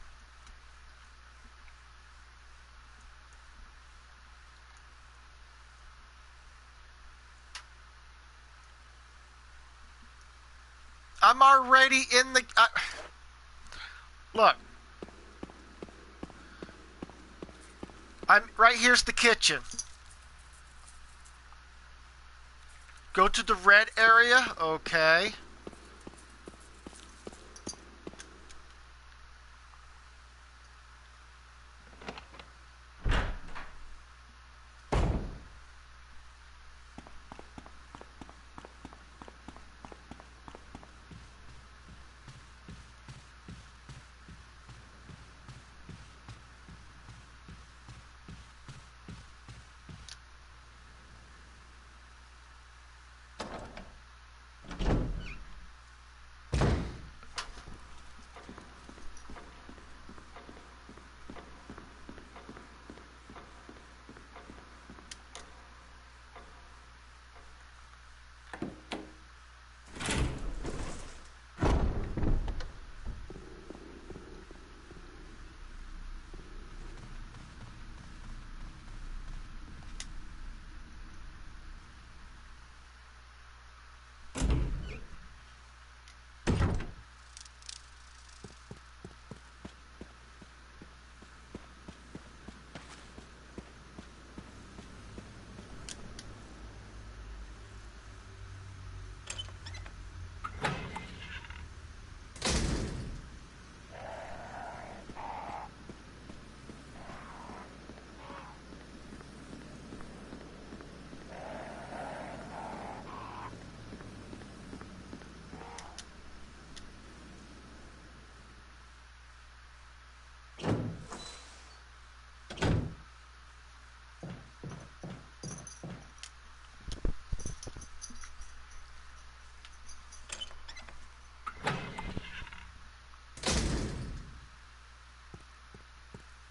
I'm already in the... look. Right here's the kitchen. Go to the red area. Okay.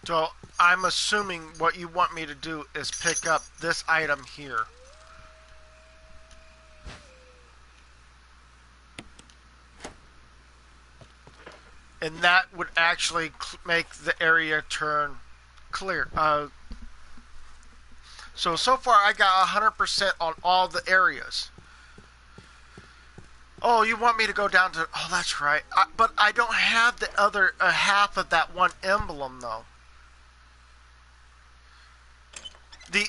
So I'm assuming what you want me to do is pick up this item here. And that would actually make the area turn clear. So far I got 100% on all the areas. Oh, you want me to go down to... Oh, that's right. But I don't have the other half of that one emblem, though.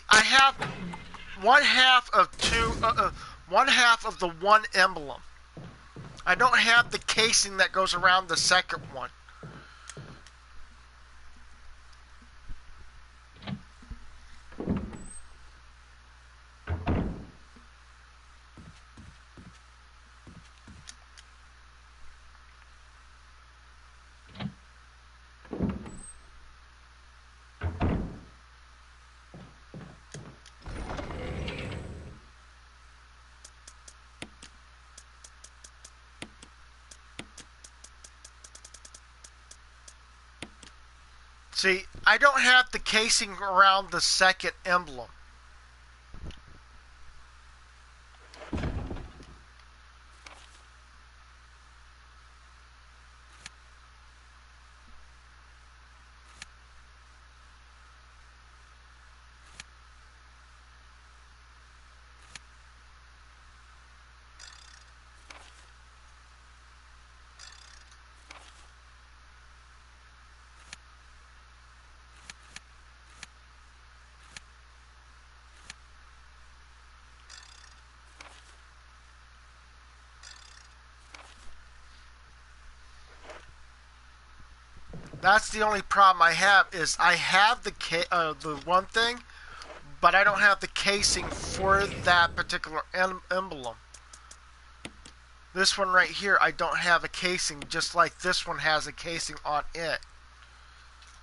I have one half of one half of the one emblem. I don't have the casing that goes around the second one. See, I don't have the casing around the second emblem. That's the only problem I have is I have the one thing, but I don't have the casing for that particular emblem. This one right here, I don't have a casing, just like this one has a casing on it.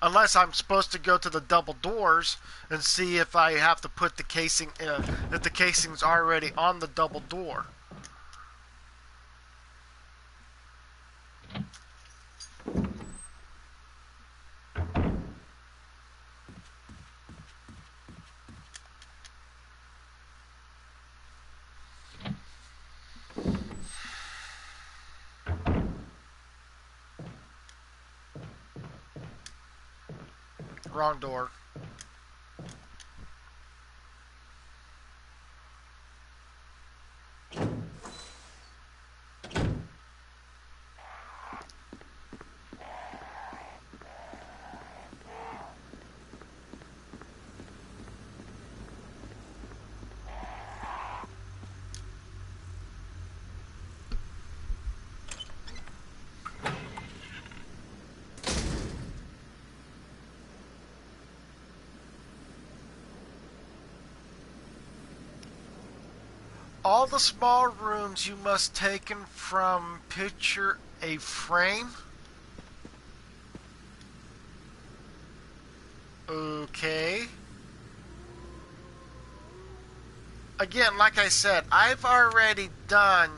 Unless I'm supposed to go to the double doors and see if I have to put the casing, if the casing's already on the double door. Wrong door. All the small rooms you must taken from picture a frame. Okay. Again, like I said, I've already done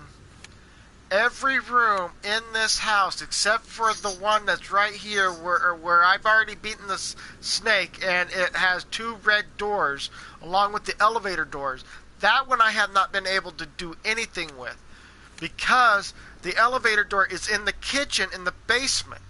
every room in this house except for the one that's right here where I've already beaten the snake, and it has 2 red doors along with the elevator doors. That one I have not been able to do anything with because the elevator door is in the kitchen in the basement.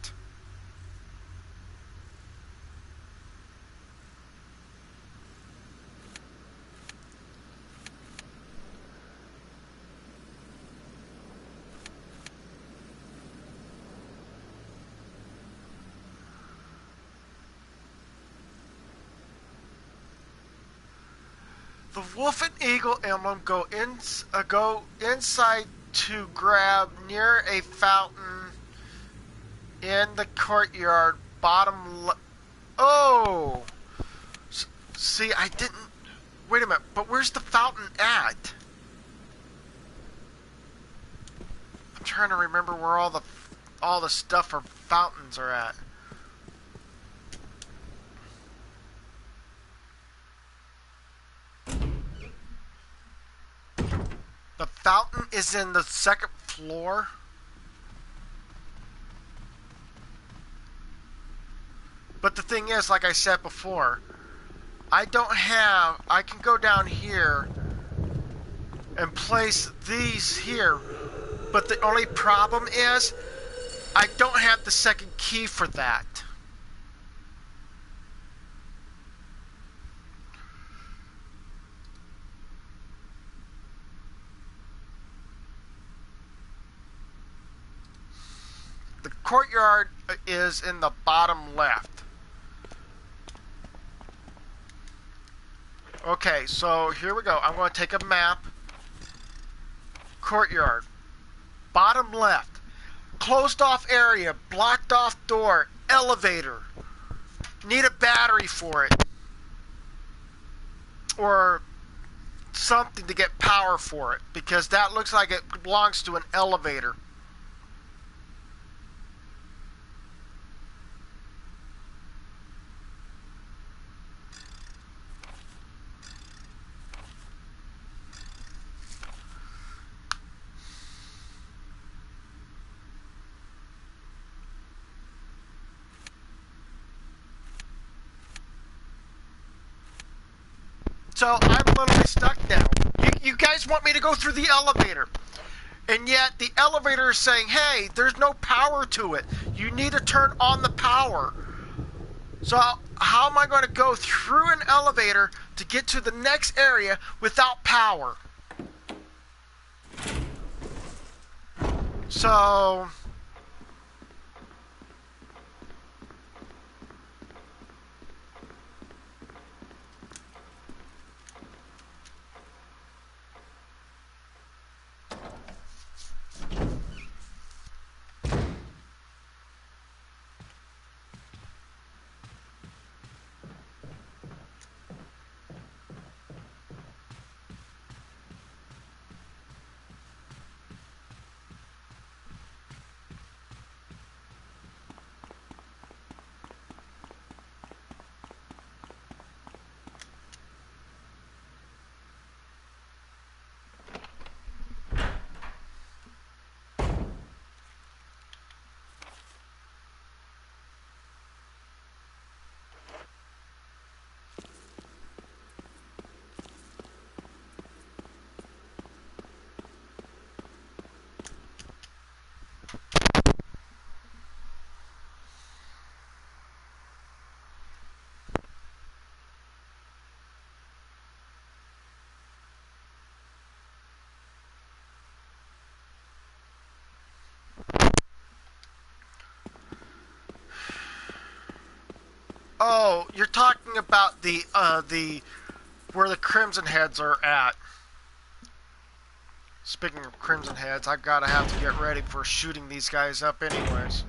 The wolf and eagle emblem go inside to grab near a fountain in the courtyard. Oh! See, I didn't... Wait a minute, but where's the fountain at? I'm trying to remember where all the stuff for fountains are at. The fountain is in the second floor. But the thing is, like I said before, I can go down here and place these here, but the only problem is I don't have the second key for that. The courtyard is in the bottom left. Okay, so here we go. I'm going to take a map. Courtyard. Bottom left. Closed off area. Blocked off door. Elevator. Need a battery for it. Or something to get power for it. Because that looks like it belongs to an elevator. So I'm literally stuck now. You guys want me to go through the elevator. And yet the elevator is saying, hey, there's no power to it. You need to turn on the power. So how am I going to go through an elevator to get to the next area without power? So... Oh, you're talking about the where the Crimson Heads are at. Speaking of Crimson Heads, I've got to have to get ready for shooting these guys up anyways.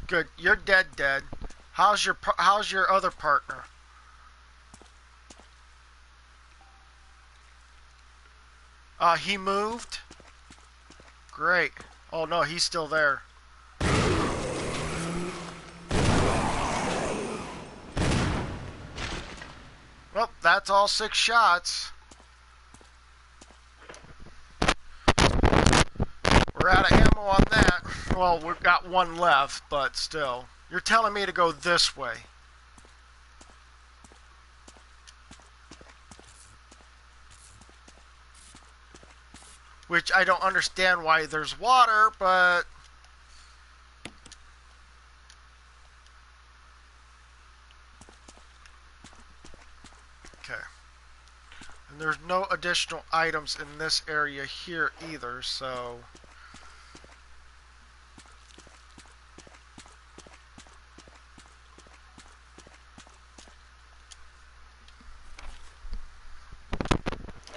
Good, you're dead. How's your other partner? He moved? Great. Oh no, he's still there. Well, that's all 6 shots. We're out of ammo on that. Well, we've got 1 left, but still. You're telling me to go this way. Which I don't understand why there's water, but... Okay. And there's no additional items in this area here either, so...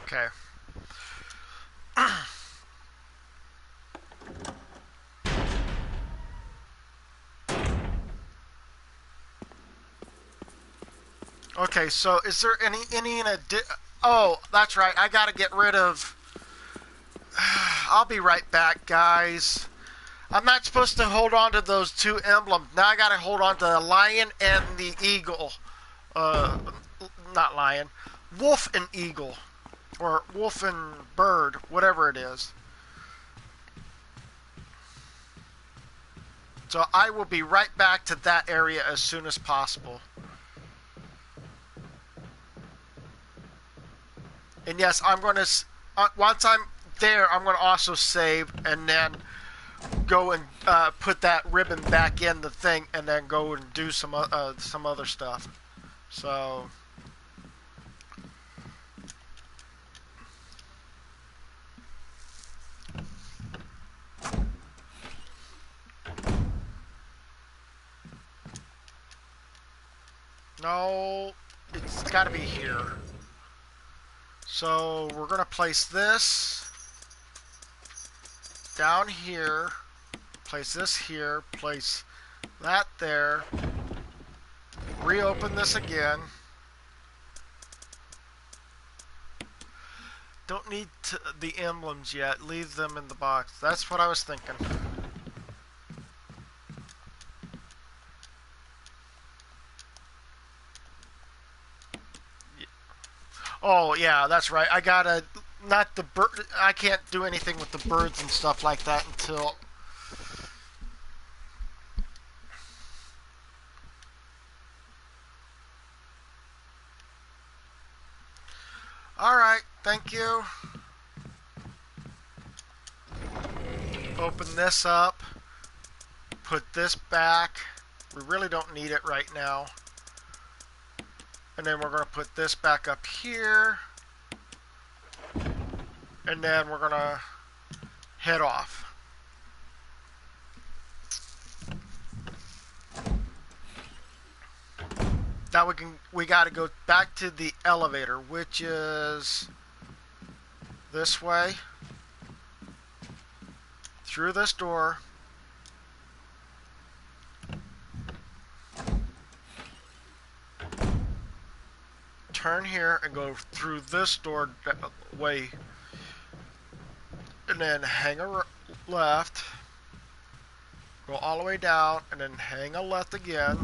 Okay. Okay, so is there any in a... Oh, that's right. I gotta get rid of... I'll be right back, guys. I'm not supposed to hold on to those two emblems. Now I gotta hold on to the lion and the eagle. Uh, Not lion. Wolf and eagle. Or wolf and bird. Whatever it is. So I will be right back to that area as soon as possible. And yes, I'm going to... once I'm there, I'm going to also save and then go and put that ribbon back in the thing and then go and do some other stuff. So... No, it's got to be here. So we're going to place this down here, place this here, place that there, reopen this again. Don't need the emblems yet, leave them in the box. That's what I was thinking. Oh yeah, that's right. I gotta, not the bird, I can't do anything with the birds and stuff like that until... Alright, thank you. Open this up. Put this back. We really don't need it right now. And then we're going to put this back up here. And then we're going to head off. Now we got to go back to the elevator, which is this way. Through this door. Turn here and go through this door way. And then hang a left. Go all the way down and then hang a left again.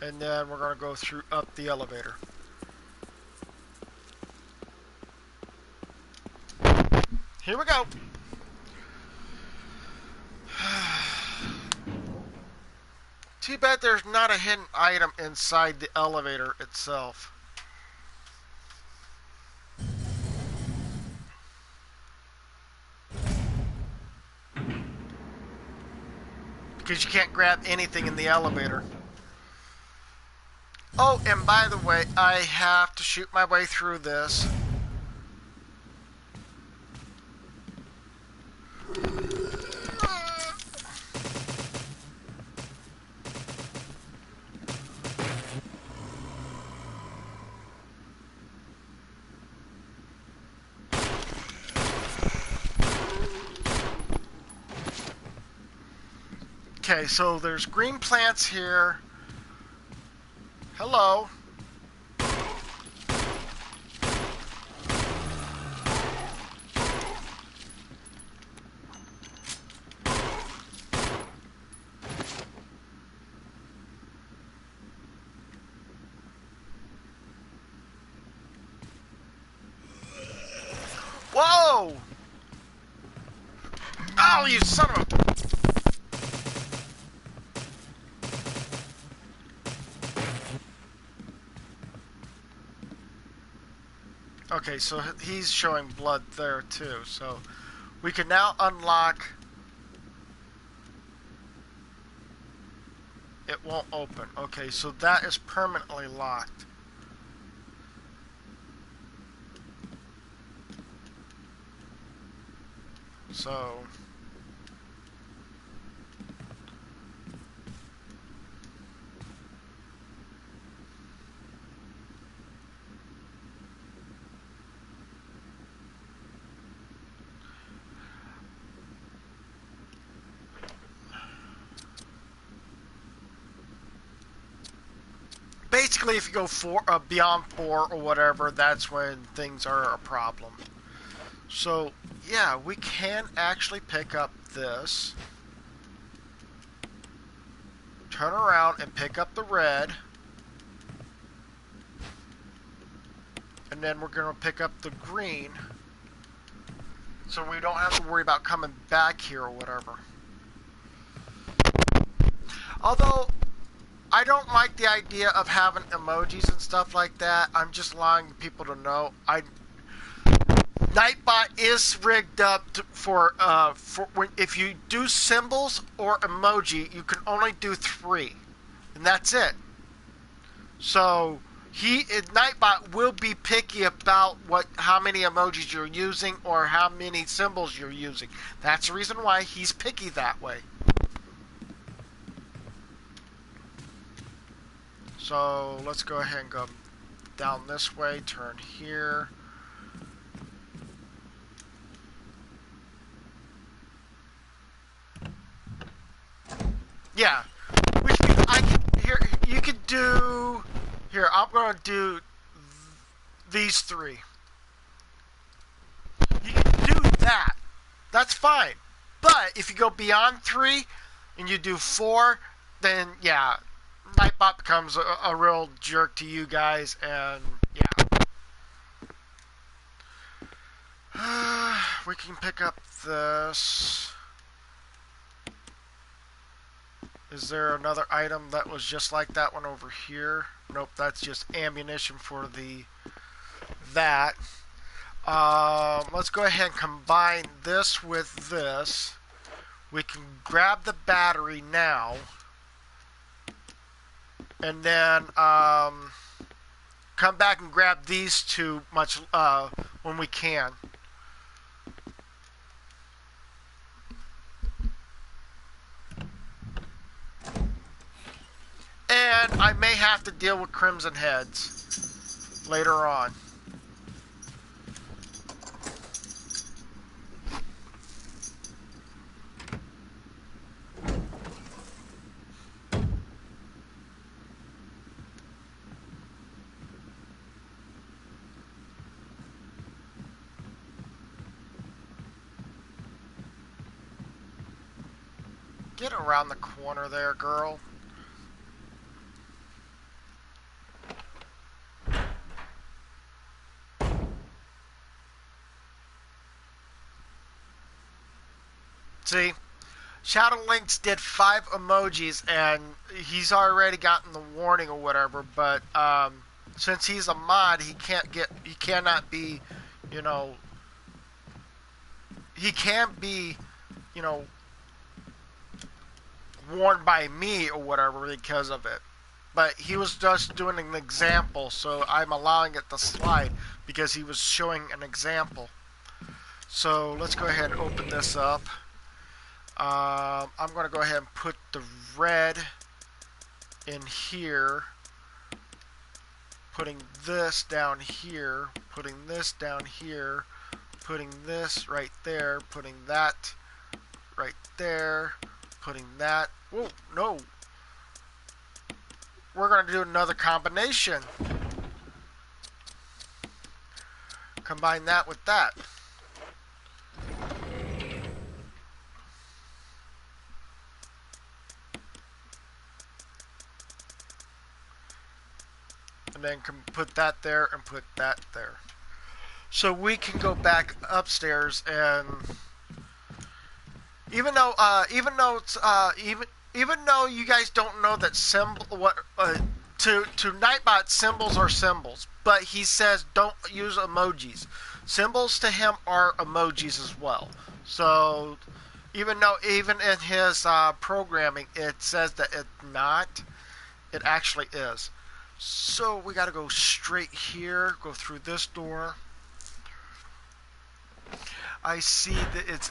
And then we're going to go through up the elevator. Here we go. Too bad there's not a hidden item inside the elevator itself. Because you can't grab anything in the elevator. Oh, and by the way, I have to shoot my way through this. Okay, so there's green plants here. Hello. Whoa! Oh, you son of a... Okay, so he's showing blood there too, so we can now unlock... It won't open. Okay, so that is permanently locked. So... basically, if you go beyond 4 or whatever, that's when things are a problem. So, yeah, we can actually pick up this. Turn around and pick up the red. And then we're going to pick up the green. So we don't have to worry about coming back here or whatever. Although, I don't like the idea of having emojis and stuff like that. I'm just allowing people to know. Nightbot is rigged up for when, if you do symbols or emoji, you can only do 3. And that's it. So, Nightbot will be picky about how many emojis you're using or how many symbols you're using. That's the reason why he's picky that way. So let's go ahead and go down this way, turn here. Yeah, you could do, here, I'm going to do these 3. You can do that. That's fine. But if you go beyond 3 and you do 4, then yeah, Nightbot becomes a real jerk to you guys, and yeah. We can pick up this. Is there another item that was just like that one over here? Nope, that's just ammunition for that. Let's go ahead and combine this with this. We can grab the battery now. And then come back and grab these 2 when we can. And I may have to deal with Crimson Heads later on. Get around the corner there, girl. See, Shadow Links did 5 emojis, and he's already gotten the warning or whatever. But since he's a mod, he cannot be, you know, he can't be, you know, warned by me or whatever because of it. But he was just doing an example, so I'm allowing it to slide because he was showing an example. So let's go ahead and open this up. I'm going to go ahead and put the red in here, putting this down here, putting this down here, putting this right there, putting that right there, putting that. Whoa, no. We're going to do another combination. Combine that with that. And then put that there and put that there. So we can go back upstairs, and even though you guys don't know that to Nightbot, symbols are symbols, but he says don't use emojis. Symbols to him are emojis as well. So even in his programming it says that it's not, it actually is. So we got to go straight here, go through this door. I see that it's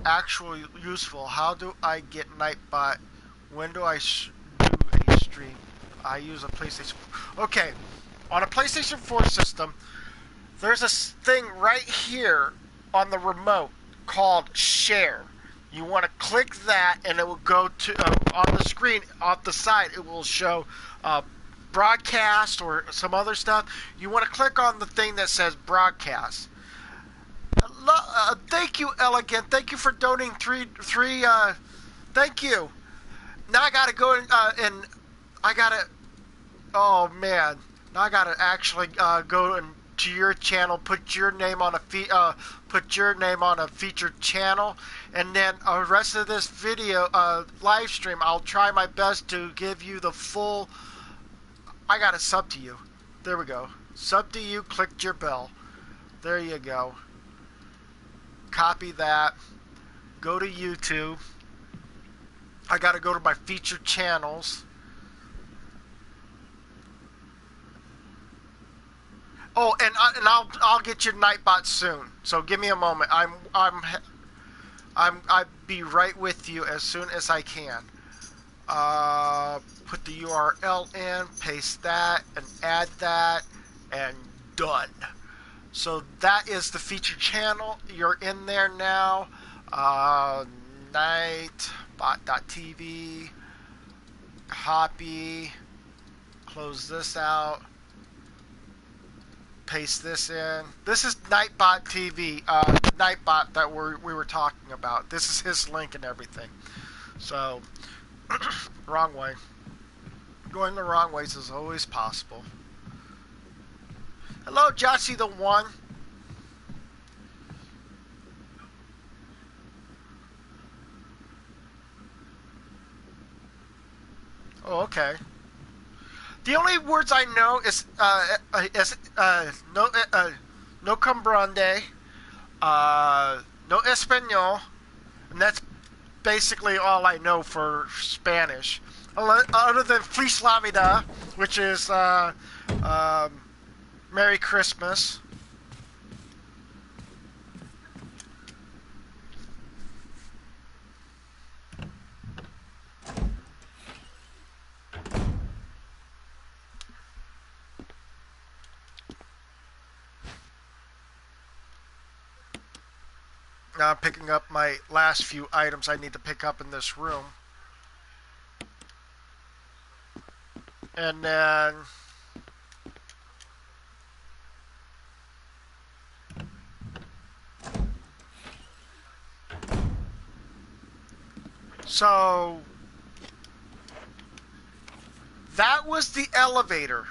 actually useful. How do I get Nightbot? When do I do a stream? I use a PlayStation 4. Okay, on a PlayStation 4 system, there's a thing right here on the remote called Share. You want to click that, and it will go to on the screen off the side. It will show broadcast or some other stuff, you want to click on the thing that says broadcast. Thank you, Elegant. Thank you for donating three. Thank you. Now I gotta go and I gotta. Oh man, now I gotta actually go to your channel, put your name on a featured channel, and then the rest of this video live stream, I'll try my best to give you the full. I gotta sub to you. There we go. Sub to you. Click your bell. There you go. Copy that. Go to YouTube. I gotta go to my featured channels. Oh, and I'll get your Nightbot soon. So give me a moment. I'll be right with you as soon as I can. Put the URL in, paste that, and add that, and done. So that is the featured channel. You're in there now. Nightbot.tv. Copy. Close this out. Paste this in. This is Nightbot TV, Nightbot that we were talking about. This is his link and everything. So, wrong way. Going the wrong ways is always possible. Hello, Jossie the One. Oh, okay. The only words I know is no comprende, no español, and that's basically all I know for Spanish. Other than Feliz Navidad, which is Merry Christmas. Now I'm picking up my last few items I need to pick up in this room. And then so that was the elevator.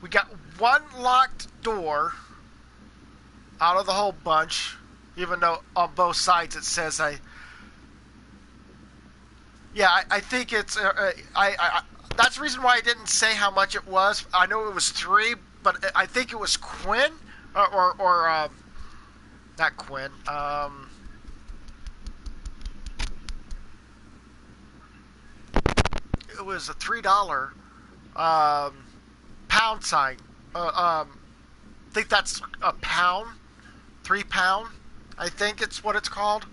We got one locked door out of the whole bunch. Even though on both sides it says I think it's that's the reason why I didn't say how much it was. I know it was 3, but I think it was Quinn or not Quinn. It was a $3 pound sign. I think that's a pound, £3. I think it's what it's called.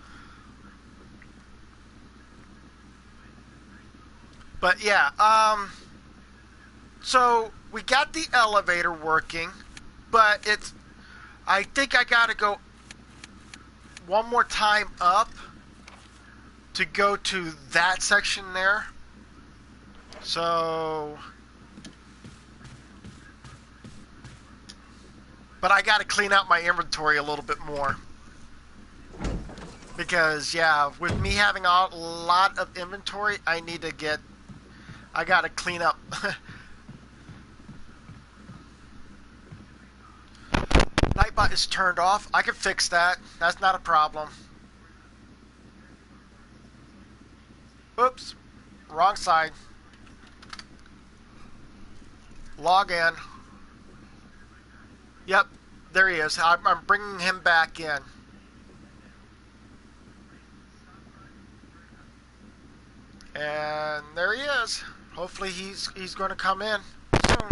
But yeah, so we got the elevator working, but I think I gotta go one more time up to go to that section there. So, but I gotta clean out my inventory a little bit more. Because, yeah, with me having a lot of inventory, I gotta clean up. Nightbot is turned off. I can fix that. That's not a problem. Oops. Wrong side. Log in. Yep. There he is. I'm bringing him back in. And there he is. Hopefully he's going to come in soon.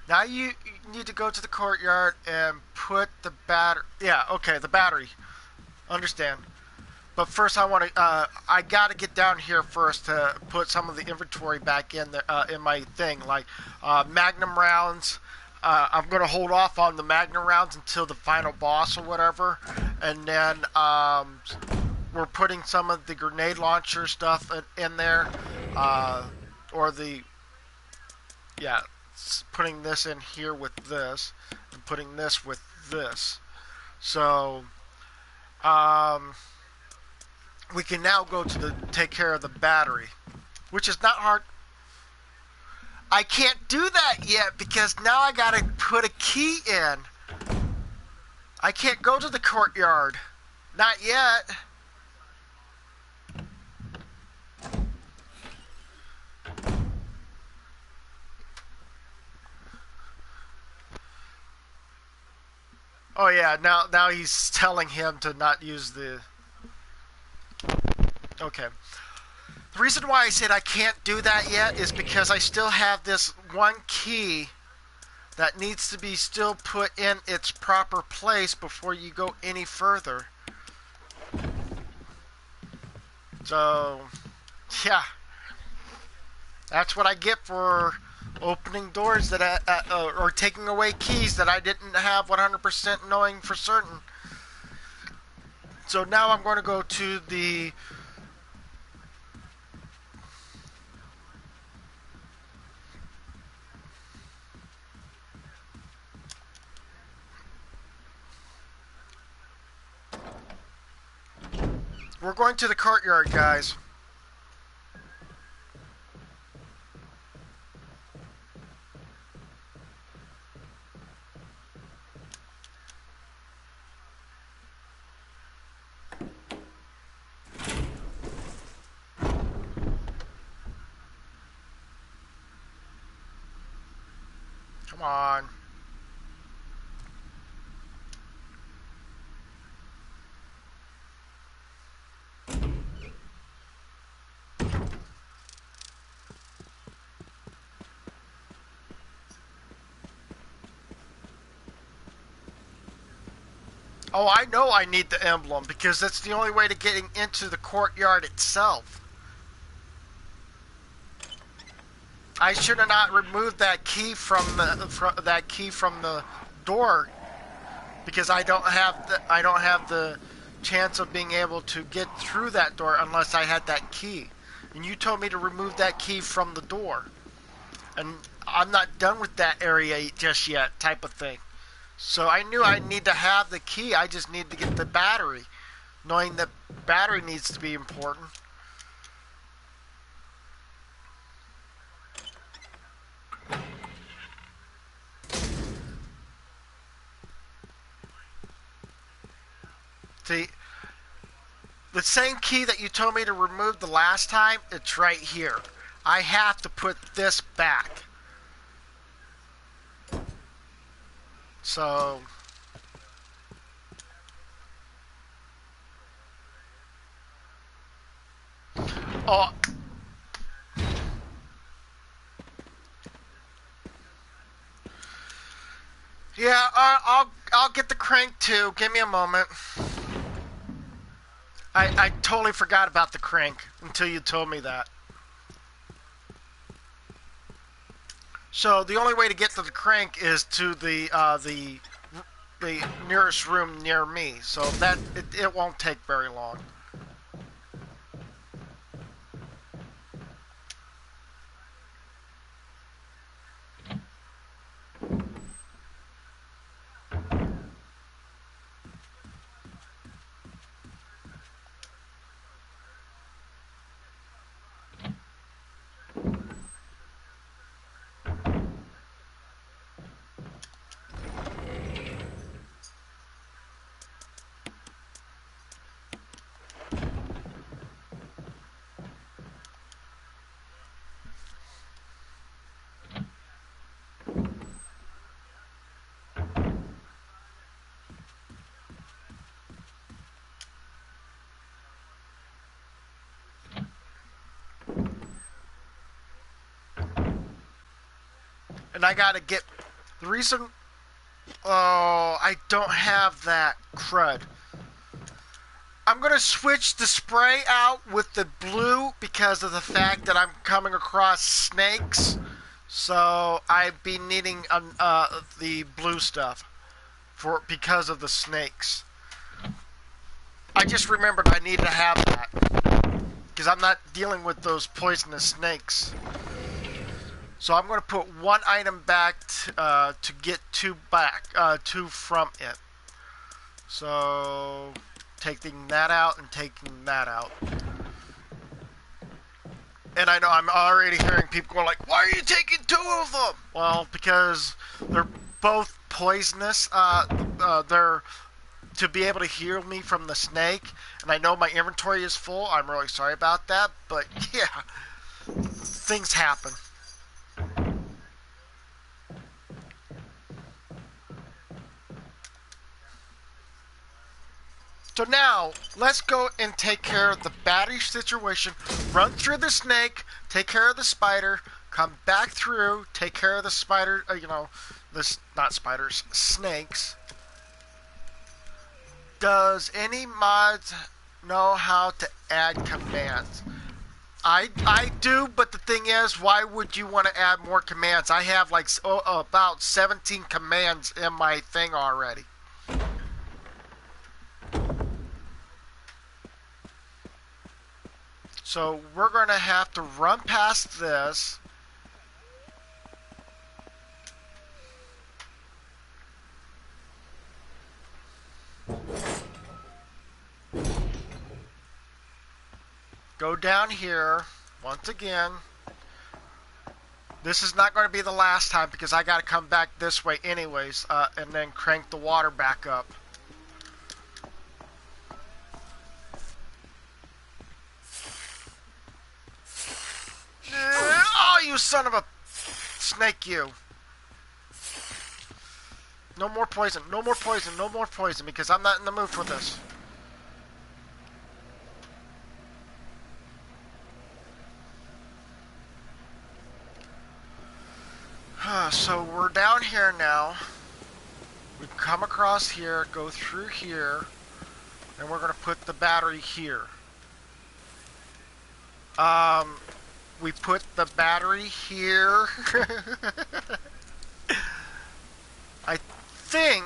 Now you need to go to the courtyard and put the battery. Yeah, okay, the battery. Understand. But first, I gotta get down here first to put some of the inventory back in the in my thing, like Magnum rounds, I'm going to hold off on the Magnum rounds until the final boss or whatever, and then we're putting some of the grenade launcher stuff in there, or the yeah, putting this in here with this, and putting this with this. So we can now go to the take care of the battery, which is not hard. I can't do that yet because now I gotta put a key in. I can't go to the courtyard. Not yet. Oh yeah, now he's telling him to not use the... Okay. The reason why I said I can't do that yet is because I still have this one key that needs to be still put in its proper place before you go any further. So, yeah. That's what I get for opening doors that or taking away keys that I didn't have 100% knowing for certain. So now I'm going to go to the... We're going to the courtyard, guys. Come on. Oh, I know I need the emblem because that's the only way to getting into the courtyard itself. I should have not removed that key from the door because I don't have the chance of being able to get through that door unless I had that key. And you told me to remove that key from the door. And I'm not done with that area just yet, type of thing. So I knew I need to have the key. I just need to get the battery, knowing that battery needs to be important. See, the same key that you told me to remove the last time, it's right here. I have to put this back. So... Oh... Yeah, I'll get the crank too. Give me a moment. I totally forgot about the crank until you told me that. So the only way to get to the crank is to the nearest room near me. So that it won't take very long. And I gotta get... The reason... Oh, I don't have that crud. I'm gonna switch the spray out with the blue because of the fact that I'm coming across snakes. So I'd be needing the blue stuff because of the snakes. I just remembered I needed to have that because I'm not dealing with those poisonous snakes. So I'm going to put one item back to get two from it. So taking that out and taking that out. And I know I'm already hearing people going like, "Why are you taking two of them?" Well, because they're both poisonous. They're to be able to heal me from the snake. And I know my inventory is full. I'm really sorry about that. But yeah, things happen. So now, let's go and take care of the battery situation, run through the snake, take care of the spider, come back through, take care of the spider, not spiders, snakes. Does any mods know how to add commands? I do, but the thing is, why would you want to add more commands? I have like about 17 commands in my thing already. So we're going to have to run past this. Go down here once again. This is not going to be the last time because I got to come back this way anyways, and then crank the water back up. Oh, you son of a snake, you. No more poison, no more poison, no more poison, because I'm not in the mood for this. So we're down here now. We come across here, go through here, and we're going to put the battery here. We put the battery here. I think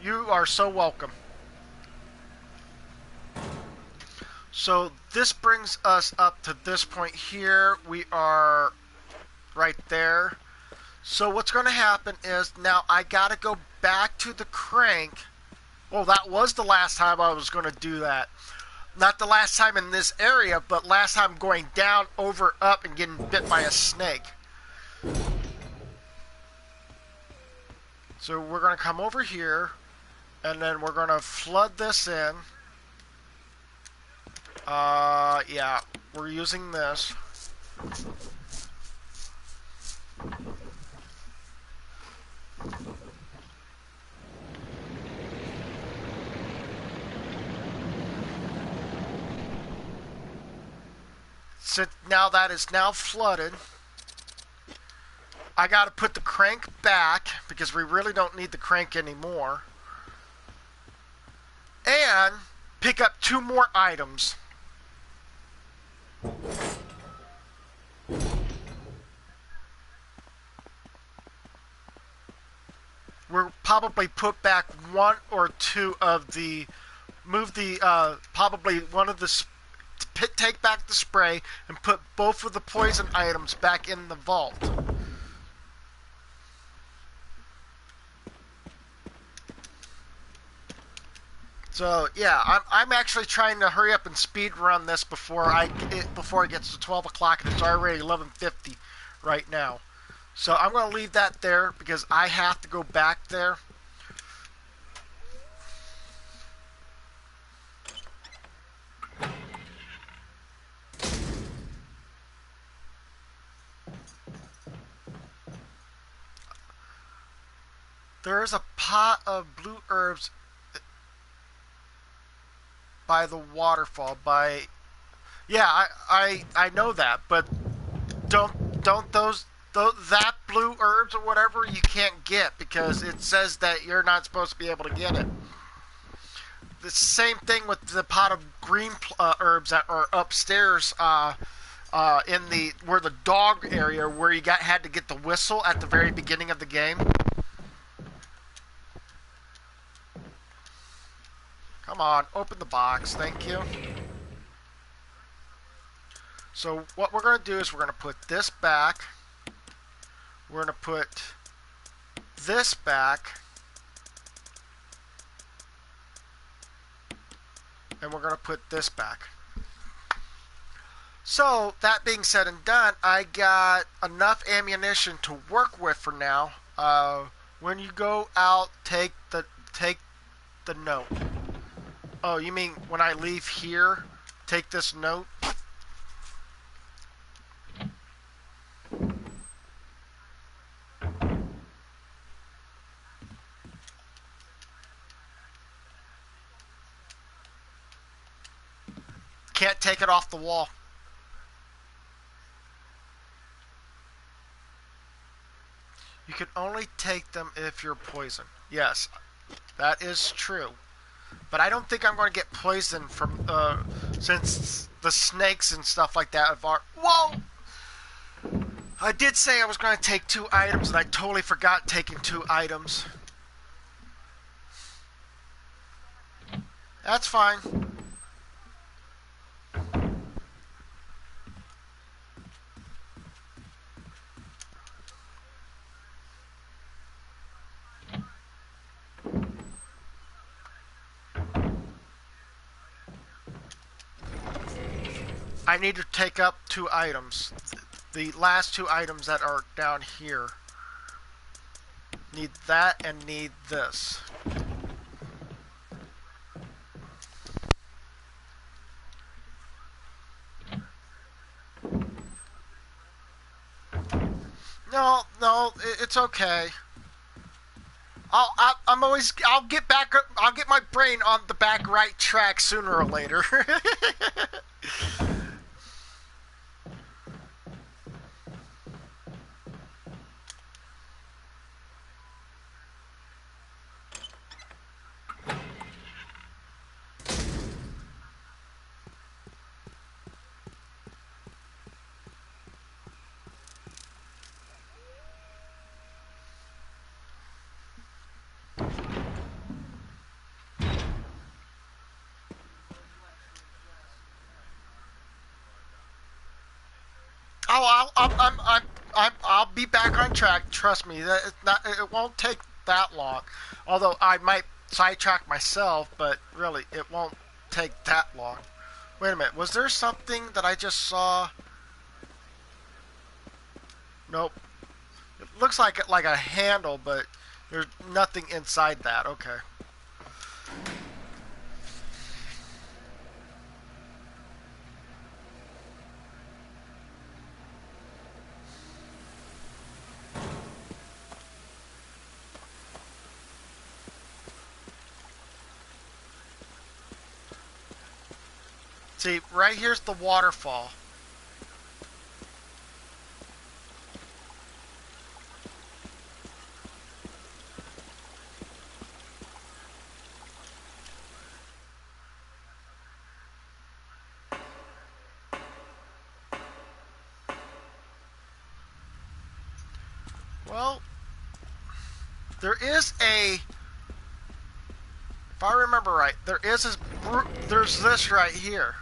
you are so welcome. So this brings us up to this point here. We are right there. So what's going to happen is now I got to go back to the crank. Well, that was the last time I was going to do that. Not the last time in this area, but last time going down, over, up, and getting bit by a snake. So we're going to come over here, and then we're going to flood this in. Yeah, we're using this. So now that is now flooded. I got to put the crank back because we really don't need the crank anymore. And pick up 2 more items. We'll probably put back 1 or 2 of the, probably one of the, take back the spray and put both of the poison items back in the vault. So yeah, I'm actually trying to hurry up and speed run this before it gets to 12 o'clock, and it's already 11:50 right now. So I'm going to leave that there because I have to go back there. There is a pot of blue herbs by the waterfall. Yeah, I know that, but don't that blue herbs or whatever you can't get because it says that you're not supposed to be able to get it. the same thing with the pot of green herbs that are upstairs in the where the dog area where you had to get the whistle at the very beginning of the game. Come on, open the box. Thank you. So what we're going to do is we're going to put this back. We're going to put this back. And we're going to put this back. So, that being said and done, I got enough ammunition to work with for now. When you go out, take the note. Oh, you mean when I leave here, take this note? Can't take it off the wall. You can only take them if you're poisoned. Yes, that is true. But I don't think I'm going to get poisoned from, since the snakes and stuff like that are... Whoa! I did say I was going to take 2 items, and I totally forgot taking 2 items. That's fine. I need to take up 2 items. The last 2 items that are down here. Need that and need this. No, it's okay. I'll get back. I'll get my brain on the back right track sooner or later. I'll be back on track. Trust me, it won't take that long. Although I might sidetrack myself, but really, it won't take that long. Wait a minute, was there something that I just saw? Nope. It looks like a handle, but there's nothing inside that. Okay. See, right here's the waterfall. Well, there is a... If I remember right, there's this right here.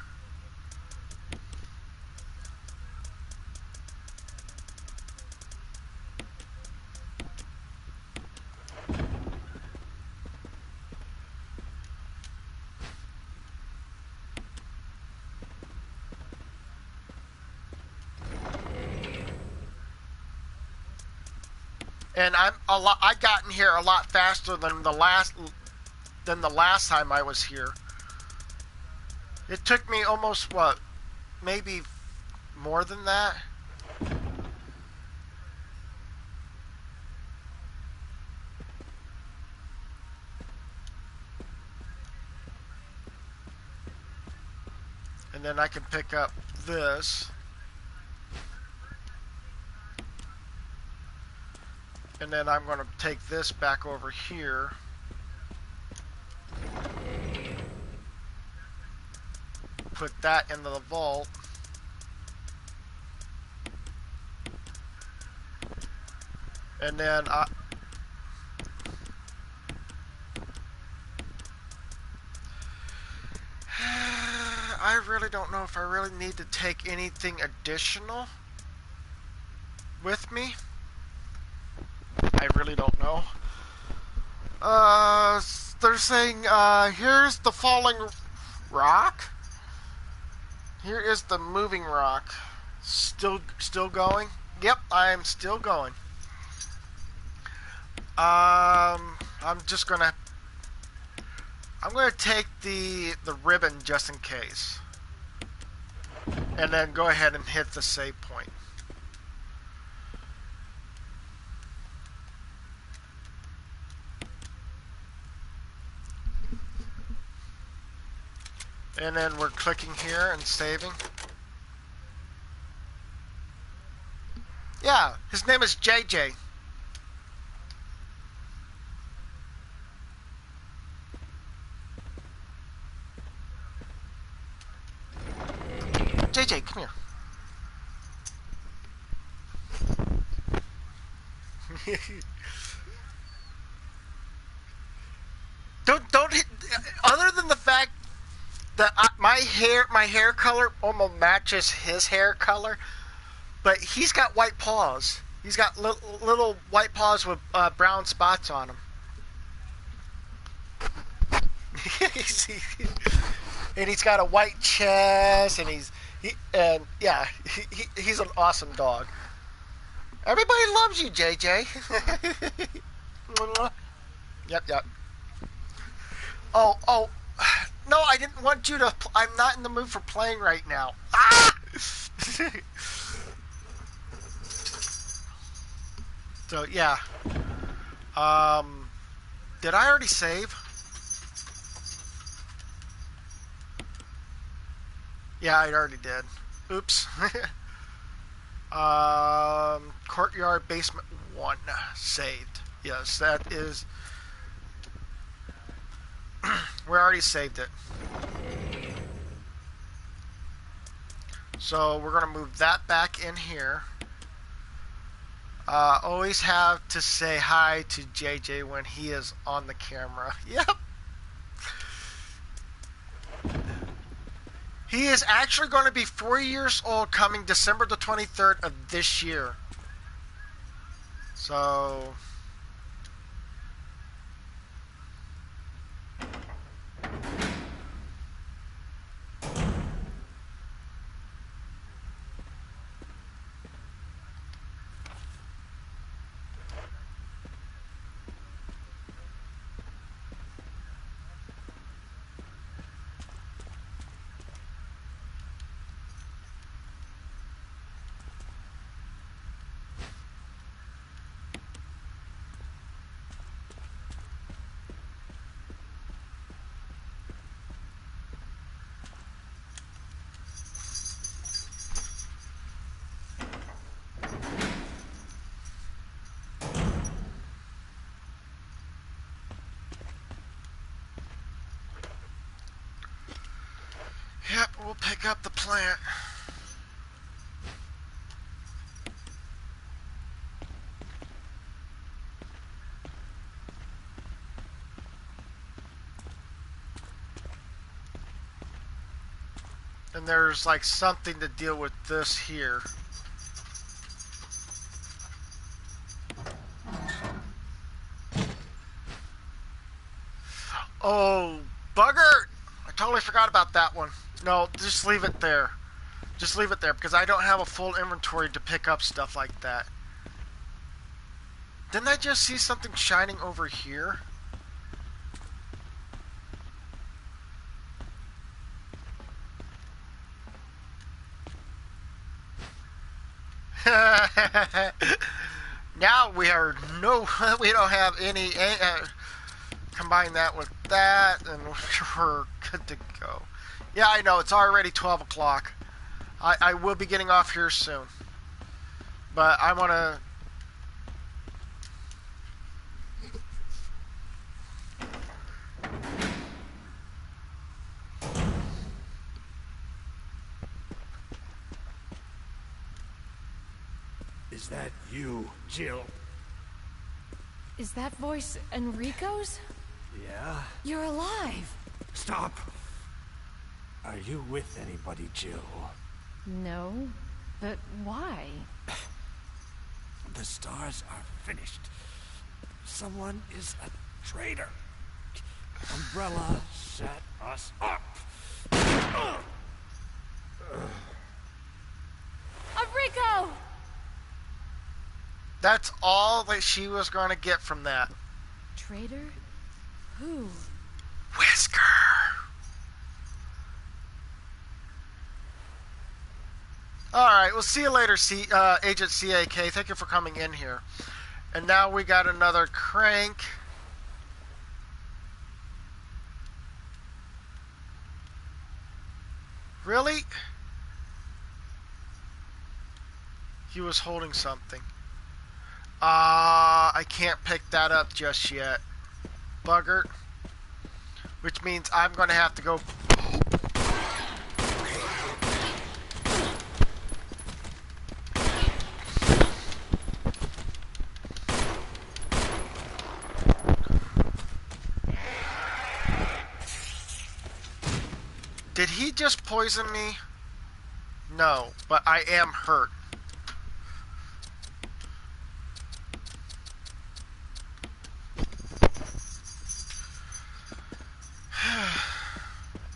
And I got in here a lot faster than the last time I was here. It took me almost, what, maybe more than that? And then I can pick up this. And then I'm going to take this back over here. put that into the vault. And then I really don't know if I really need to take anything additional with me. I really don't know. They're saying, here's the falling rock. Here is the moving rock. Still going? Yep, I'm still going. I'm gonna take the ribbon just in case. And then go ahead and hit the save point. And then we're clicking here and saving. Yeah, his name is JJ. JJ, come here. don't hit, other than the fact that my hair color almost matches his hair color, but he's got white paws. He's got little white paws with brown spots on them. And he's got a white chest, and he's an awesome dog. Everybody loves you, JJ. Yep. Oh, no, I didn't want you to. I'm not in the mood for playing right now. Ah! So yeah. Did I already save? Yeah, I already did. Oops. Courtyard basement 1 saved. Yes, that is. We already saved it. So we're going to move that back in here. Always have to say hi to JJ when he is on the camera. Yep. He is actually going to be 4 years old coming December the 23rd of this year. So... Yep, we'll pick up the plant. And there's like something to deal with this here. Oh, bugger! I totally forgot about that one. No, just leave it there. Just leave it there because I don't have a full inventory to pick up stuff like that. Didn't I just see something shining over here? Now we don't have any. Combine that with that, and we're good to go. Yeah, I know, it's already 12 o'clock. I will be getting off here soon. But I want to... Is that you, Jill? Is that voice Enrico's? Yeah? You're alive. Stop! Are you with anybody, Jill? No, but why? The stars are finished. Someone is a traitor. Umbrella set us up. Enrico! That's all that she was going to get from that. Traitor? Who? Whisker! Alright, we'll see you later, Agent CAK. Thank you for coming in here. And now we got another crank. Really? He was holding something. I can't pick that up just yet. Buggert. Which means I'm going to have to go... Did he just poison me? No, but I am hurt.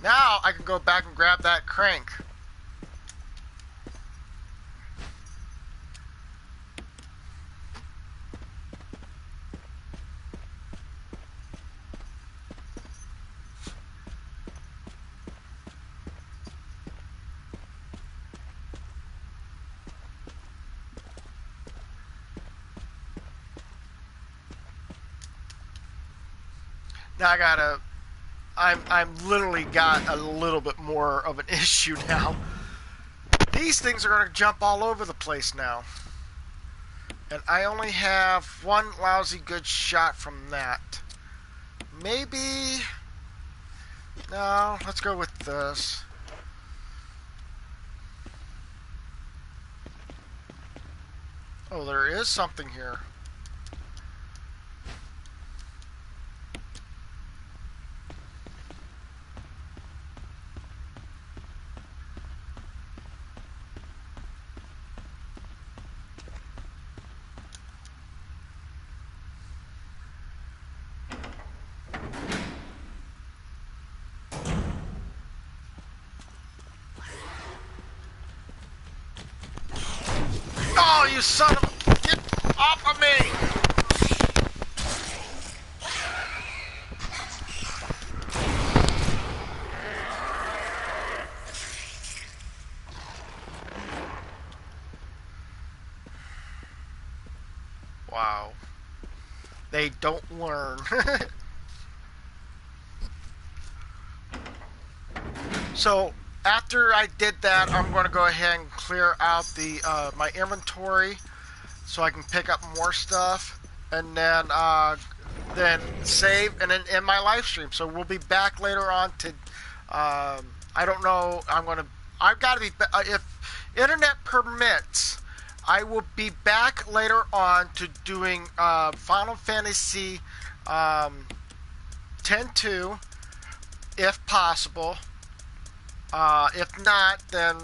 Now I can go back and grab that crank. Now I gotta... I'm literally got a little bit more of an issue now. These things are going to jump all over the place now. And I only have one lousy good shot from that. Maybe... No, let's go with this. Oh, there is something here. Oh, you son of a... Get off of me! Wow. They don't learn. So... After I did that, I'm going to go ahead and clear out the my inventory so I can pick up more stuff, and then save and then end my live stream. So we'll be back later on to I don't know. I've got to be if internet permits. I will be back later on to doing Final Fantasy 10-2 if possible. If not, then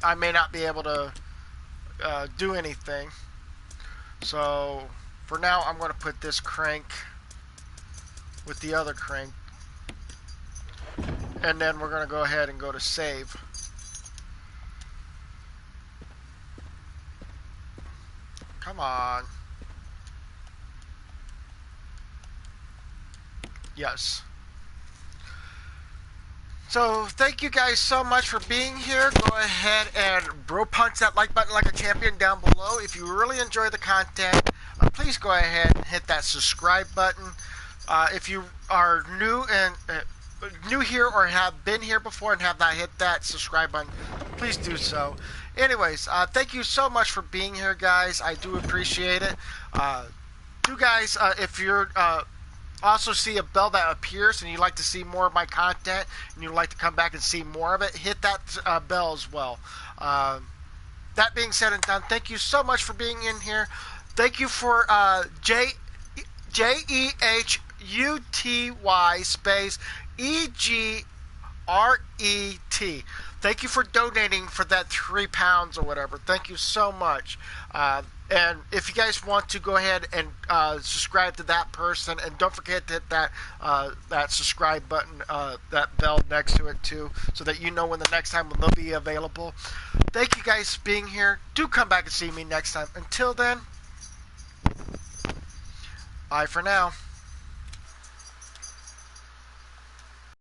I may not be able to do anything. So, for now, I'm going to put this crank with the other crank. And then we're going to go ahead and go to save. Come on. Yes. So, thank you guys so much for being here. Go ahead and bro punch that like button like a champion down below. If you really enjoy the content, please go ahead and hit that subscribe button. If you are new here or have been here before and have not hit that subscribe button, please do so. Anyways, thank you so much for being here, guys. I do appreciate it. You guys, if you're... also see a bell that appears and you'd like to see more of my content and you'd like to come back and see more of it, hit that bell as well. that being said and done, thank you so much for being in here. Thank you for JEHUTY space EGRET. Thank you for donating for that £3 or whatever. Thank you so much. And if you guys want to go ahead and subscribe to that person, and don't forget to hit that that subscribe button, that bell next to it too, so that you know when the next time they'll be available. Thank you guys for being here. Do come back and see me next time. Until then, bye for now.